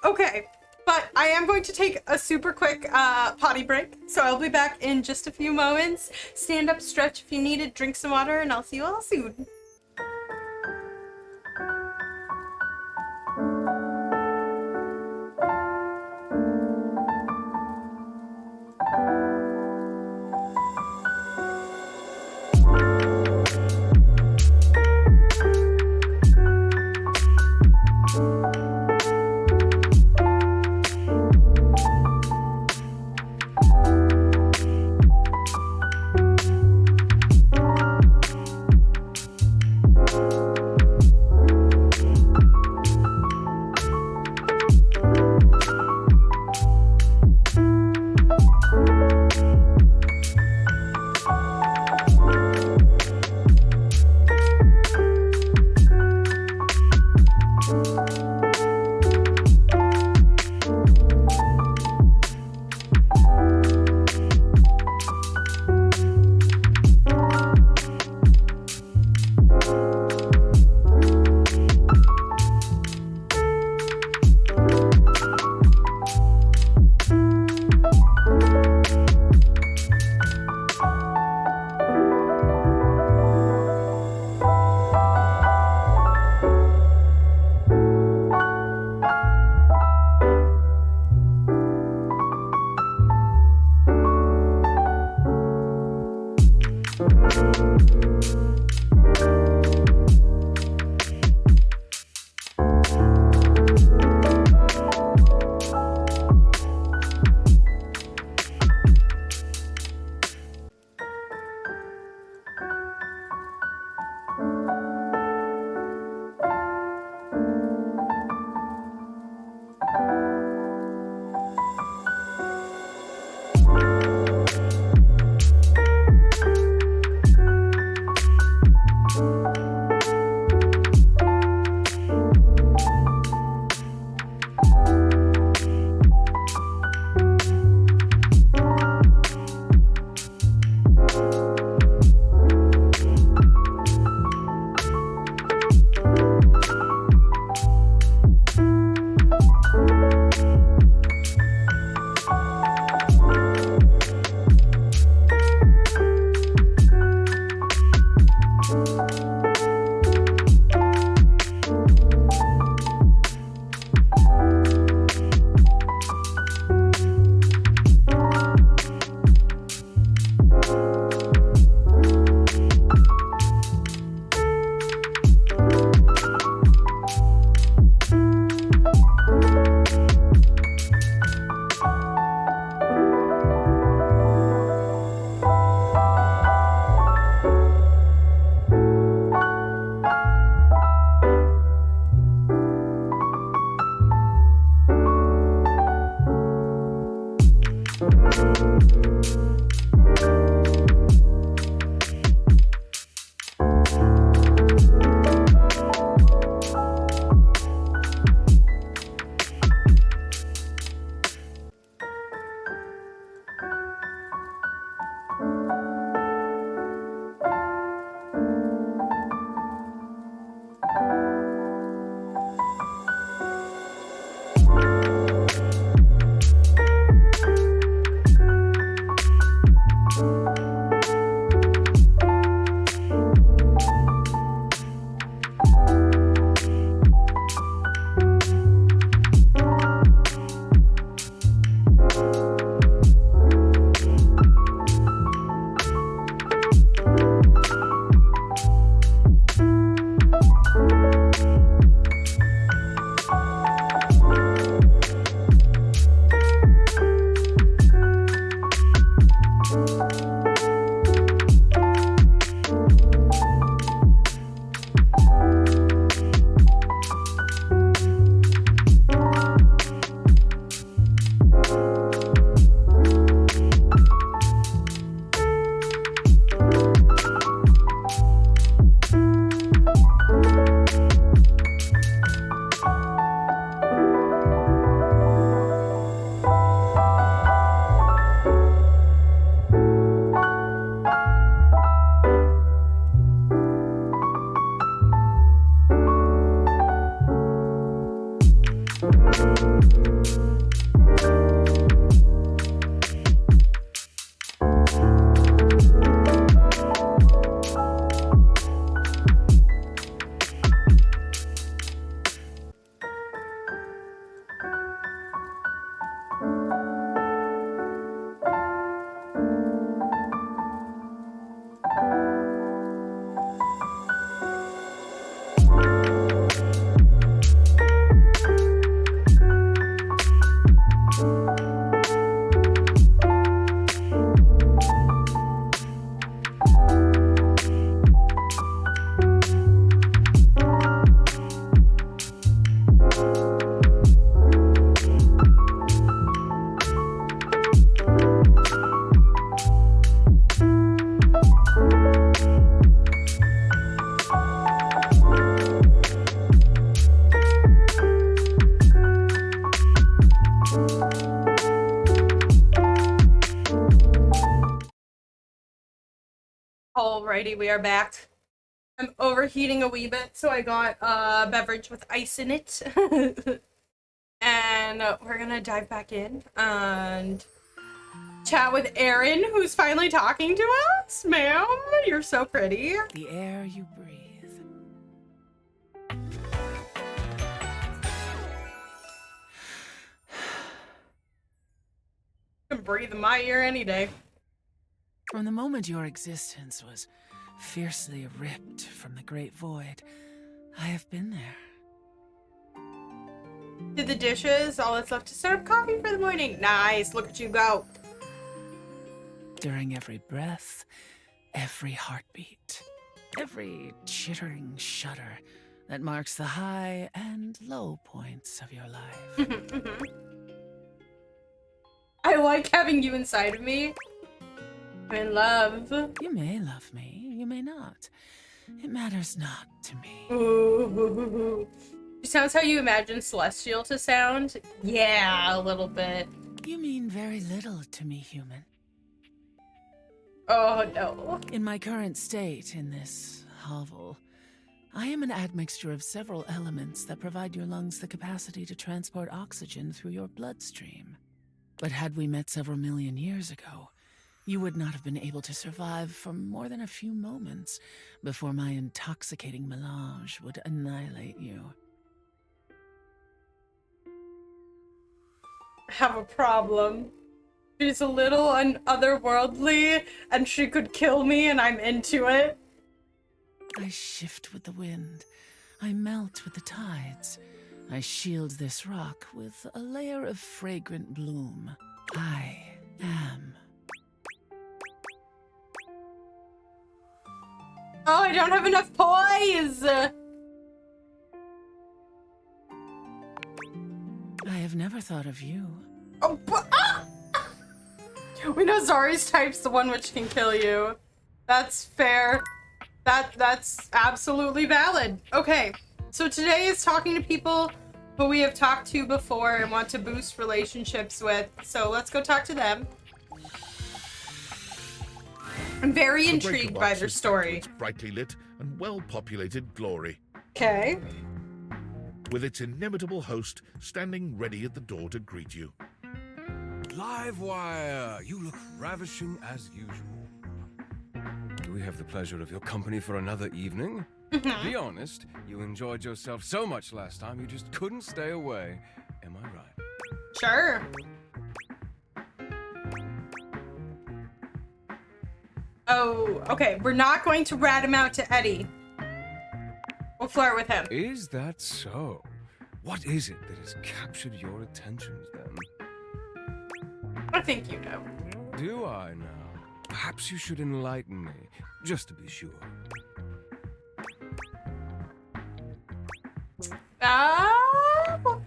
Okay, but I am going to take a super quick potty break, so I'll be back in just a few moments. Stand up, stretch if you need it, drink some water, and I'll see you all soon. Alrighty, we are back. I'm overheating a wee bit, so I got a beverage with ice in it. And we're gonna dive back in and chat with Erin, who's finally talking to us. Ma'am, you're so pretty. The air you breathe. I can breathe in my ear any day. From the moment your existence was fiercely ripped from the great void, I have been there. Did the dishes, all that's left to serve coffee for the morning. Nice, look at you go. During every breath, every heartbeat, every chittering shudder that marks the high and low points of your life. I like having you inside of me. I'm in love. You may love me, you may not. It matters not to me. Ooh. It sounds how you imagine Celestial to sound. Yeah, a little bit. You mean very little to me, human. Oh, no. In my current state in this hovel, I am an admixture of several elements that provide your lungs the capacity to transport oxygen through your bloodstream. But had we met several million years ago, you would not have been able to survive for more than a few moments before my intoxicating melange would annihilate you. I have a problem. She's a little otherworldly, and she could kill me, and I'm into it. I shift with the wind. I melt with the tides. I shield this rock with a layer of fragrant bloom. I am. Oh, I don't have enough poise! I have never thought of you. Oh, We know Zari's type's the one which can kill you. That's fair. That's absolutely valid. Okay, so today is talking to people who we have talked to before and want to boost relationships with. So let's go talk to them. I'm very intrigued by their story. It's brightly lit and well-populated glory. Okay. With its inimitable host standing ready at the door to greet you. Livewire! You look ravishing as usual. Do we have the pleasure of your company for another evening? Be honest, you enjoyed yourself so much last time you just couldn't stay away. Am I right? Sure. Oh, okay. We're not going to rat him out to Eddie. We'll flirt with him. Is that so? What is it that has captured your attentions then? I think you know. Do I now? Perhaps you should enlighten me, just to be sure.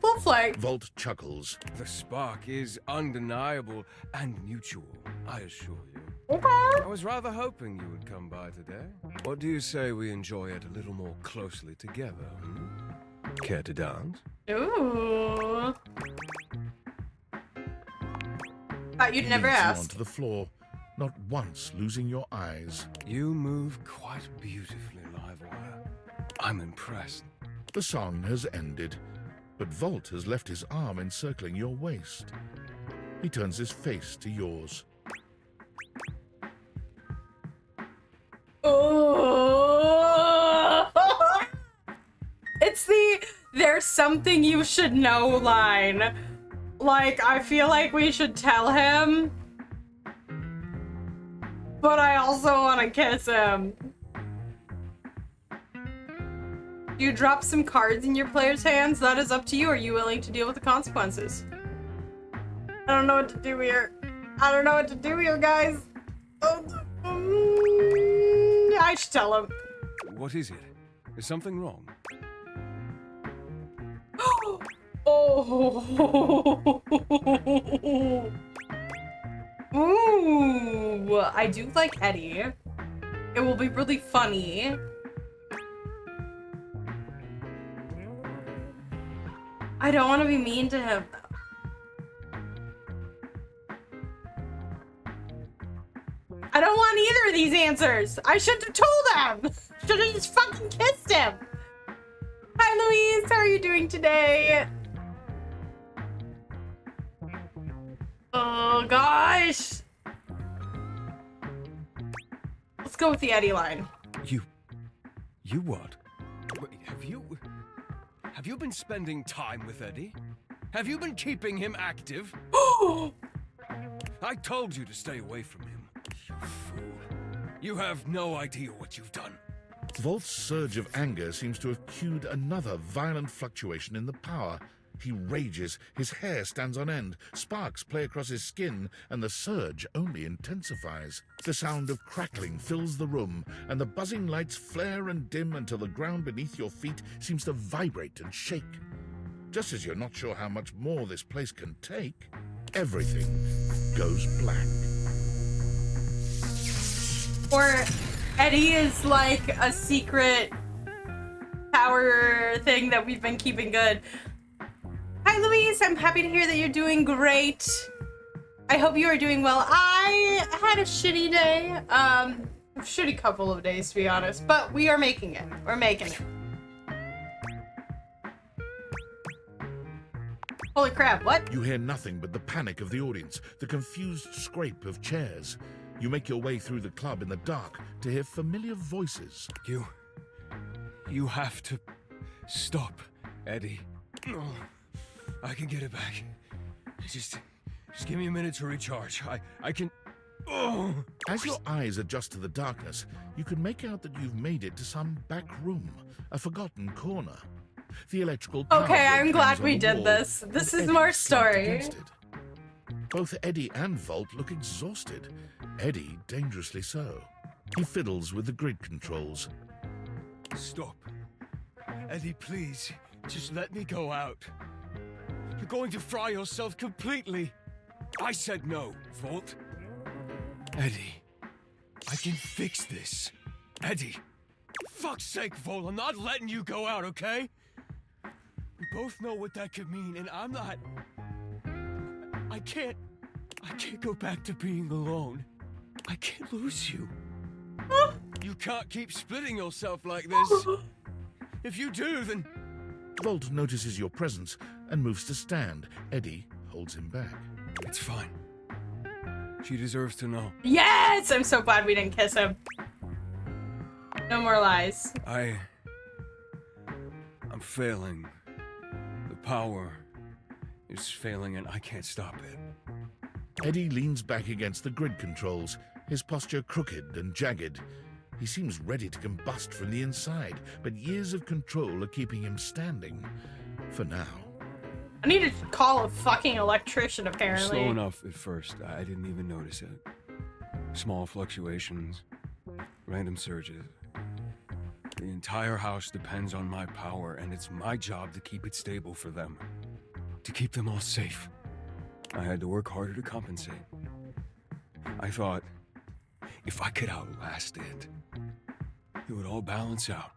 We'll flirt. Volt chuckles. The spark is undeniable and mutual, I assure you. Okay. I was rather hoping you would come by today. What do you say we enjoy it a little more closely together? Care to dance? Ooh. Thought you'd never Leads you ask. onto the floor, not once losing your eyes. You move quite beautifully, Livewire. I'm impressed. The song has ended, but Volt has left his arm encircling your waist. He turns his face to yours. Oh. It's the "there's something you should know" line. Like, I feel like we should tell him, but I also want to kiss him. Do you drop some cards in your player's hands? That is up to you. Are you willing to deal with the consequences? I don't know what to do here. I don't know what to do here, guys. I should tell him. What is it? Is something wrong? Oh. Ooh. I do like Eddie. It will be really funny. I don't want to be mean to him. I don't want either of these answers. I should have told him. Should have just fucking kissed him. Hi, Louise. How are you doing today? Oh, gosh. Let's go with the Eddie line. You what? Wait, have you been spending time with Eddie? Have you been keeping him active? I told you to stay away from him. You fool. You have no idea what you've done. Volt's surge of anger seems to have cued another violent fluctuation in the power. He rages, his hair stands on end, sparks play across his skin, and the surge only intensifies. The sound of crackling fills the room, and the buzzing lights flare and dim until the ground beneath your feet seems to vibrate and shake. Just as you're not sure how much more this place can take, everything goes black. Or Eddie is like a secret power thing that we've been keeping good. Hi, Louise. I'm happy to hear that you're doing great. I hope you are doing well. I had a shitty day. A shitty couple of days, to be honest. But we are making it. We're making it. Holy crap, what? You hear nothing but the panic of the audience, the confused scrape of chairs. You make your way through the club in the dark to hear familiar voices. You have to stop, Eddie. Oh, I can get it back. Just give me a minute to recharge. I can... Oh! As your eyes adjust to the darkness, you can make out that you've made it to some back room, a forgotten corner. The electrical power Okay, I'm grid glad hangs on we the did wall, this. with This is Eddie more slumped story. against it. Both Eddie and Volt look exhausted. Eddie dangerously so. He fiddles with the grid controls. Stop. Eddie, please. Just let me go out. You're going to fry yourself completely. I said no, Volt. Eddie, I can fix this. Eddie, fuck's sake, Vol, I'm not letting you go out, okay? We both know what that could mean, and I'm not... I can't go back to being alone. I can't lose you. You can't keep splitting yourself like this. If you do, then... Volt notices your presence and moves to stand. Eddie holds him back. It's fine. She deserves to know. Yes! I'm so glad we didn't kiss him. No more lies. I'm failing. The power is failing and I can't stop it. Eddie leans back against the grid controls, his posture crooked and jagged. He seems ready to combust from the inside, but years of control are keeping him standing. For now. I need to call a fucking electrician, apparently. Slow enough at first. I didn't even notice it. Small fluctuations, random surges. The entire house depends on my power, and it's my job to keep it stable for them. To keep them all safe. I had to work harder to compensate. I thought, if I could outlast it, it would all balance out.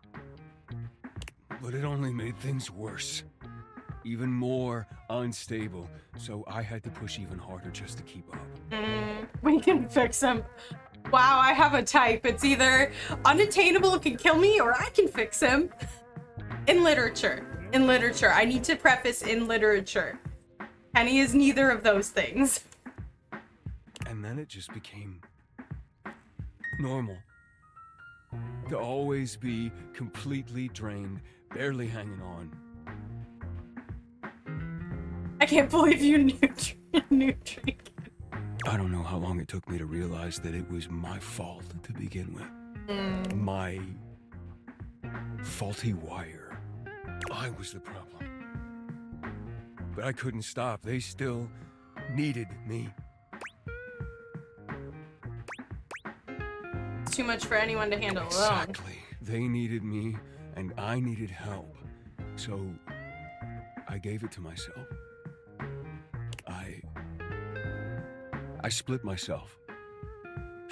But it only made things worse. Even more unstable, so I had to push even harder just to keep up. We can fix him. Wow, I have a type. It's either unattainable can kill me, or I can fix him. In literature. In literature. I need to preface in literature. Penny is neither of those things. And then it just became normal. To always be completely drained, barely hanging on. I can't believe you knew Drake. I don't know how long it took me to realize that it was my fault to begin with. My faulty wire. I was the problem. But I couldn't stop. They still needed me. It's too much for anyone to handle alone. Exactly. They needed me, and I needed help. So I gave it to myself. I split myself,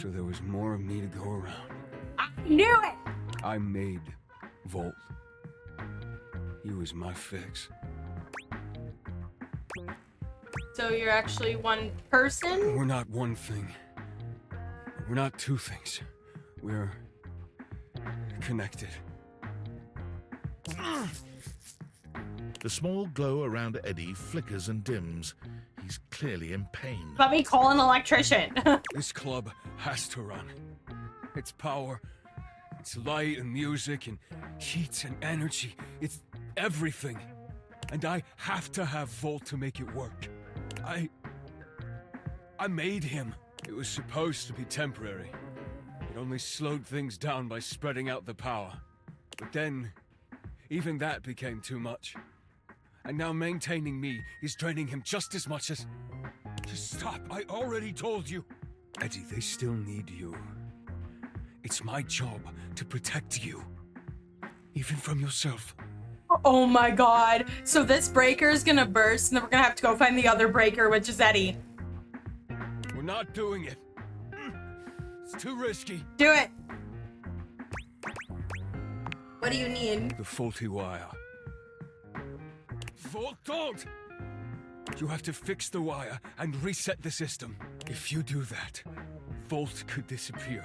so there was more of me to go around. I knew it! I made Volt. He was my fix. So you're actually one person? We're not one thing. We're not two things. We're connected. The small glow around Eddie flickers and dims. He's clearly in pain. Let me call an electrician. This club has to run. It's power, it's light and music and heat and energy. It's everything. And I have to have Volt to make it work. I made him. It was supposed to be temporary. It only slowed things down by spreading out the power. But then, even that became too much. And now maintaining me is draining him just as much as... Just stop, I already told you. Eddie, they still need you. It's my job to protect you. Even from yourself. Oh my god. So this breaker is gonna burst and then we're gonna have to go find the other breaker, which is Eddie. We're not doing it. It's too risky. Do it. What do you need? The faulty wire. Volt, don't! You have to fix the wire and reset the system. If you do that, Volt could disappear.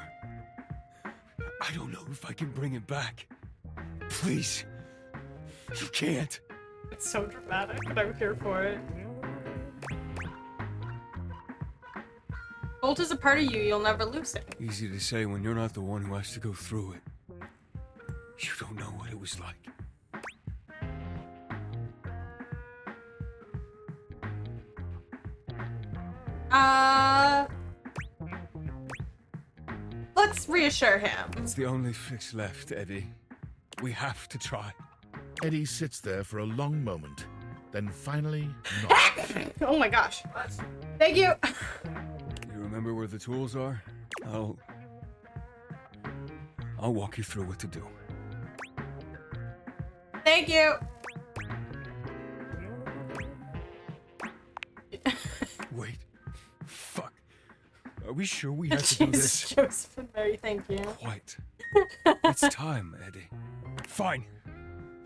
I don't know if I can bring it back. Please. You can't. It's so dramatic, but I'm here for it. Volt is a part of you, you'll never lose it. Easy to say when you're not the one who has to go through it. You don't know what it was like. Let's reassure him. It's the only fix left, Eddie. We have to try. Eddie sits there for a long moment, then finally nods. Oh my gosh. Thank you. You remember where the tools are? I'll walk you through what to do. Thank you. Wait. Fuck. we sure we have to do this? Jesus, Joseph and Mary, thank you. Quite. It's time, Eddie. Fine.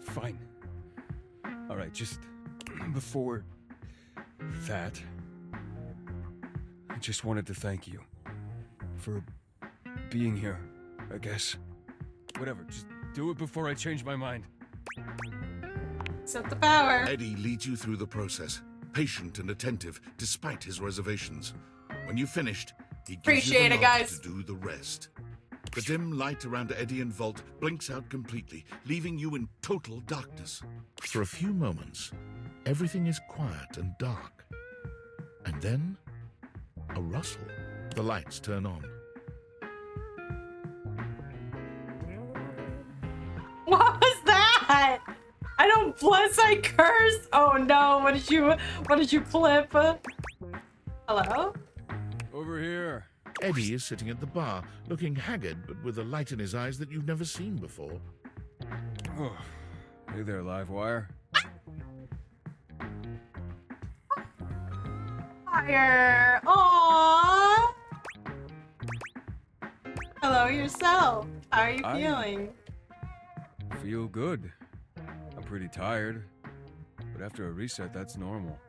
Fine. All right, just before that, I just wanted to thank you for being here, I guess. Whatever, just do it before I change my mind. Accept the power. Eddie leads you through the process, patient and attentive despite his reservations. When you've finished, he gives Appreciate you the it, nod guys. to do the rest. The dim light around Eddie and Vault blinks out completely, leaving you in total darkness. For a few moments, everything is quiet and dark. And then, a rustle. The lights turn on. What was that? I don't bless, I curse. Oh no, what did you clip? Hello? Over here. Eddie is sitting at the bar, looking haggard but with a light in his eyes that you've never seen before. Oh, hey there, Livewire. Fire. Aww. Hello yourself. How are you feeling? Feel good. I'm pretty tired, but after a reset, that's normal.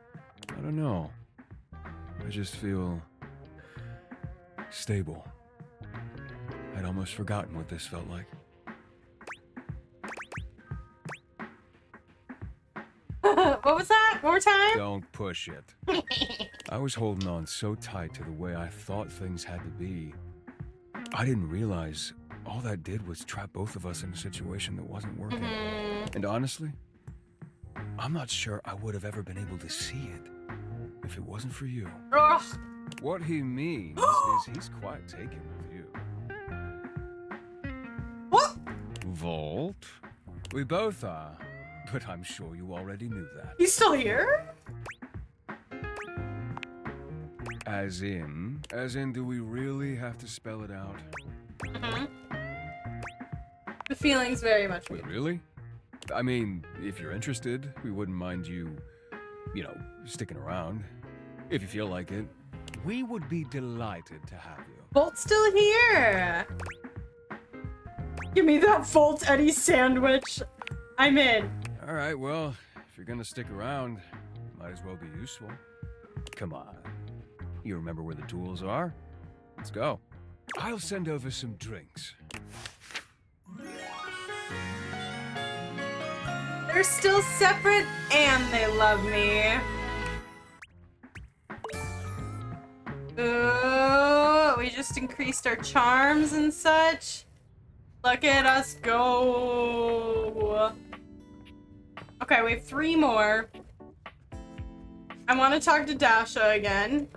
I don't know. I just feel stable. I'd almost forgotten what this felt like. What was that? One more time? Don't push it. I was holding on so tight to the way I thought things had to be. I didn't realize all that did was trap both of us in a situation that wasn't working. And honestly, I'm not sure I would have ever been able to see it if it wasn't for you. Ugh. What he means is he's quite taken with you. What? Vault? We both are, but I'm sure you already knew that. He's still here? As in, do we really have to spell it out? The feeling's very much weird. Really? I mean, if you're interested, we wouldn't mind you, sticking around. If you feel like it, we would be delighted to have you. Volt's still here. Give me that Volt Eddie sandwich. I'm in. All right, well, if you're gonna stick around, might as well be useful. Come on. You remember where the tools are? Let's go. I'll send over some drinks. They're still separate and they love me. Ooh, we just increased our charms and such. Look at us go. Okay, we have 3 more. I want to talk to Dasha again.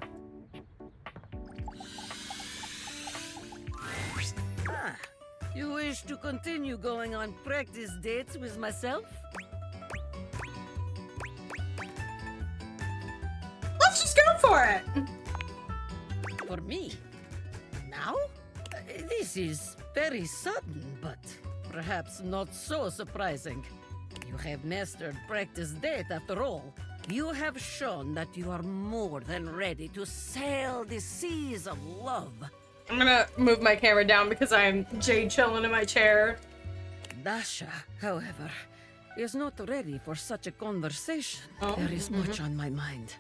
You wish to continue going on practice dates with myself? Let's just go for it. For me? Now? This is very sudden, but perhaps not so surprising. You have mastered practice date after all. You have shown that you are more than ready to sail the seas of love. I'm gonna move my camera down because I'm Jade chilling in my chair. Dasha, however, is not ready for such a conversation. There is much on my mind,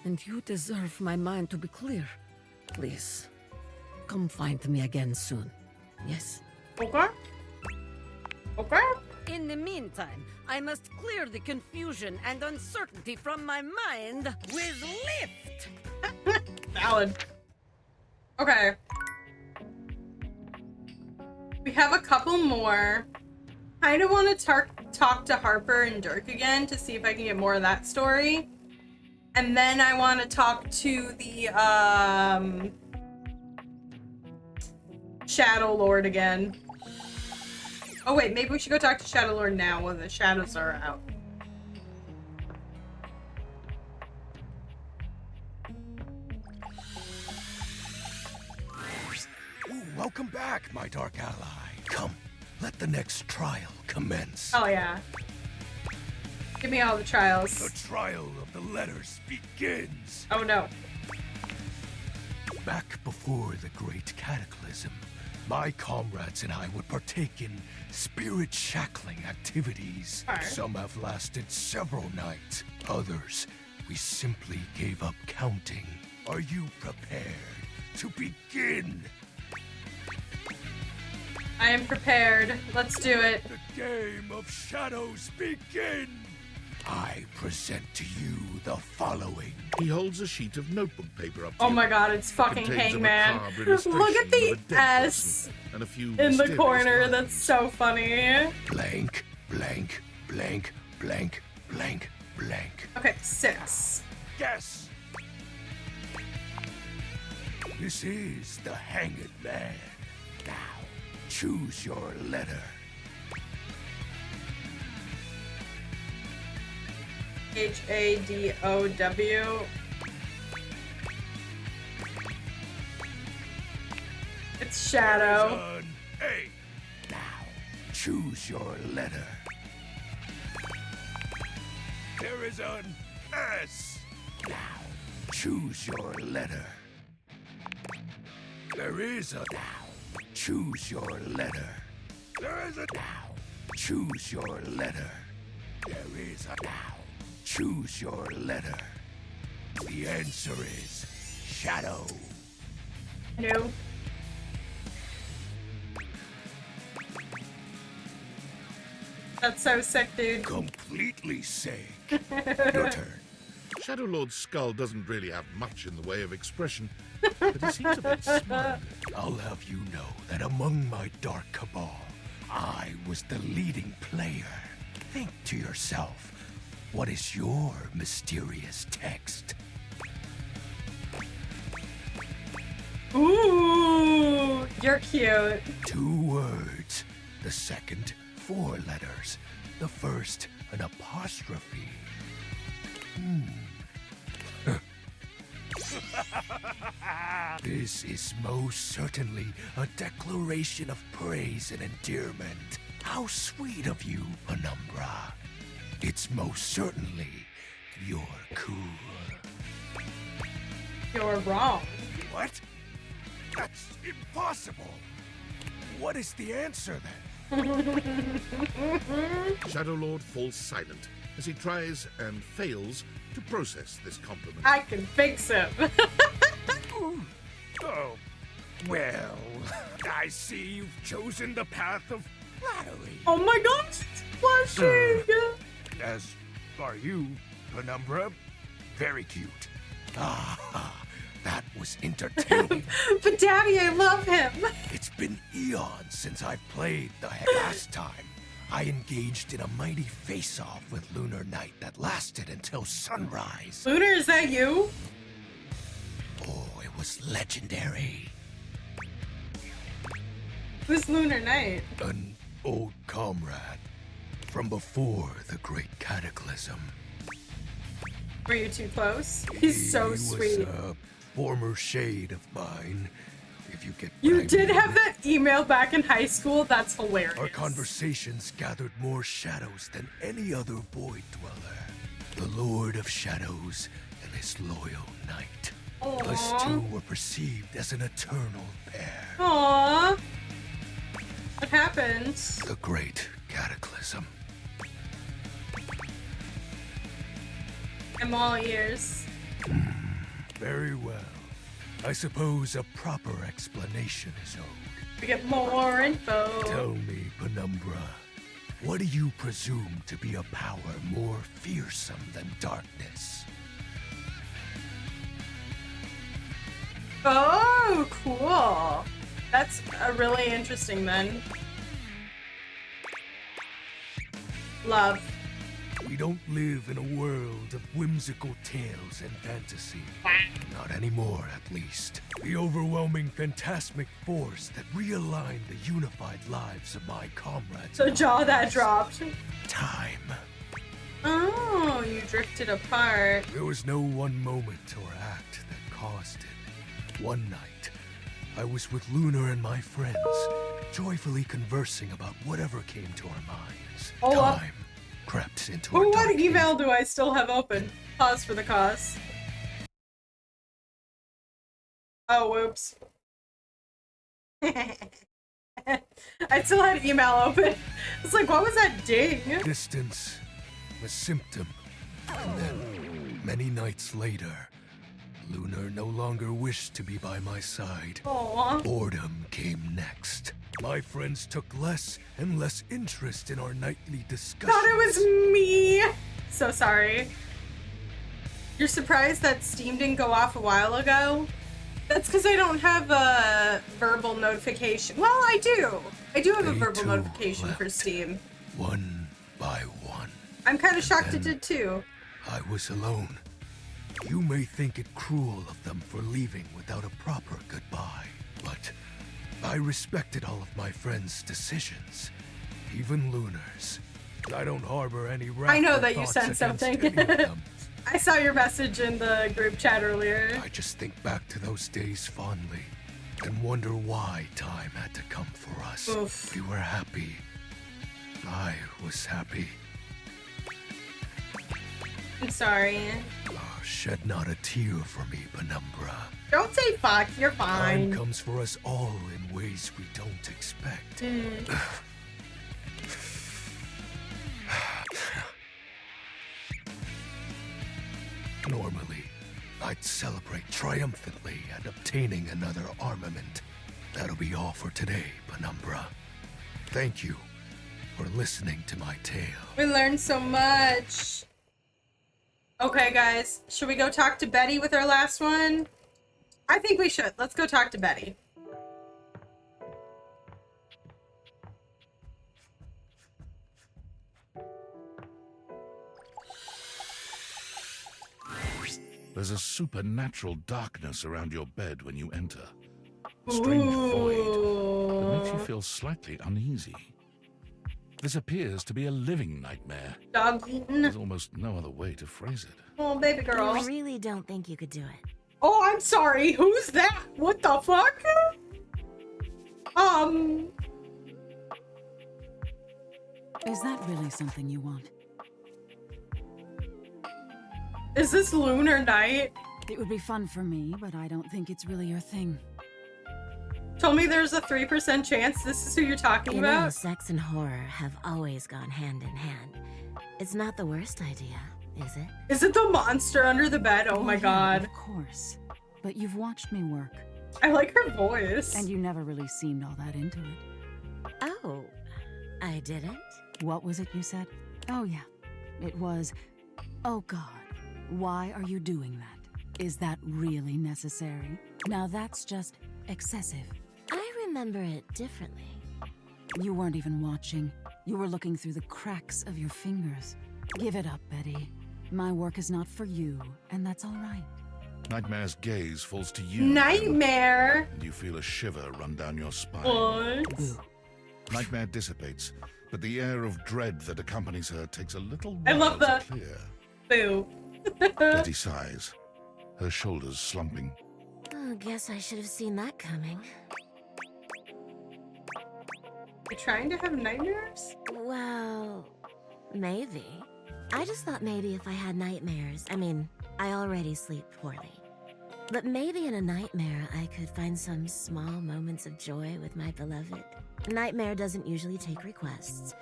and you deserve my mind to be clear. Please, come find me again soon. Yes? Okay. Okay. In the meantime, I must clear the confusion and uncertainty from my mind with lift! Valid. Okay. We have a couple more. Kind of want to talk to Harper and Dirk again to see if I can get more of that story. And then I want to talk to the Shadow Lord again. Oh wait, maybe we should go talk to Shadow Lord now when the shadows are out. Ooh, welcome back, my dark ally. Come, let the next trial commence. Oh yeah. Give me all the trials. The trial of the letters begins. Oh no. Back before the Great Cataclysm, my comrades and I would partake in spirit-shackling activities. Some have lasted several nights. Others, we simply gave up counting. Are you prepared to begin? I am prepared. Let's do it. The game of shadows begin! I present to you the following. He holds a sheet of notebook paper up to Oh you. my god, it's fucking Contains a Hangman. macabre illustration Look at of the a dead S person and a few in the mysterious corner. lines. That's so funny. Blank, blank, blank, blank, blank, blank. Okay, 6. Guess. This is the Hanged Man. Now, choose your letter. H-A-D-O-W. It's Shadow. There's an A. Now, choose your letter. There is an S. Now, choose your letter. There is a now. Choose your letter. There is a now. Choose your letter. There is a now. Choose your letter. The answer is Shadow. No. That's so sick, dude. Completely sick. Your turn. Shadow Lord's skull doesn't really have much in the way of expression, but he seems a bit smug. I'll have you know that among my dark cabal, I was the leading player. Think to yourself, what is your mysterious text? Ooh, you're cute. 2 words. The second, 4 letters. The first, an apostrophe. This is most certainly a declaration of praise and endearment. How sweet of you, Penumbra. It's most certainly you're cool. You're wrong. What? That's impossible. What is the answer then? Shadow Lord falls silent as he tries and fails to process this compliment. I can fix him. Oh, well, I see you've chosen the path of flattery. Oh my gosh, it's blushing. As are you, Penumbra. Very cute. Ah, that was entertaining. But Daddy, I love him. It's been eons since I've played the last time. I engaged in a mighty face-off with Lunar Knight that lasted until sunrise. Lunar, is that you? Oh, it was legendary. Who's Lunar Knight? An old comrade from before the Great Cataclysm. Were you too close? He's so He sweet. was a former shade of mine. If you get You what I did mean. have that email back in high school? That's hilarious. Our conversations gathered more shadows than any other void dweller. The Lord of Shadows and his loyal knight. Us two were perceived as an eternal pair. Aww. What happened? The Great Cataclysm. I'm all ears. Very well. I suppose a proper explanation is owed. We get more info. Tell me, Penumbra, what do you presume to be a power more fearsome than darkness? Oh, cool. That's really interesting then. Love. We don't live in a world of whimsical tales and fantasy. Not anymore, at least. The overwhelming phantasmic force that realigned the unified lives of my comrades. The jaw that dropped. Time. Oh, you drifted apart. There was no one moment or act that caused it. One night, I was with Lunar and my friends, joyfully conversing about whatever came to our minds. Oh, Time crept into our What dark email do I still have open? Pause for the cause. Oh, whoops. I still had email open. It's like, what was that ding? Distance, a symptom. And then, many nights later, Lunar no longer wished to be by my side. Aww. Boredom came next. My friends took less and less interest in our nightly discussions. Thought it was me. So sorry. You're surprised that Steam didn't go off a while ago? That's because I don't have a verbal notification. Well, I do. I do have a verbal notification for Steam. One by one. I'm kind of shocked it did too. I was alone. You may think it cruel of them for leaving without a proper goodbye, but I respected all of my friends' decisions, even Lunar's. I don't harbor any wrath. I know or that you thoughts sent against something. any of them. I saw your message in the group chat earlier. I just think back to those days fondly and wonder why time had to come for us. Oof. We were happy. I was happy. I'm sorry. Shed not a tear for me, Penumbra. Don't say fuck, you're Time fine. comes for us all in ways we don't expect. Normally, I'd celebrate triumphantly at obtaining another armament. That'll be all for today, Penumbra. Thank you for listening to my tale. We learned so much. Okay, guys, should we go talk to Betty with our last one? I think we should. Let's go talk to Betty. There's a supernatural darkness around your bed when you enter. A strange void that makes you feel slightly uneasy. This appears to be a living nightmare. Dog There's almost no other way to phrase it. Oh, baby girl. I really don't think you could do it. Oh, I'm sorry. Who's that? What the fuck? Is that really something you want? Is this Lunar Night? It would be fun for me, but I don't think it's really your thing. Told me there's a 3% chance this is who you're talking You know, about? sex and horror have always gone hand in hand. It's not the worst idea, is it? Is it the monster under the bed? Oh my yeah, god. Of course. But you've watched me work. I like her voice. And you never really seemed all that into it. Oh, I didn't? What was it you said? Oh yeah. It was, oh God, why are you doing that? Is that really necessary? Now that's just excessive. I remember it differently. You weren't even watching. You were looking through the cracks of your fingers. Give it up, Betty. My work is not for you, and that's all right. Nightmare's gaze falls to you. Nightmare! And you feel a shiver run down your spine. What? Nightmare dissipates, but the air of dread that accompanies her takes a little I while love to that. clear. Boo. Betty sighs, her shoulders slumping. Oh, guess I should have seen that coming. You're trying to have nightmares? Well, maybe. I just thought maybe if I had nightmares, I already sleep poorly. But maybe in a nightmare, I could find some small moments of joy with my beloved. Nightmare doesn't usually take requests.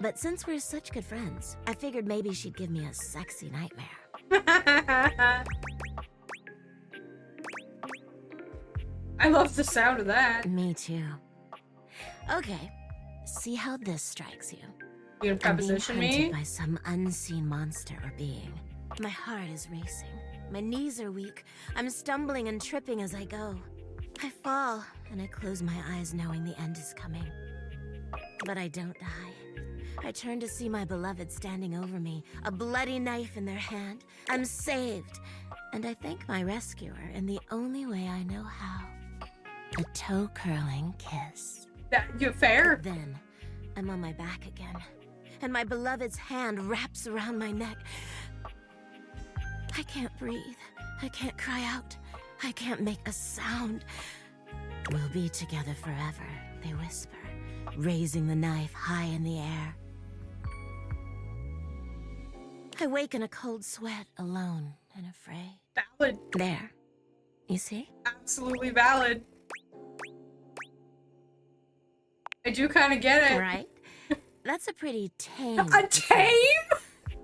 But since we're such good friends, I figured maybe she'd give me a sexy nightmare. I love the sound of that. Me too. Okay, see how this strikes you. You gonna preposition I'm being hunted me? by some unseen monster or being. My heart is racing. My knees are weak. I'm stumbling and tripping as I go. I fall, and I close my eyes knowing the end is coming. But I don't die. I turn to see my beloved standing over me, a bloody knife in their hand. I'm saved, and I thank my rescuer in the only way I know how. A toe-curling kiss. You fair? Then, I'm on my back again, and my beloved's hand wraps around my neck. I can't breathe. I can't cry out. I can't make a sound. We'll be together forever, they whisper, raising the knife high in the air. I wake in a cold sweat, alone and afraid. Ballad. There. You see? Absolutely valid. I do kind of get it. Right? That's a pretty tame. A tame?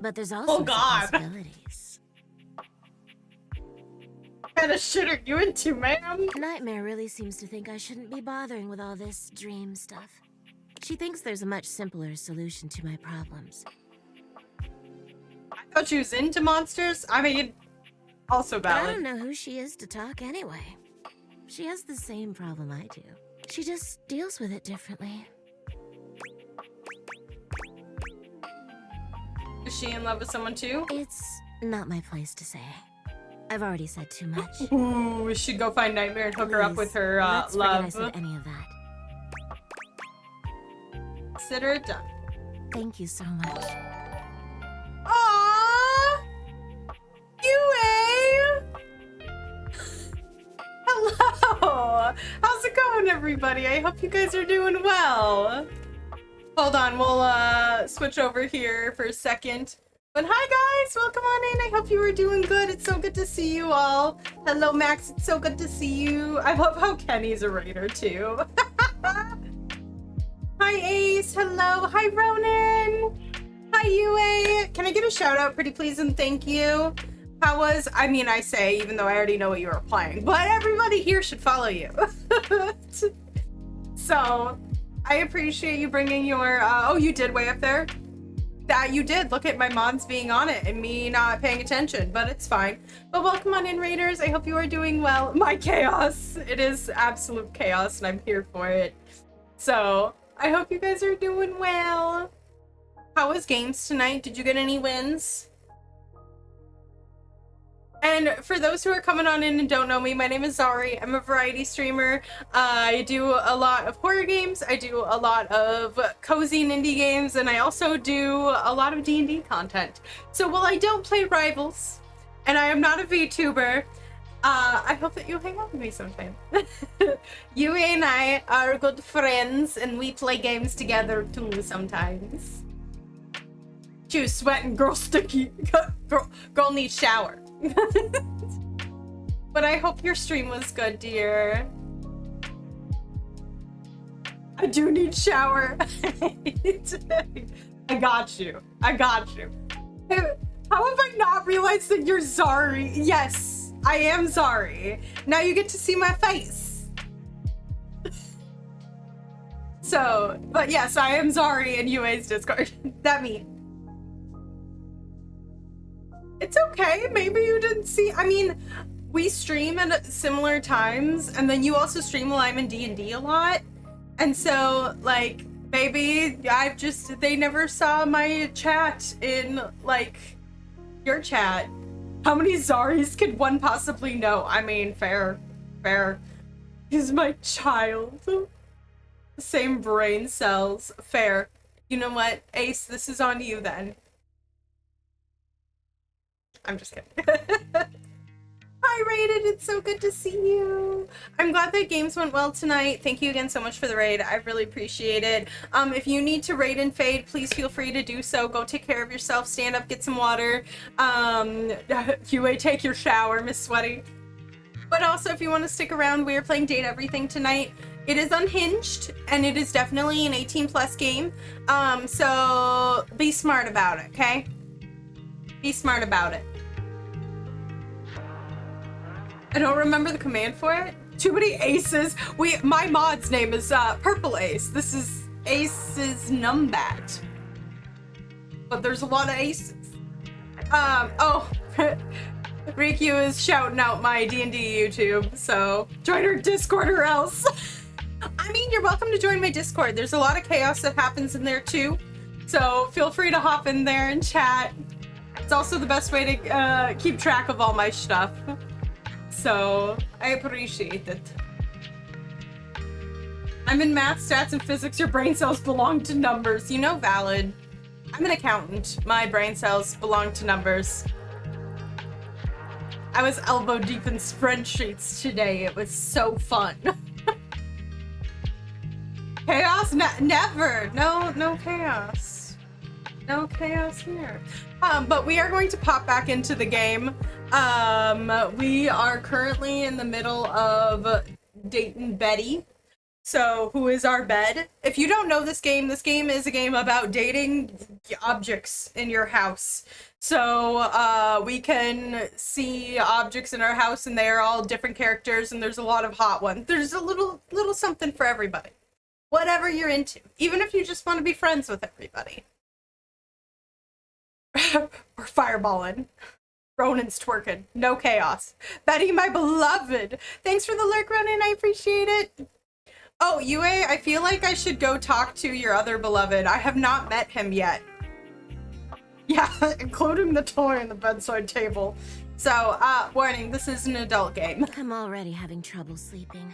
But there's also some possibilities. What kind of shit are you into, ma'am? Nightmare really seems to think I shouldn't be bothering with all this dream stuff. She thinks there's a much simpler solution to my problems. I thought she was into monsters. I mean, also But I valid. don't know who she is to talk anyway. She has the same problem I do. She just deals with it differently. Is she in love with someone too? It's not my place to say. I've already said too much. Ooh, we should go find Nightmare and hook her up with her Let's love. forget I said any of that. Consider it done. Thank you so much. Aww! Yue! Hello! How's it going, everybody? I hope you guys are doing well. Hold on, we'll switch over here for a second. But hi guys, welcome on in. I hope you are doing good. It's so good to see you all. Hello Max, it's so good to see you. I love how Kenny's a raider too. Hi Ace, hello. Hi Ronan. Hi Yue. Can I get a shout out pretty please and thank you? How was, I mean I say even though I already know what you were playing, but everybody here should follow you. So, I appreciate you bringing your, oh you did way up there? That you did. Look at my mods being on it and me not paying attention, but it's fine. But welcome on in, Raiders. I hope you are doing well. My chaos. It is absolute chaos and I'm here for it. So I hope you guys are doing well. How was games tonight? Did you get any wins? And for those who are coming on in and don't know me, my name is Zari. I'm a variety streamer. I do a lot of horror games. I do a lot of cozy and indie games, and I also do a lot of D&D content. So while I don't play Rivals, and I am not a VTuber, I hope that you'll hang out with me sometime. You and I are good friends, and we play games together too sometimes. She was sweating, girl sticky. Girl needs shower. But I hope your stream was good, dear. I do need shower. I got you. I got you. How have I not realized that you're Zari? Yes, I am Zari. Now you get to see my face. So, but yes, I am Zari in UA's Discord. That me. It's okay. Maybe you didn't see. I mean, we stream at similar times, and then you also stream while I'm in D&D a lot. And so, like, maybe they never saw my chat in, like, your chat. How many Zaris could one possibly know? I mean, fair. He's my child. Same brain cells. Fair. You know what, Ace, this is on you then. I'm just kidding. Hi, Rated. It's so good to see you. I'm glad that games went well tonight. Thank you again so much for the raid. I really appreciate it. If you need to raid and fade, please feel free to do so. Go take care of yourself. Stand up, get some water. UA, take your shower, Miss Sweaty. But also, if you want to stick around, we are playing Date Everything tonight. It is unhinged, and it is definitely an 18+ game. So be smart about it, okay? Be smart about it. I don't remember the command for it. Too many aces. My mod's name is Purple Ace. This is Ace's Numbat. But there's a lot of aces. Oh, Riku is shouting out my D&D YouTube, so join her Discord or else. I mean, you're welcome to join my Discord. There's a lot of chaos that happens in there too, so feel free to hop in there and chat. It's also the best way to keep track of all my stuff. So, I appreciate it. I'm in math, stats, and physics. Your brain cells belong to numbers. You know, valid. I'm an accountant. My brain cells belong to numbers. I was elbow deep in spreadsheets today. It was so fun. Chaos? Never. No chaos. No chaos here. But we are going to pop back into the game. We are currently in the middle of dating Betty. So, who is our bed? If you don't know this game is a game about dating objects in your house. So, we can see objects in our house and they are all different characters and there's a lot of hot ones. There's a little something for everybody. Whatever you're into. Even if you just want to be friends with everybody. Or fireballing. Ronan's twerking. No chaos. Betty, my beloved. Thanks for the lurk, Ronan. I appreciate it. Oh, Yue, I feel like I should go talk to your other beloved. I have not met him yet. Yeah, including the toy on the bedside table. So, warning, this is an adult game. I'm already having trouble sleeping.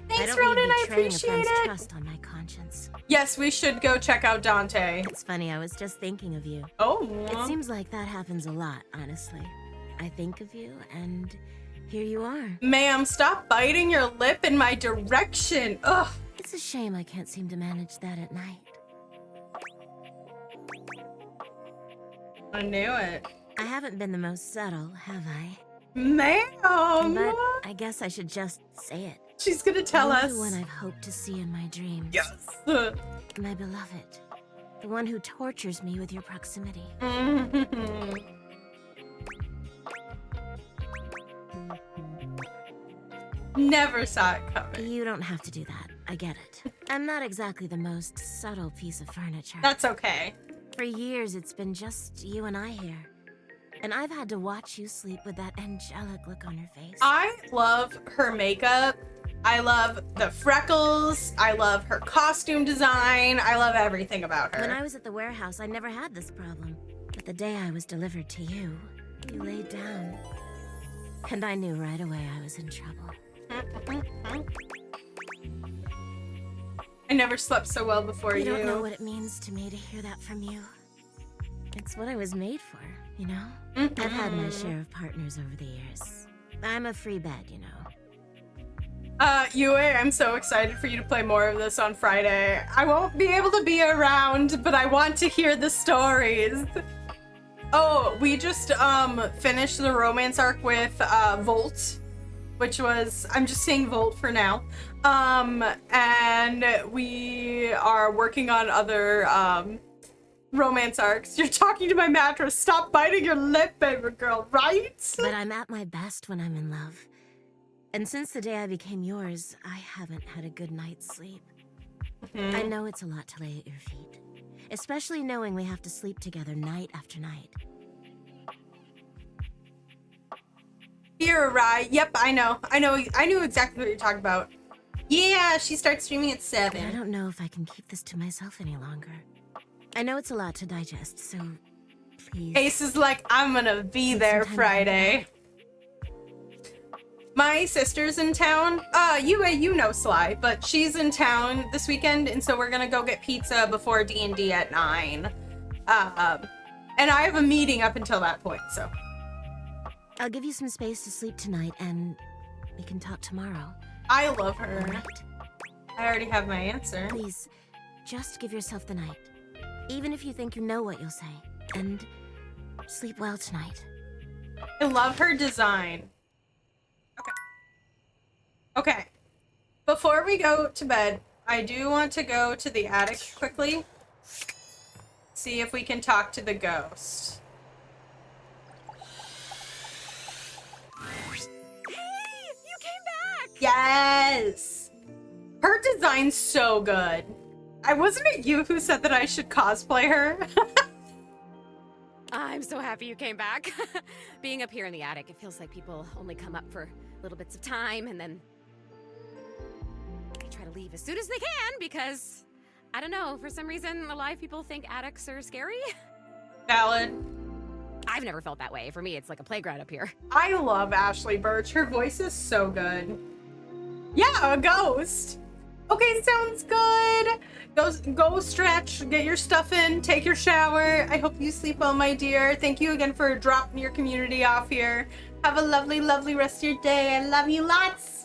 Thanks, Ronan, I appreciate it. Trust on my conscience. Yes, we should go check out Dante. It's funny, I was just thinking of you. Oh. It seems like that happens a lot, honestly. I think of you, and here you are. Ma'am, stop biting your lip in my direction. Ugh. It's a shame I can't seem to manage that at night. I knew it. I haven't been the most subtle, have I? Ma'am! But I guess I should just say it. She's gonna tell us. The one I've hoped to see in my dreams. Yes. My beloved. The one who tortures me with your proximity. Never saw it coming. You don't have to do that. I get it. I'm not exactly the most subtle piece of furniture. That's okay. For years, it's been just you and I here. And I've had to watch you sleep with that angelic look on your face. I love her makeup. I love the freckles. I love her costume design. I love everything about her. When I was at the warehouse, I never had this problem. But the day I was delivered to you, you laid down. And I knew right away I was in trouble. I never slept so well before you. You don't know what it means to me to hear that from you. It's what I was made for, you know? I've had my share of partners over the years. I'm a free bed, you know. Yue, I'm so excited for you to play more of this on Friday. I won't be able to be around, but I want to hear the stories. Oh, we just finished the romance arc with Volt, which was, I'm just saying Volt for now. And we are working on other romance arcs. You're talking to my mattress. Stop biting your lip, baby girl, right? But I'm at my best when I'm in love. And since the day I became yours, I haven't had a good night's sleep. I know it's a lot to lay at your feet, especially knowing we have to sleep together night after night. You're right. Yep, I know. I knew exactly what you're talking about. Yeah, she starts streaming at 7. I don't know if I can keep this to myself any longer. I know it's a lot to digest, so please. Ace is like, I'm gonna be there Friday. My sister's in town. You know Sly, but she's in town this weekend, and so we're gonna go get pizza before D&D at 9. And I have a meeting up until that point, so. I'll give you some space to sleep tonight, and we can talk tomorrow. I love her. All right? I already have my answer. Please, just give yourself the night. Even if you think you know what you'll say. And sleep well tonight. I love her design. Okay. Before we go to bed, I do want to go to the attic quickly. See if we can talk to the ghost. Yes! Her design's so good. Wasn't it you who said that I should cosplay her? I'm so happy you came back. Being up here in the attic, it feels like people only come up for little bits of time and then they try to leave as soon as they can because, I don't know, for some reason a lot of people think attics are scary. Valid. I've never felt that way. For me, it's like a playground up here. I love Ashley Birch. Her voice is so good. Yeah, a ghost. Okay, sounds good. Go stretch, get your stuff in, take your shower. I hope you sleep well, my dear. Thank you again for dropping your community off here. Have a lovely, lovely rest of your day. I love you lots.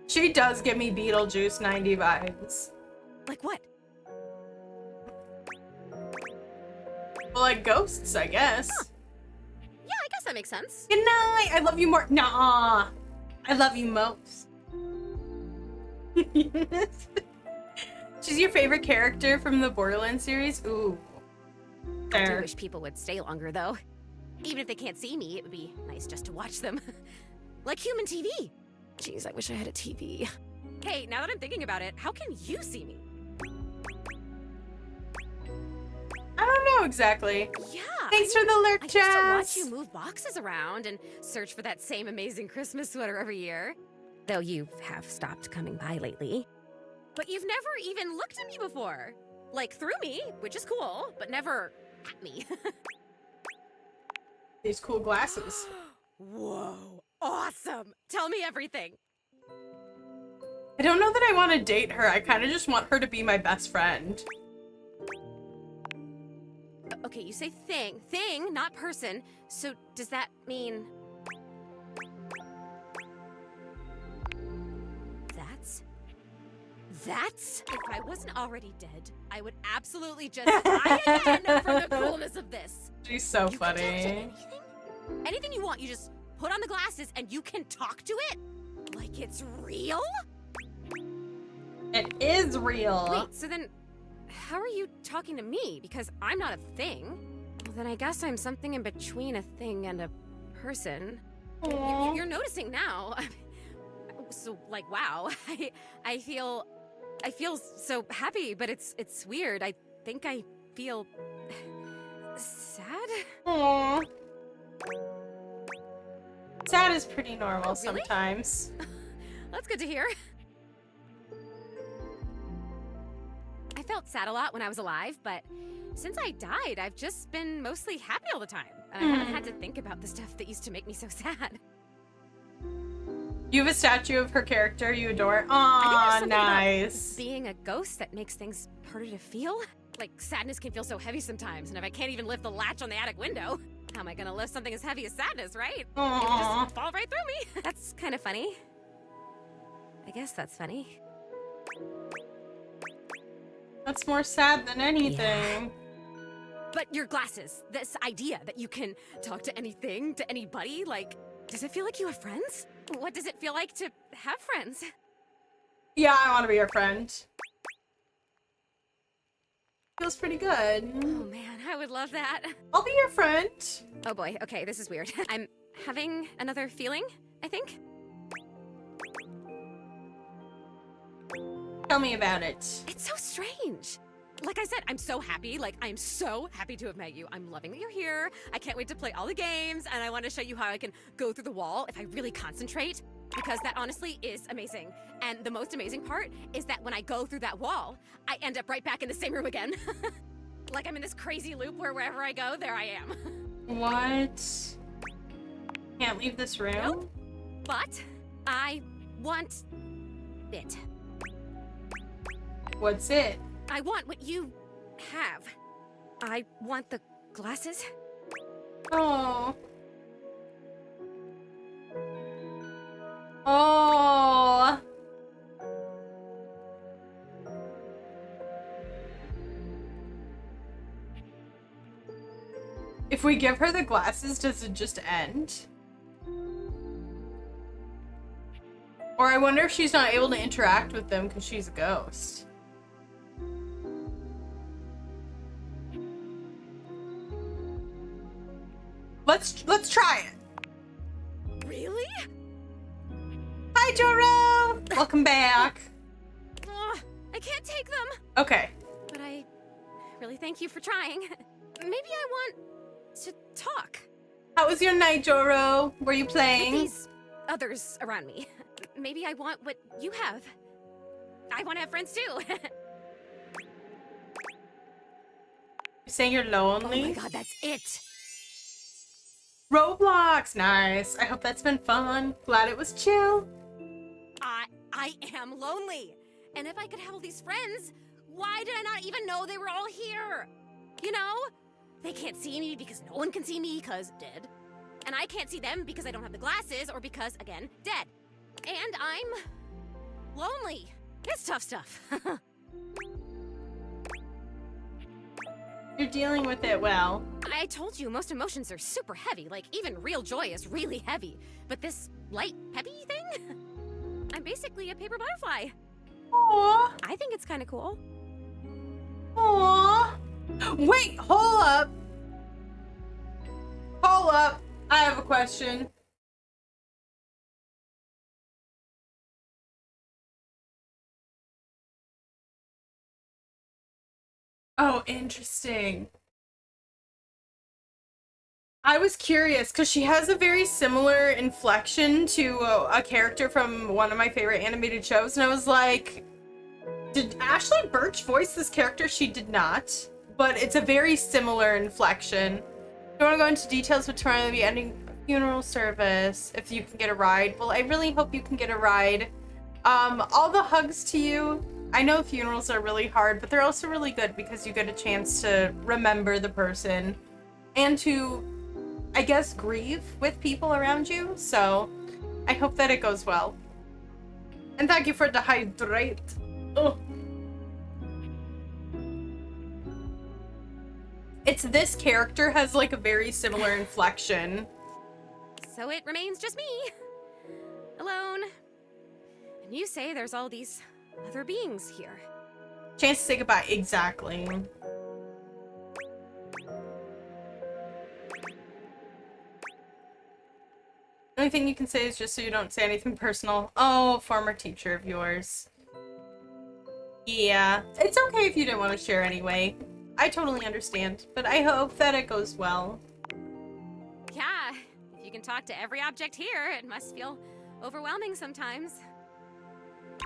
She does give me Beetlejuice 90 vibes. Like what? People like ghosts, I guess. Huh. Yeah, I guess that makes sense. Good night. I love you more. Nah. I love you most. She's your favorite character from the Borderlands series? Ooh. I do wish people would stay longer, though. Even if they can't see me, it would be nice just to watch them. Like human TV. Jeez, I wish I had a TV. Hey, now that I'm thinking about it, how can you see me? I don't know exactly. Yeah. Thanks for the alert, I Jazz. used to watch you move boxes around and search for that same amazing Christmas sweater every year. Though you have stopped coming by lately. But you've never even looked at me before. Like through me, which is cool, but never at me. These cool glasses. Whoa, awesome. Tell me everything. I don't know that I want to date her. I kind of just want her to be my best friend. Okay, you say thing, not person. So does that mean... That's? If I wasn't already dead, I would absolutely just die again from the coolness of this. She's so You funny. can talk to anything? Anything you want, you just put on the glasses and you can talk to it? Like it's real? It is real. Wait, so then how are you talking to me? Because I'm not a thing. Well, then I guess I'm something in between a thing and a person. You're noticing now. So, like, wow. I feel so happy, but it's weird. I think I feel sad. Aww. Sad is pretty normal really? sometimes. That's good to hear. I felt sad a lot when I was alive, but since I died, I've just been mostly happy all the time. And I haven't had to think about the stuff that used to make me so sad. You have a statue of her character you adore. I think there's Aw, something nice. about being a ghost that makes things harder to feel. Like, sadness can feel so heavy sometimes, and if I can't even lift the latch on the attic window, how am I gonna lift something as heavy as sadness, right? It would Aw. just fall right through me. That's kind of funny. I guess that's funny. That's more sad than anything. But your glasses, this idea that you can talk to anything, to anybody, like, does it feel like you have friends? What does it feel like to have friends? Yeah, I want to be your friend. Feels pretty good. Oh man, I would love that. I'll be your friend. Oh boy, okay, this is weird. I'm having another feeling, I think. Tell me about it. It's so strange. Like I said, I'm so happy. Like, I'm so happy to have met you. I'm loving that you're here. I can't wait to play all the games, and I want to show you how I can go through the wall if I really concentrate, because that honestly is amazing. And the most amazing part is that when I go through that wall, I end up right back in the same room again. Like I'm in this crazy loop where wherever I go, there I am. What? Can't leave this room? Nope. But I want it. What's it? I want what you have. I want the glasses. Oh. Oh. If we give her the glasses, does it just end? Or I wonder if she's not able to interact with them because she's a ghost. Let's try it. Really? Hi, Joro! Welcome back. I can't take them. Okay. But I really thank you for trying. Maybe I want to talk. How was your night, Joro? Were you playing? With these others around me. Maybe I want what you have. I want to have friends too. You're saying you're lonely? Oh my god, that's it. Roblox, nice. I hope that's been fun. Glad it was chill. I am lonely. And if I could have all these friends, why did I not even know they were all here? You know? They can't see me because no one can see me because dead. And I can't see them because I don't have the glasses or because, again, dead. And I'm lonely. It's tough stuff. You're dealing with it well. I told you, most emotions are super heavy. Like, even real joy is really heavy. But this light, peppy thing? I'm basically a paper butterfly. Aww. I think it's kind of cool. Aww. Wait, hold up. Hold up. I have a question. Oh, interesting. I was curious because she has a very similar inflection to a character from one of my favorite animated shows, and I was like, did Ashley Birch voice this character? She did not, but it's a very similar inflection. I don't want to go into details with trying to be ending funeral service if you can get a ride. Well, I really hope you can get a ride. All the hugs to you. I know funerals are really hard, but they're also really good because you get a chance to remember the person and to, I guess, grieve with people around you. So I hope that it goes well. And thank you for the hydrate. Oh. It's this character has like a very similar inflection. So it remains just me. Alone. And you say there's all these other beings here. Chance to say goodbye. Exactly. The only thing you can say is just so you don't say anything personal. Oh, former teacher of yours. Yeah, it's okay if you didn't want to share anyway. I totally understand, but I hope that it goes well. Yeah, if you can talk to every object here, it must feel overwhelming sometimes.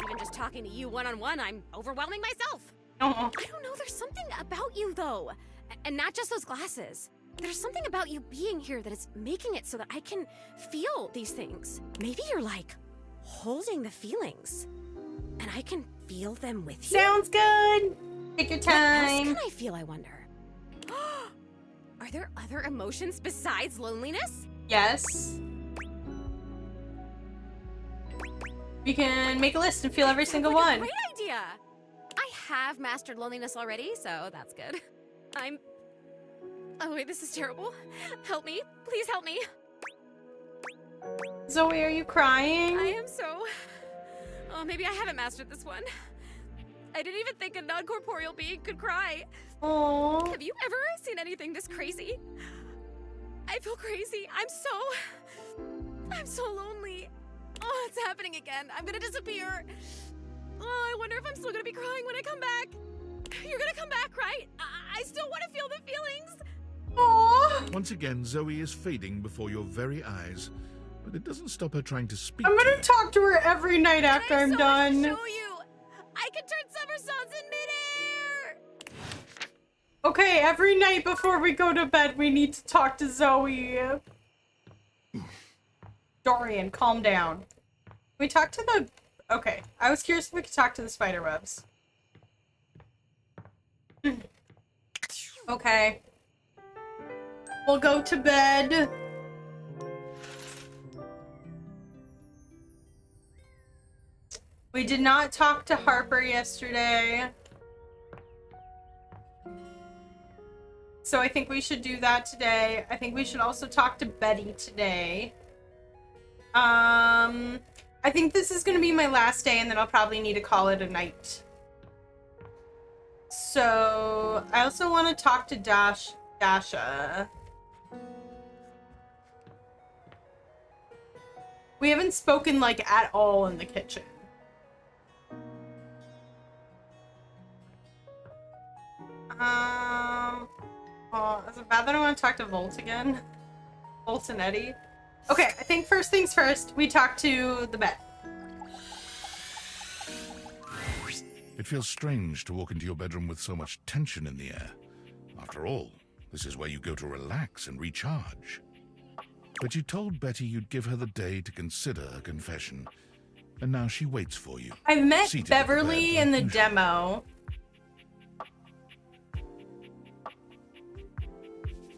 Even just talking to you one-on-one, I'm overwhelming myself. Oh. I don't know, there's something about you though. And not just those glasses. There's something about you being here that is making it so that I can feel these things. Maybe you're like holding the feelings and I can feel them with you. Sounds good. Take your time. What else can I feel, I wonder? Are there other emotions besides loneliness? Yes. We can make a list and feel every single one. Great idea. I have mastered loneliness already, so that's good. Oh wait, this is terrible. Help me. Please help me. Zoe, are you crying? I am so... Oh, maybe I haven't mastered this one. I didn't even think a non-corporeal being could cry. Aww. Have you ever seen anything this crazy? I feel crazy. I'm so lonely. Oh, it's happening again. I'm gonna disappear. Oh, I wonder if I'm still gonna be crying when I come back. You're gonna come back, right? I still want to feel the feelings. Aww. Once again, Zoe is fading before your very eyes, but it doesn't stop her trying to speak. I'm gonna talk to her every night after I'm done. Show you. I can turn somersaults in midair. Okay, every night before we go to bed, we need to talk to Zoe. Dorian, calm down. Can we talk to the... Okay, I was curious if we could talk to the spider webs. Okay. We'll go to bed. We did not talk to Harper yesterday. So I think we should do that today. I think we should also talk to Betty today. I think this is gonna be my last day and then I'll probably need to call it a night. So I also want to talk to Dasha. We haven't spoken like at all in the kitchen. Well, is it bad that I want to talk to Volt again? Volt and Eddie? Okay, I think first things first, we talk to the bed. It feels strange to walk into your bedroom with so much tension in the air. After all, this is where you go to relax and recharge. But you told Betty you'd give her the day to consider a confession, and now she waits for you. I met seated Beverly at the bed in the like usual. demo.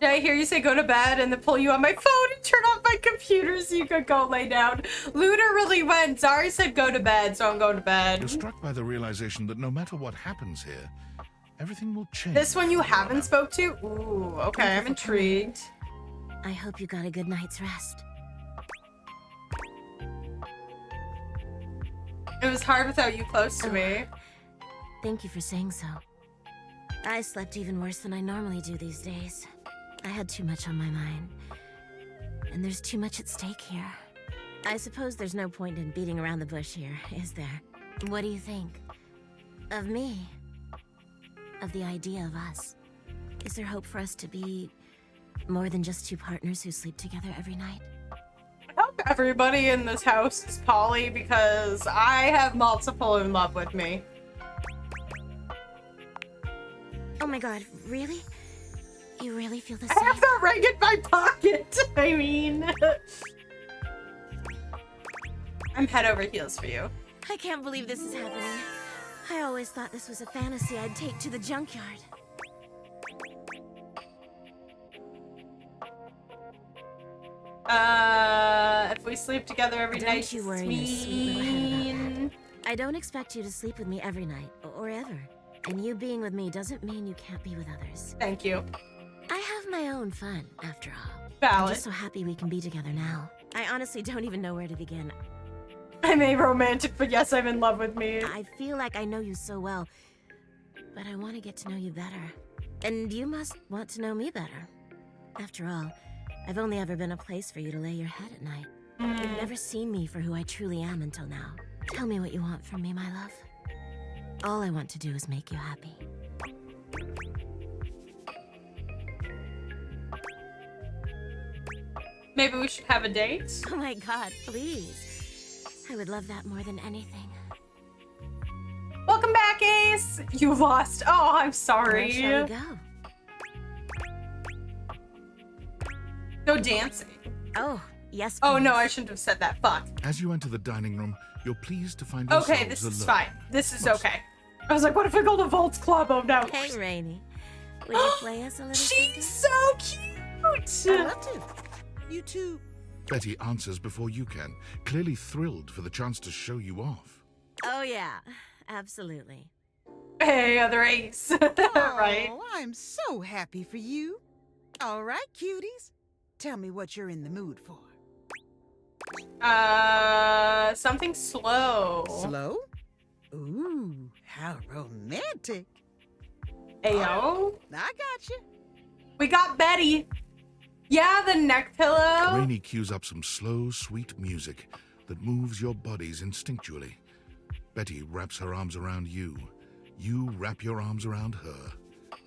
Did I hear you say go to bed and then pull you on my phone and turn off my computer so you could go lay down? Luna really went. Zari said go to bed, so I'm going to bed. You're struck by the realization that no matter what happens here, everything will change. This one you haven't spoke to? Ooh, okay, I'm intrigued. I hope you got a good night's rest. It was hard without you close to me. Thank you for saying so. I slept even worse than I normally do these days. I had too much on my mind. And there's too much at stake here. I suppose there's no point in beating around the bush here, is there? What do you think? Of me? Of the idea of us? Is there hope for us to be more than just two partners who sleep together every night? I hope everybody in this house is poly because I have multiple in love with me. Oh my god, really? You really feel the I same? have that ring in my pocket! I mean... I'm head over heels for you. I can't believe this is happening. I always thought this was a fantasy I'd take to the junkyard. If we sleep together every night, Don't you worry your sweet little head about that. I don't expect you to sleep with me every night, or ever. And you being with me doesn't mean you can't be with others. Thank you. I have my own fun, after all. Valid. I'm just so happy we can be together now. I honestly don't even know where to begin. I'm a romantic, but yes, I'm in love with me. I feel like I know you so well, but I want to get to know you better. And you must want to know me better. After all, I've only ever been a place for you to lay your head at night. You've never seen me for who I truly am until now. Tell me what you want from me, my love. All I want to do is make you happy. Maybe we should have a date? Oh my god, please. I would love that more than anything. Welcome back, Ace! You lost. Oh, I'm sorry. Where shall we go? Go dancing. Oh, yes, Oh please. no, I shouldn't have said that. Fuck. As you enter the dining room, you're pleased to find Okay, yourselves this is alone. fine. This is okay. I was like, what if we go to Volt's Club? Oh no. Hey, Rainy. Will you play us a little She's so cute! I'd love to. You too. Betty answers before you can, clearly thrilled for the chance to show you off. Oh yeah, absolutely. Hey, other Ace. Right? Oh, I'm so happy for you. All right, cuties. Tell me what you're in the mood for. Something slow. Slow? Ooh, how romantic. Ayo. I got you. We got Betty. Yeah, the neck pillow. Rainey cues up some slow, sweet music that moves your bodies instinctually. Betty wraps her arms around you. You wrap your arms around her.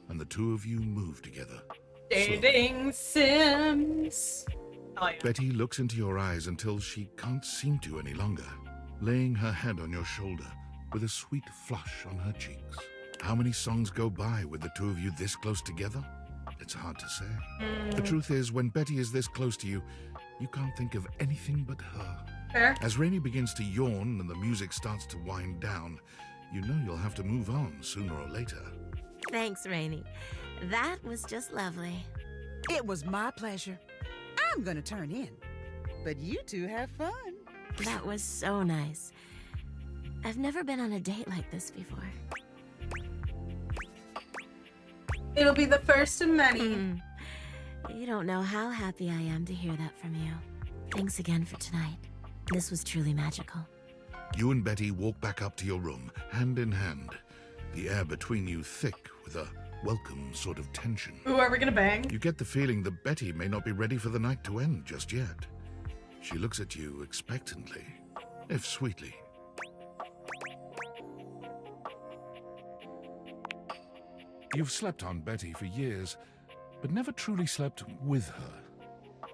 And the two of you move together. Dating Sims. Oh, yeah. Betty looks into your eyes until she can't seem to any longer, laying her head on your shoulder with a sweet flush on her cheeks. How many songs go by with the two of you this close together? It's hard to say. The truth is, when Betty is this close to you, you can't think of anything but her. Fair. As Rainey begins to yawn and the music starts to wind down, you know you'll have to move on sooner or later. Thanks, Rainy. That was just lovely. It was my pleasure. I'm gonna turn in. But you two have fun. That was so nice. I've never been on a date like this before. It'll be the first of many. You don't know how happy I am to hear that from you. Thanks again for tonight. This was truly magical. You and Betty walk back up to your room, hand in hand, the air between you thick with a welcome sort of tension. Ooh, are we gonna bang? You get the feeling that Betty may not be ready for the night to end just yet. She looks at you expectantly, if sweetly. You've slept on Betty for years, but never truly slept with her.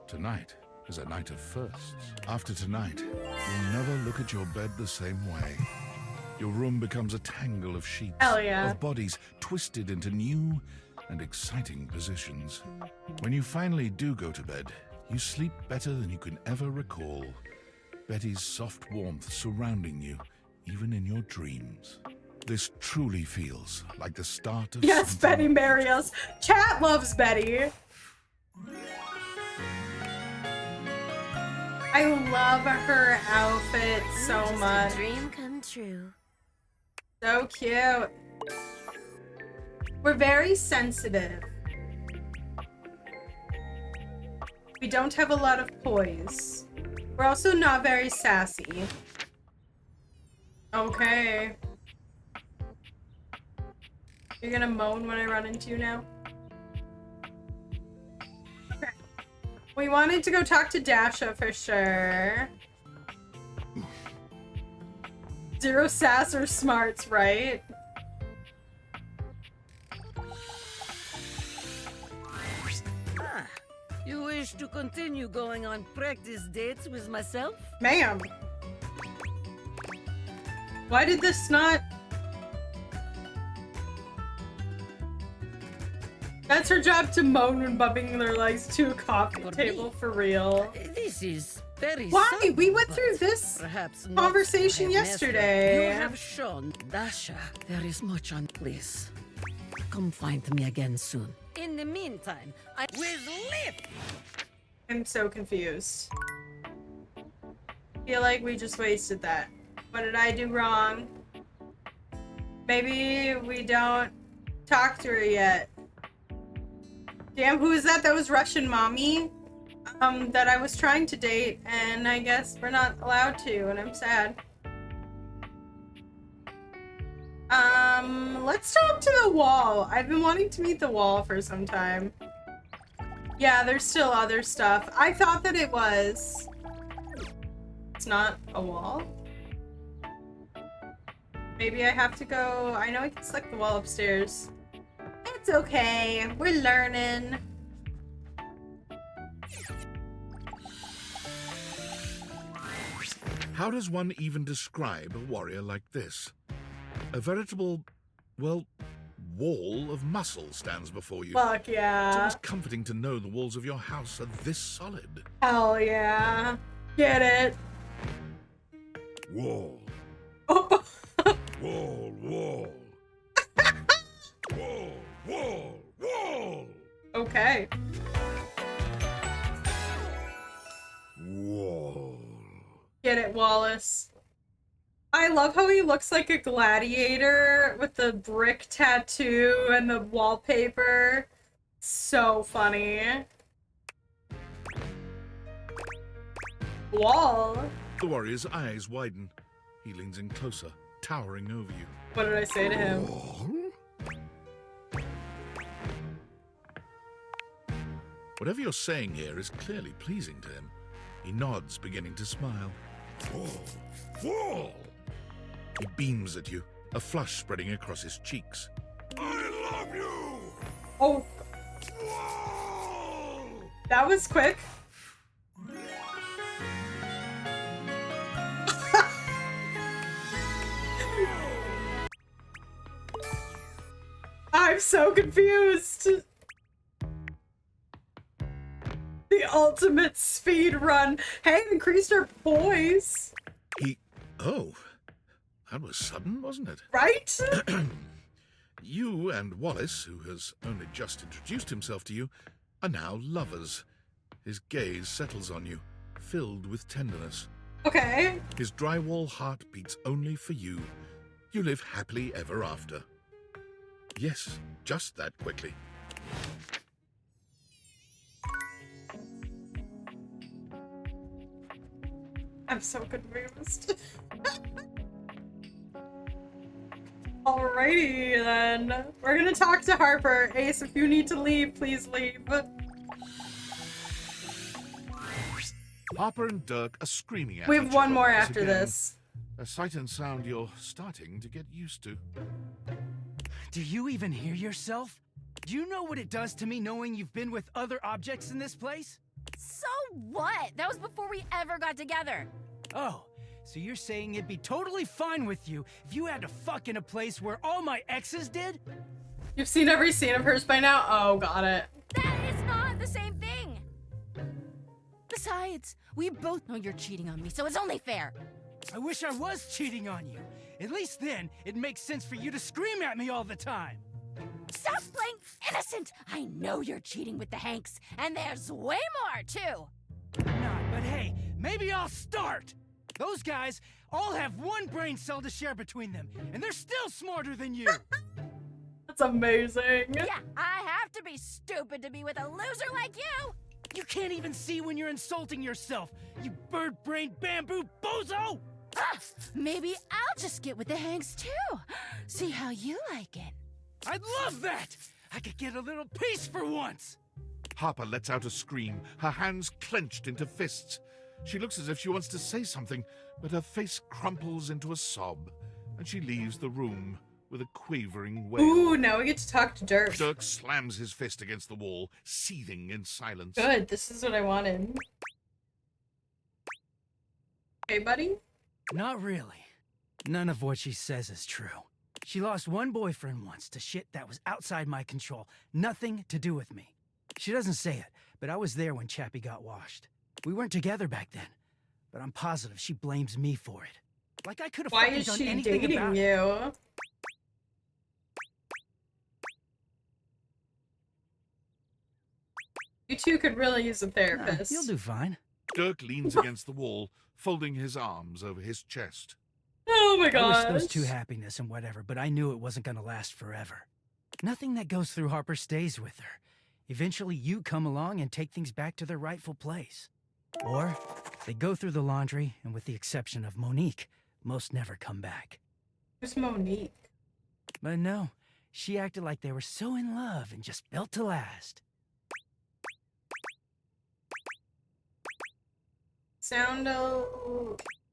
Tonight is a night of firsts. After tonight, you'll never look at your bed the same way. Your room becomes a tangle of sheets, Hell yeah. of bodies twisted into new and exciting positions. When you finally do go to bed, you sleep better than you can ever recall. Betty's soft warmth surrounding you, even in your dreams. This truly feels like the start of Yes, something. Betty, marry us. Chat loves Betty. I love her outfit so Just much. a dream come true. So cute. We're very sensitive. We don't have a lot of poise. We're also not very sassy. Okay. You're gonna moan when I run into you now? Okay. We wanted to go talk to Dasha for sure. Zero sass or smarts, right? Ah, you wish to continue going on practice dates with myself? Ma'am. Why did this not... That's her job, to moan when bumping their legs to a coffee table, for real. This is very Why? simple, We went but through this perhaps not conversation to have mastered. yesterday. You have shown Dasha there is much on please. Come find me again soon. In the meantime, I will live. I'm so confused. Feel like we just wasted that. What did I do wrong? Maybe we don't talk to her yet. Damn, who is that? That was Russian mommy. That I was trying to date, and I guess we're not allowed to, and I'm sad. Let's talk to the wall. I've been wanting to meet the wall for some time. Yeah, there's still other stuff. I thought that it was. It's not a wall. Maybe I have to go. I know I can select the wall upstairs. It's okay. We're learning. How does one even describe a warrior like this? A veritable, well, wall of muscle stands before you. Fuck yeah. It's almost comforting to know the walls of your house are this solid. Hell yeah. Get it. Wall. Wall, wall. Wall, wall, wall. Okay. Wall. Get it, Wallace. I love how he looks like a gladiator with the brick tattoo and the wallpaper. So funny. Wall? The warrior's eyes widen. He leans in closer, towering over you. What did I say to him? Whatever you're saying here is clearly pleasing to him. He nods, beginning to smile. Wall. He beams at you, a flush spreading across his cheeks. I love you. Oh. That was quick. I'm so confused. The ultimate speed run. Hey, increased our poise. Oh, that was sudden, wasn't it? Right? You and Wallace, who has only just introduced himself to you, are now lovers. His gaze settles on you, filled with tenderness. Okay. His drywall heart beats only for you. You live happily ever after. Yes, just that quickly. I'm so confused. Alrighty then. We're gonna talk to Harper. Ace, if you need to leave, please leave. Harper and Dirk are screaming at We each have one other more once after again. this. A sight and sound you're starting to get used to. Do you even hear yourself? Do you know what it does to me knowing you've been with other objects in this place? So what? That was before we ever got together. Oh, so you're saying it'd be totally fine with you if you had to fuck in a place where all my exes did? You've seen every scene of hers by now? Oh, got it. That is not the same thing. Besides, we both know you're cheating on me, so it's only fair. I wish I was cheating on you. At least then, it makes sense for you to scream at me all the time. Stop playing innocent! I know you're cheating with the Hanks, and there's way more, too! Not, but hey, maybe I'll start! Those guys all have one brain cell to share between them, and they're still smarter than you! That's amazing. Yeah, I have to be stupid to be with a loser like you. You can't even see when you're insulting yourself, you bird-brained bamboo bozo! Ah, maybe I'll just get with the Hanks too. See how you like it. I'd love that! I could get a little peace for once! Harper lets out a scream, her hands clenched into fists. She looks as if she wants to say something, but her face crumples into a sob, and she leaves the room with a quavering wail. Ooh, now we get to talk to Dirk. Dirk slams his fist against the wall, seething in silence. Good, this is what I wanted. Hey, buddy? Not really. None of what she says is true. She lost one boyfriend once to shit that was outside my control. Nothing to do with me. She doesn't say it, but I was there when Chappie got washed. We weren't together back then, but I'm positive she blames me for it. Like I could have Why fucking is done she anything dating about it. you? You two could really use a therapist. You'll do fine. Dirk leans against the wall, folding his arms over his chest. Oh my I gosh. wish those two happiness and whatever, but I knew it wasn't gonna last forever. Nothing that goes through Harper stays with her. Eventually you come along and take things back to their rightful place. Or they go through the laundry, and with the exception of Monique, most never come back. Who's Monique? But no, she acted like they were so in love and just built to last.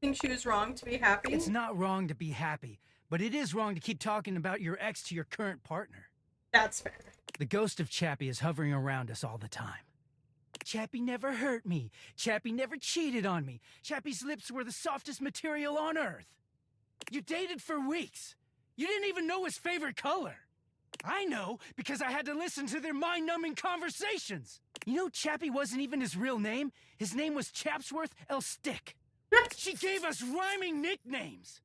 Think she was wrong to be happy? It's not wrong to be happy, but it is wrong to keep talking about your ex to your current partner. That's fair. The ghost of Chappie is hovering around us all the time. Chappie never hurt me. Chappie never cheated on me. Chappie's lips were the softest material on earth. You dated for weeks. You didn't even know his favorite color. I know, because I had to listen to their mind-numbing conversations. You know, Chappie wasn't even his real name. His name was Chapsworth L. Stick. She gave us rhyming nicknames.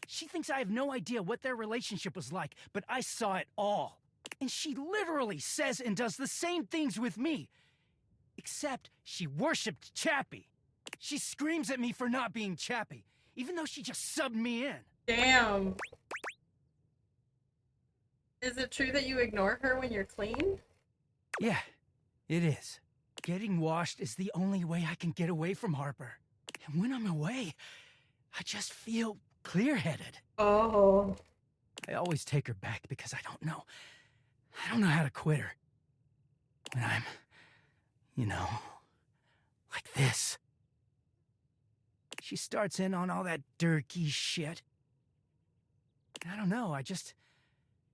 She thinks I have no idea what their relationship was like, but I saw it all. And she literally says and does the same things with me. Except she worshipped Chappie. She screams at me for not being Chappie, even though she just subbed me in. Damn. Is it true that you ignore her when you're clean? Yeah, it is. Getting washed is the only way I can get away from Harper. And when I'm away, I just feel clear-headed. Oh. I always take her back because I don't know how to quit her. When I'm, you know, like this. She starts in on all that dirty shit. I don't know, I just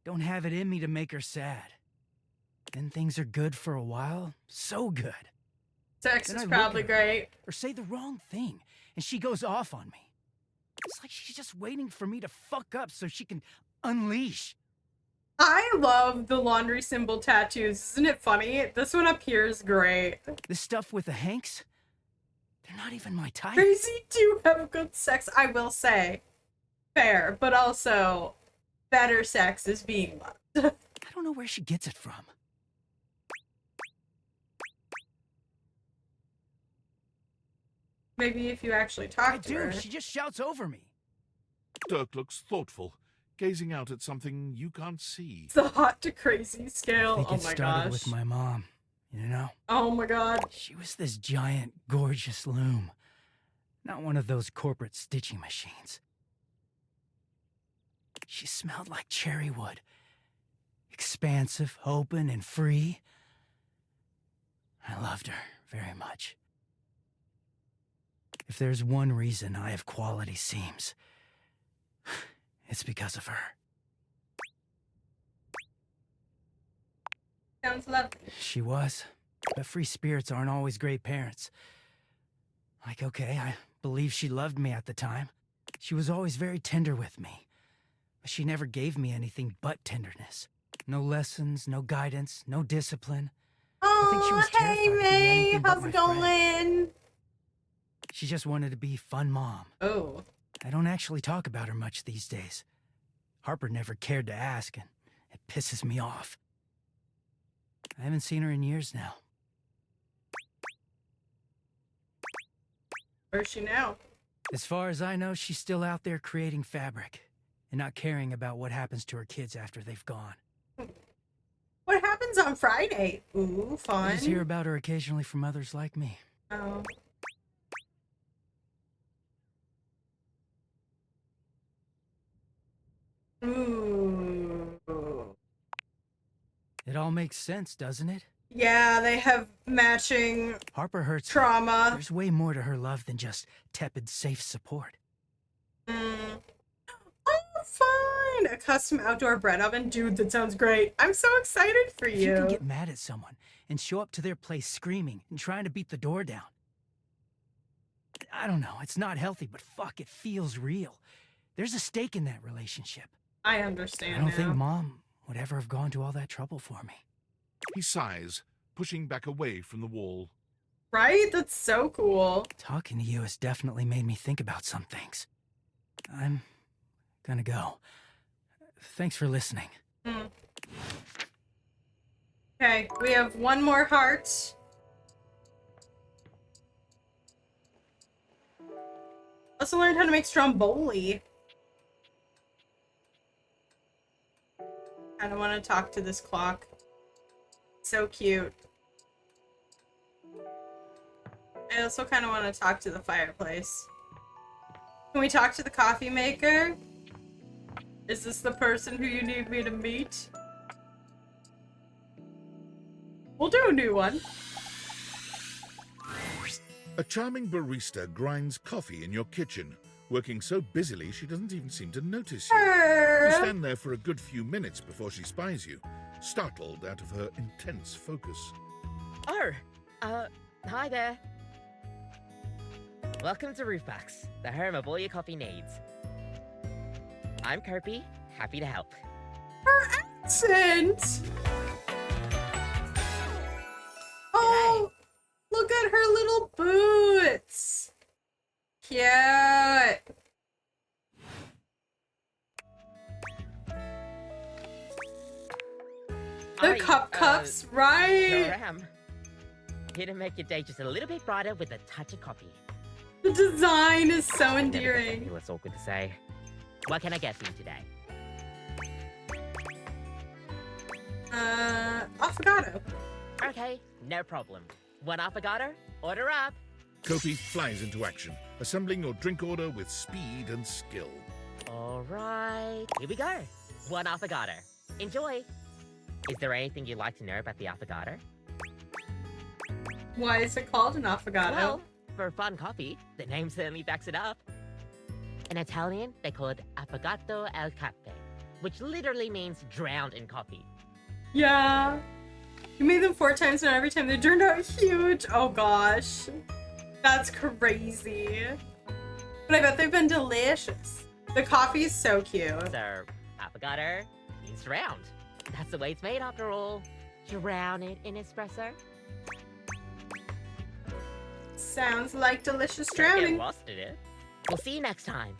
don't have it in me to make her sad. Then things are good for a while, so good. Sex Then is I look probably at her, great. or say the wrong thing, and she goes off on me. It's like she's just waiting for me to fuck up so she can unleash. I love the laundry symbol tattoos. Isn't it funny? This one up here is great. This stuff with the Hanks, they're not even my type. Crazy do have good sex, I will say. Fair, but also better sex is being loved. I don't know where she gets it from. Maybe if you actually talk to her. She just shouts over me. Dirk looks thoughtful, gazing out at something you can't see. It's the hot to crazy scale. I think Oh it my started gosh. with my mom, you know? Oh my god. She was this giant, gorgeous loom. Not one of those corporate stitching machines. She smelled like cherry wood. Expansive, open, and free. I loved her very much. If there's one reason I have quality seams, it's because of her. Sounds lovely. She was, but free spirits aren't always great parents. Like, okay, I believe she loved me at the time. She was always very tender with me. But she never gave me anything but tenderness. No lessons, no guidance, no discipline. I think she was terrified hey to be May, anything but how's my it friend. going? She just wanted to be fun mom. Oh. I don't actually talk about her much these days. Harper never cared to ask, and it pisses me off. I haven't seen her in years now. Where's she now? As far as I know, she's still out there creating fabric and not caring about what happens to her kids after they've gone. happens on Friday. Ooh, fun. I just hear about her occasionally from others like me. Oh. Ooh. It all makes sense, doesn't it? Yeah, they have matching Harper hurts trauma. There's way more to her love than just tepid, safe support. Oh, fine. A custom outdoor bread oven. Dude, that sounds great. I'm so excited for If you can get mad at someone and show up to their place screaming and trying to beat the door down. I don't know, it's not healthy, but fuck, it feels real. There's a stake in that relationship. I understand I don't now. think Mom would ever have gone to all that trouble for me. He sighs, pushing back away from the wall. Right? That's so cool. Talking to you has definitely made me think about some things. I'm gonna go. Thanks for listening. Okay, we have one more heart. Also learned how to make stromboli. I don't want to talk to this clock. So cute. I also kind of want to talk to the fireplace. Can we talk to the coffee maker? Is this the person who you need me to meet? We'll do a new one. A charming barista grinds coffee in your kitchen, working so busily she doesn't even seem to notice you. You stand there for a good few minutes before she spies you, startled out of her intense focus. Oh, hi there. Welcome to Roofbox, the home of all your coffee needs. I'm Kirby, happy to help. Her accent! Oh, look at her little boots! Cute! The cups, right? Sure am. Here to make your day just a little bit brighter with a touch of coffee. The design is so I never guessed I endearing. knew what's awkward to say. What can I get for you today? Affogato. Okay, no problem. One affogato, order up. Kopi flies into action, assembling your drink order with speed and skill. All right, here we go. One affogato. Enjoy. Is there anything you'd like to know about the affogato? Why is it called an affogato? Well, for fun coffee, the name certainly backs it up. In Italian, they call it affogato al caffè, which literally means drowned in coffee. Yeah. You made them 4 times and every time they turned out huge. Oh gosh. That's crazy. But I bet they've been delicious. The coffee is so cute. So, affogato means drowned. That's the way it's made after all. Drown it in espresso. Sounds like delicious Get drowning. lost in it. We'll see you next time.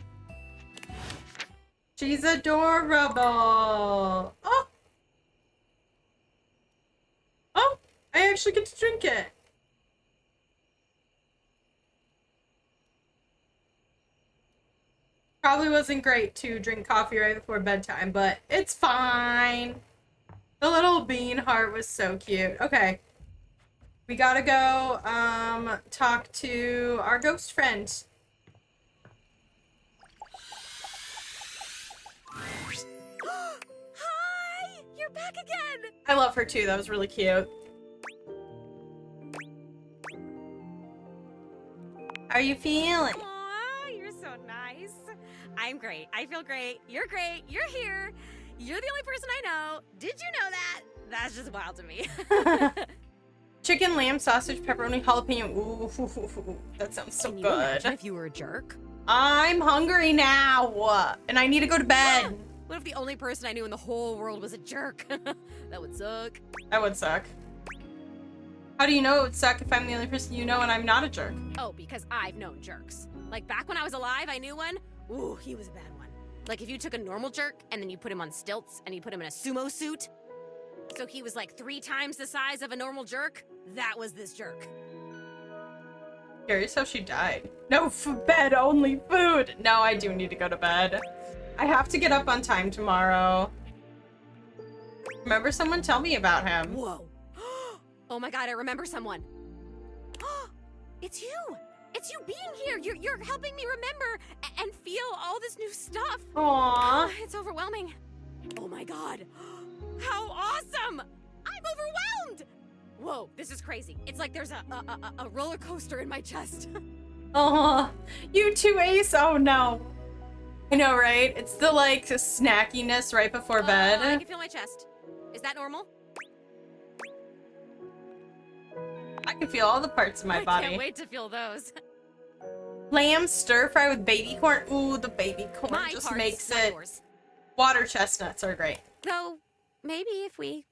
She's adorable. Oh. Oh, I actually get to drink it. Probably wasn't great to drink coffee right before bedtime, but it's fine. The little bean heart was so cute. Okay. We gotta go, talk to our ghost friend. Hi! You're back again! I love her too. That was really cute. How are you feeling? Aw, you're so nice. I'm great. I feel great. You're great. You're here. You're the only person I know. Did you know that? That's just wild to me. Chicken, lamb, sausage, pepperoni, jalapeno. Ooh, that sounds so Can you good. imagine if you were a jerk? I'm hungry now, and I need to go to bed. What if the only person I knew in the whole world was a jerk? That would suck. That would suck. How do you know it would suck if I'm the only person you know and I'm not a jerk? Oh, because I've known jerks. Like back when I was alive, I knew one. Ooh, he was a bad one. Like if you took a normal jerk and then you put him on stilts and you put him in a sumo suit, so he was like 3 times the size of a normal jerk, that was this jerk. Curious how she died. No, bed, only food. No, I do need to go to bed. I have to get up on time tomorrow. Remember someone? Tell me about him. Whoa. Oh my god, I remember someone. It's you! It's you being here! You're helping me remember and feel all this new stuff! Aww. It's overwhelming. Oh my god. How awesome! I'm overwhelmed! Whoa, this is crazy. It's like there's a roller coaster in my chest. Oh, you too, Ace? Oh no. I know, right? It's the like snackiness right before bed. I can feel my chest. Is that normal? I can feel all the parts of my body. I can't wait to feel those. Lamb stir fry with baby corn. Ooh, the baby corn My just parts, makes not it. yours. Water chestnuts are great. Though, maybe if we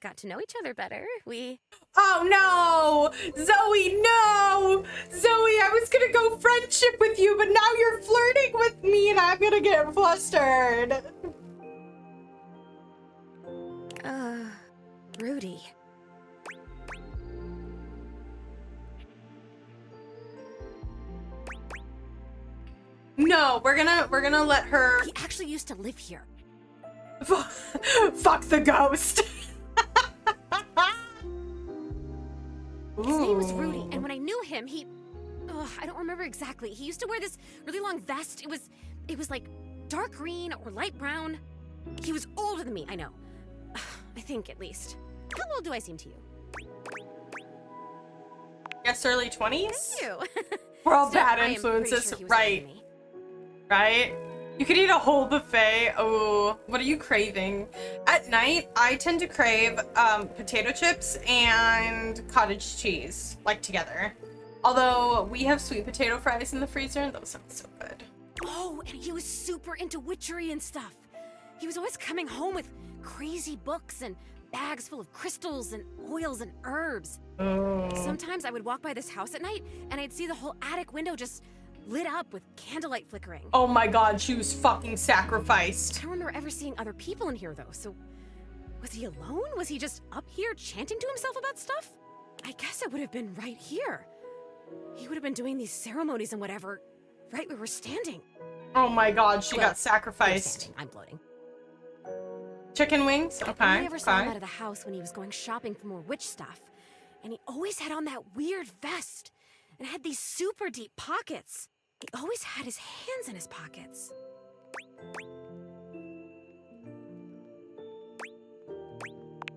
got to know each other better, we... Oh no! Zoe, no! Zoe, I was gonna go friendship with you, but now you're flirting with me and I'm gonna get flustered. Rudy. No, we're gonna let her. He actually used to live here. Fuck the ghost. His name was Rudy, and when I knew him, he... I don't remember exactly. He used to wear this really long vest. It was like dark green or light brown. He was older than me, I know. I think, at least. How old do I seem to you? Guess early 20s? Thank you. We're all Still, bad I am influences, pretty sure he was right? older than me. Right? You could eat a whole buffet. Oh, what are you craving? At night, I tend to crave potato chips and cottage cheese, like together. Although we have sweet potato fries in the freezer, and those sound so good. Oh, and he was super into witchery and stuff. He was always coming home with crazy books and bags full of crystals and oils and herbs. Oh. Sometimes I would walk by this house at night, and I'd see the whole attic window just lit up with candlelight flickering. Oh my god, she was fucking sacrificed. I don't remember ever seeing other people in here, though, so... Was he alone? Was he just up here chanting to himself about stuff? I guess it would have been right here. He would have been doing these ceremonies and whatever, right where we're standing. Oh my god, she Well, got sacrificed. I'm floating. Chicken wings? I Okay, only ever saw him okay. out of the house when he was going shopping for more witch stuff. And he always had on that weird vest. And had these super deep pockets. He always had his hands in his pockets.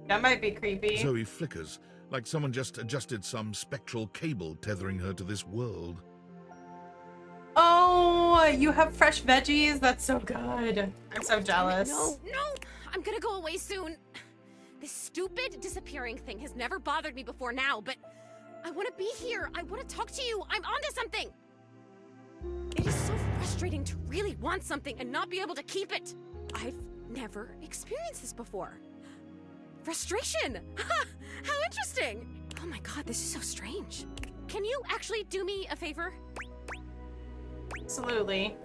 That might be creepy. Zoe flickers, like someone just adjusted some spectral cable tethering her to this world. Oh, you have fresh veggies? That's so good. I'm so jealous. No, I'm gonna go away soon. This stupid disappearing thing has never bothered me before now, but I want to be here. I want to talk to you. I'm onto something. It is so frustrating to really want something and not be able to keep it. I've never experienced this before. Frustration. How interesting. Oh my god, this is so strange. Can you actually do me a favor? Absolutely.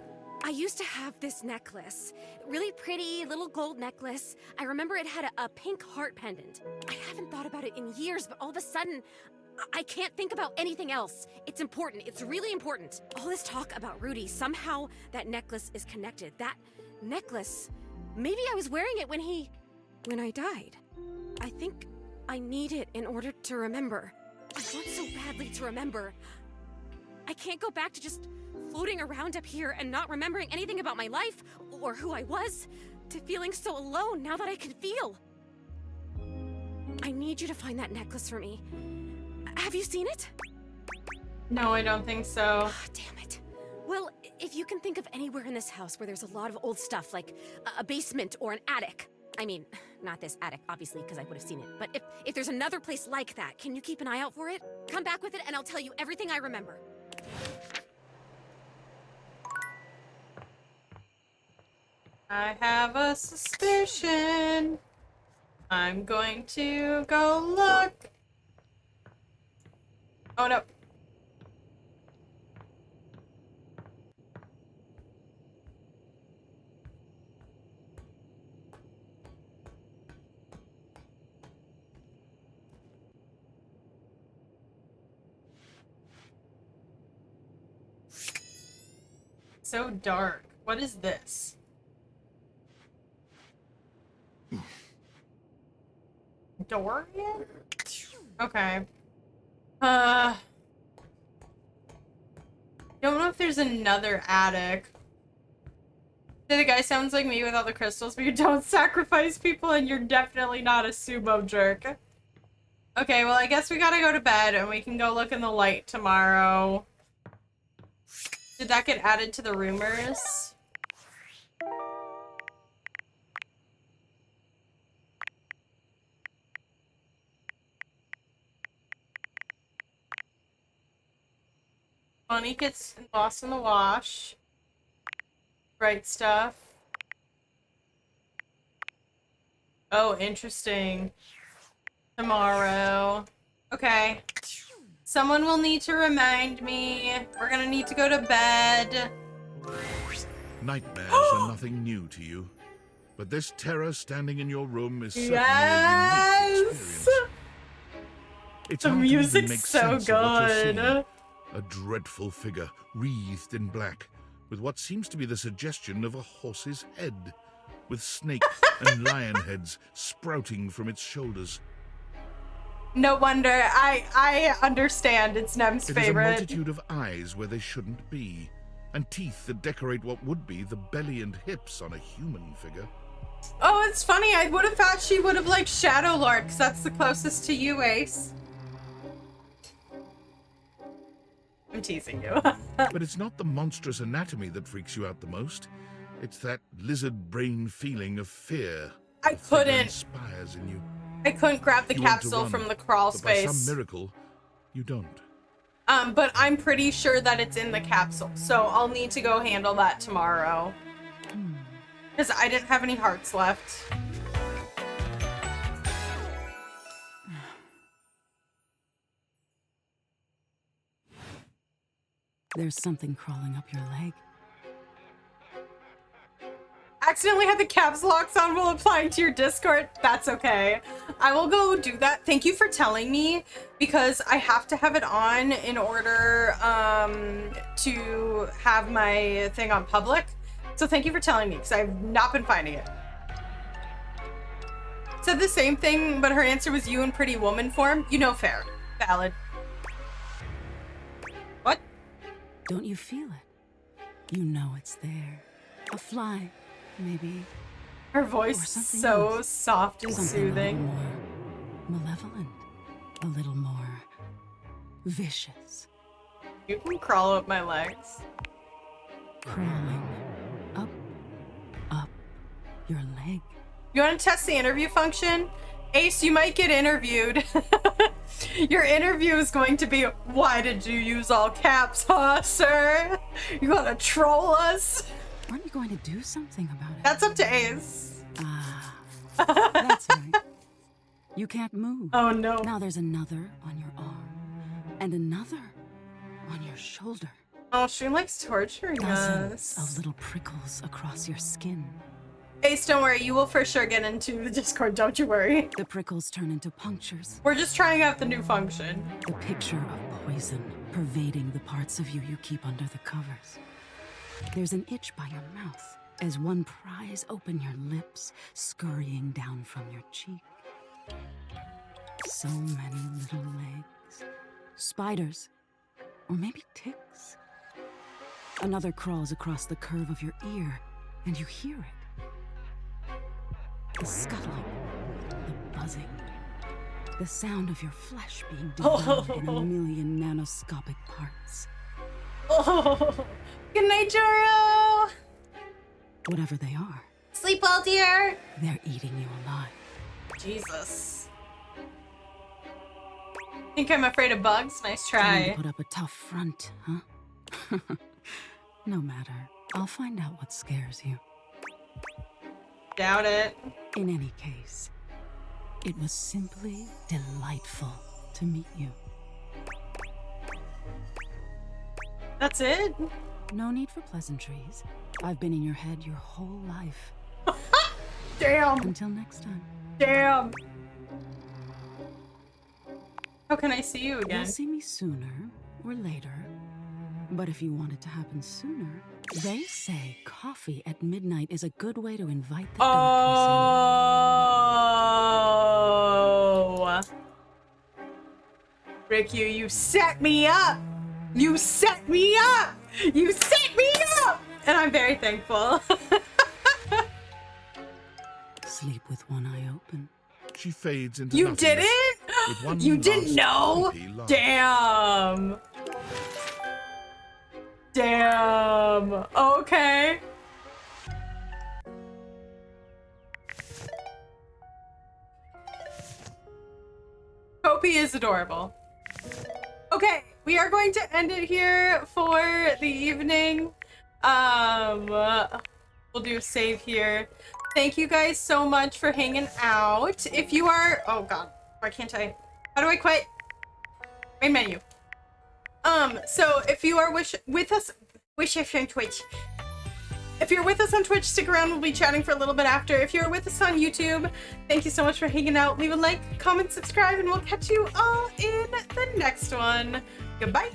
I used to have this necklace. Really pretty little gold necklace. I remember it had a pink heart pendant. I haven't thought about it in years, but all of a sudden, I can't think about anything else. It's important. It's really important. All this talk about Rudy, somehow that necklace is connected. That necklace, maybe I was wearing it when I died. I think I need it in order to remember. I want so badly to remember. I can't go back to just floating around up here and not remembering anything about my life or who I was, to feeling so alone now that I can feel. I need you to find that necklace for me. Have you seen it? No, I don't think so. Damn it. Well, if you can think of anywhere in this house where there's a lot of old stuff, like a basement or an attic. I mean, not this attic, obviously, because I would have seen it. But if there's another place like that, can you keep an eye out for it? Come back with it and I'll tell you everything I remember. I have a suspicion. I'm going to go look. Oh no. So dark. What is this? Dorian? Okay. Don't know if there's another attic. The guy sounds like me with all the crystals, but you don't sacrifice people and you're definitely not a sumo jerk. Okay, well, I guess we gotta go to bed and we can go look in the light tomorrow. Did that get added to the rumors? Bonnie gets lost in the wash. Bright stuff. Oh, interesting. Tomorrow. Okay. Someone will need to remind me. We're gonna need to go to bed. Nightmares are nothing new to you, but this terror standing in your room is certainly a unique experience. It's The hard to even music's make so sense of what you're good. seeing. A dreadful figure, wreathed in black, with what seems to be the suggestion of a horse's head, with snake and lion heads sprouting from its shoulders. No wonder. I understand. It's Nem's It is a favorite. multitude of eyes where they shouldn't be, and teeth that decorate what would be the belly and hips on a human figure. Oh, it's funny. I would have thought she would have liked Shadow Lord, because that's the closest to you, Ace. I'm teasing you. But it's not the monstrous anatomy that freaks you out the most. It's that lizard brain feeling of fear. I the figure couldn't. Inspires in you. I couldn't grab the You want to capsule run, from the crawl but by space. some miracle, you don't. But I'm pretty sure that it's in the capsule, so I'll need to go handle that tomorrow. Because I didn't have any hearts left. There's something crawling up your leg. Accidentally had the caps locks on while applying to your Discord. That's okay. I will go do that. Thank you for telling me, because I have to have it on in order to have my thing on public. So thank you for telling me, because I've not been finding it. Said the same thing, but her answer was you in Pretty Woman form. You know, fair. Valid. What? Don't you feel it? You know it's there. A fly, maybe. Her voice is so soft and Something soothing. A little more malevolent. A little more vicious. You can crawl up my legs. Crawling up your leg. You want to test the interview function? Ace, you might get interviewed. Your interview is going to be, why did you use all caps, huh, sir? You gonna troll us? Aren't you going to do something about it? That's up to Ace. That's right. You can't move. Oh, no. Now there's another on your arm. And another on your shoulder. Oh, she likes torturing Dozens us. of little prickles across your skin. Ace, don't worry. You will for sure get into the Discord. Don't you worry. The prickles turn into punctures. We're just trying out the new function. The picture of poison pervading the parts of you you keep under the covers. There's an itch by your mouth as one pries open your lips, scurrying down from your cheek. So many little legs. Spiders. Or maybe ticks. Another crawls across the curve of your ear, and you hear it. The scuttling, the buzzing, the sound of your flesh being devoured in a million nanoscopic parts. Oh, good night, Joro. Whatever they are, Sleep well, dear. they're eating you alive. Jesus. Think I'm afraid of bugs? Nice Trying try. to put up a tough front, huh? No matter. I'll find out what scares you. Doubt it. In any case, it was simply delightful to meet you. That's it? No need for pleasantries. I've been in your head your whole life. Damn. Until next time. Damn. How can I see you again? You'll see me sooner or later. But if you want it to happen sooner, they say coffee at midnight is a good way to invite the darkness Rick, you set me up. You set me up. You set me up. And I'm very thankful. Sleep with one eye open. She fades into You nothingness didn't? with one You didn't know? last creepy laugh. Damn. Damn. Okay. Kopi is adorable. Okay, we are going to end it here for the evening. We'll do a save here. Thank you guys so much for hanging out. If you are, oh god, why can't I? How do I quit? Main menu. So if you are with us on Twitch. If you're with us on Twitch, stick around. We'll be chatting for a little bit after. If you're with us on YouTube, thank you so much for hanging out. Leave a like, comment, subscribe, and we'll catch you all in the next one. Goodbye.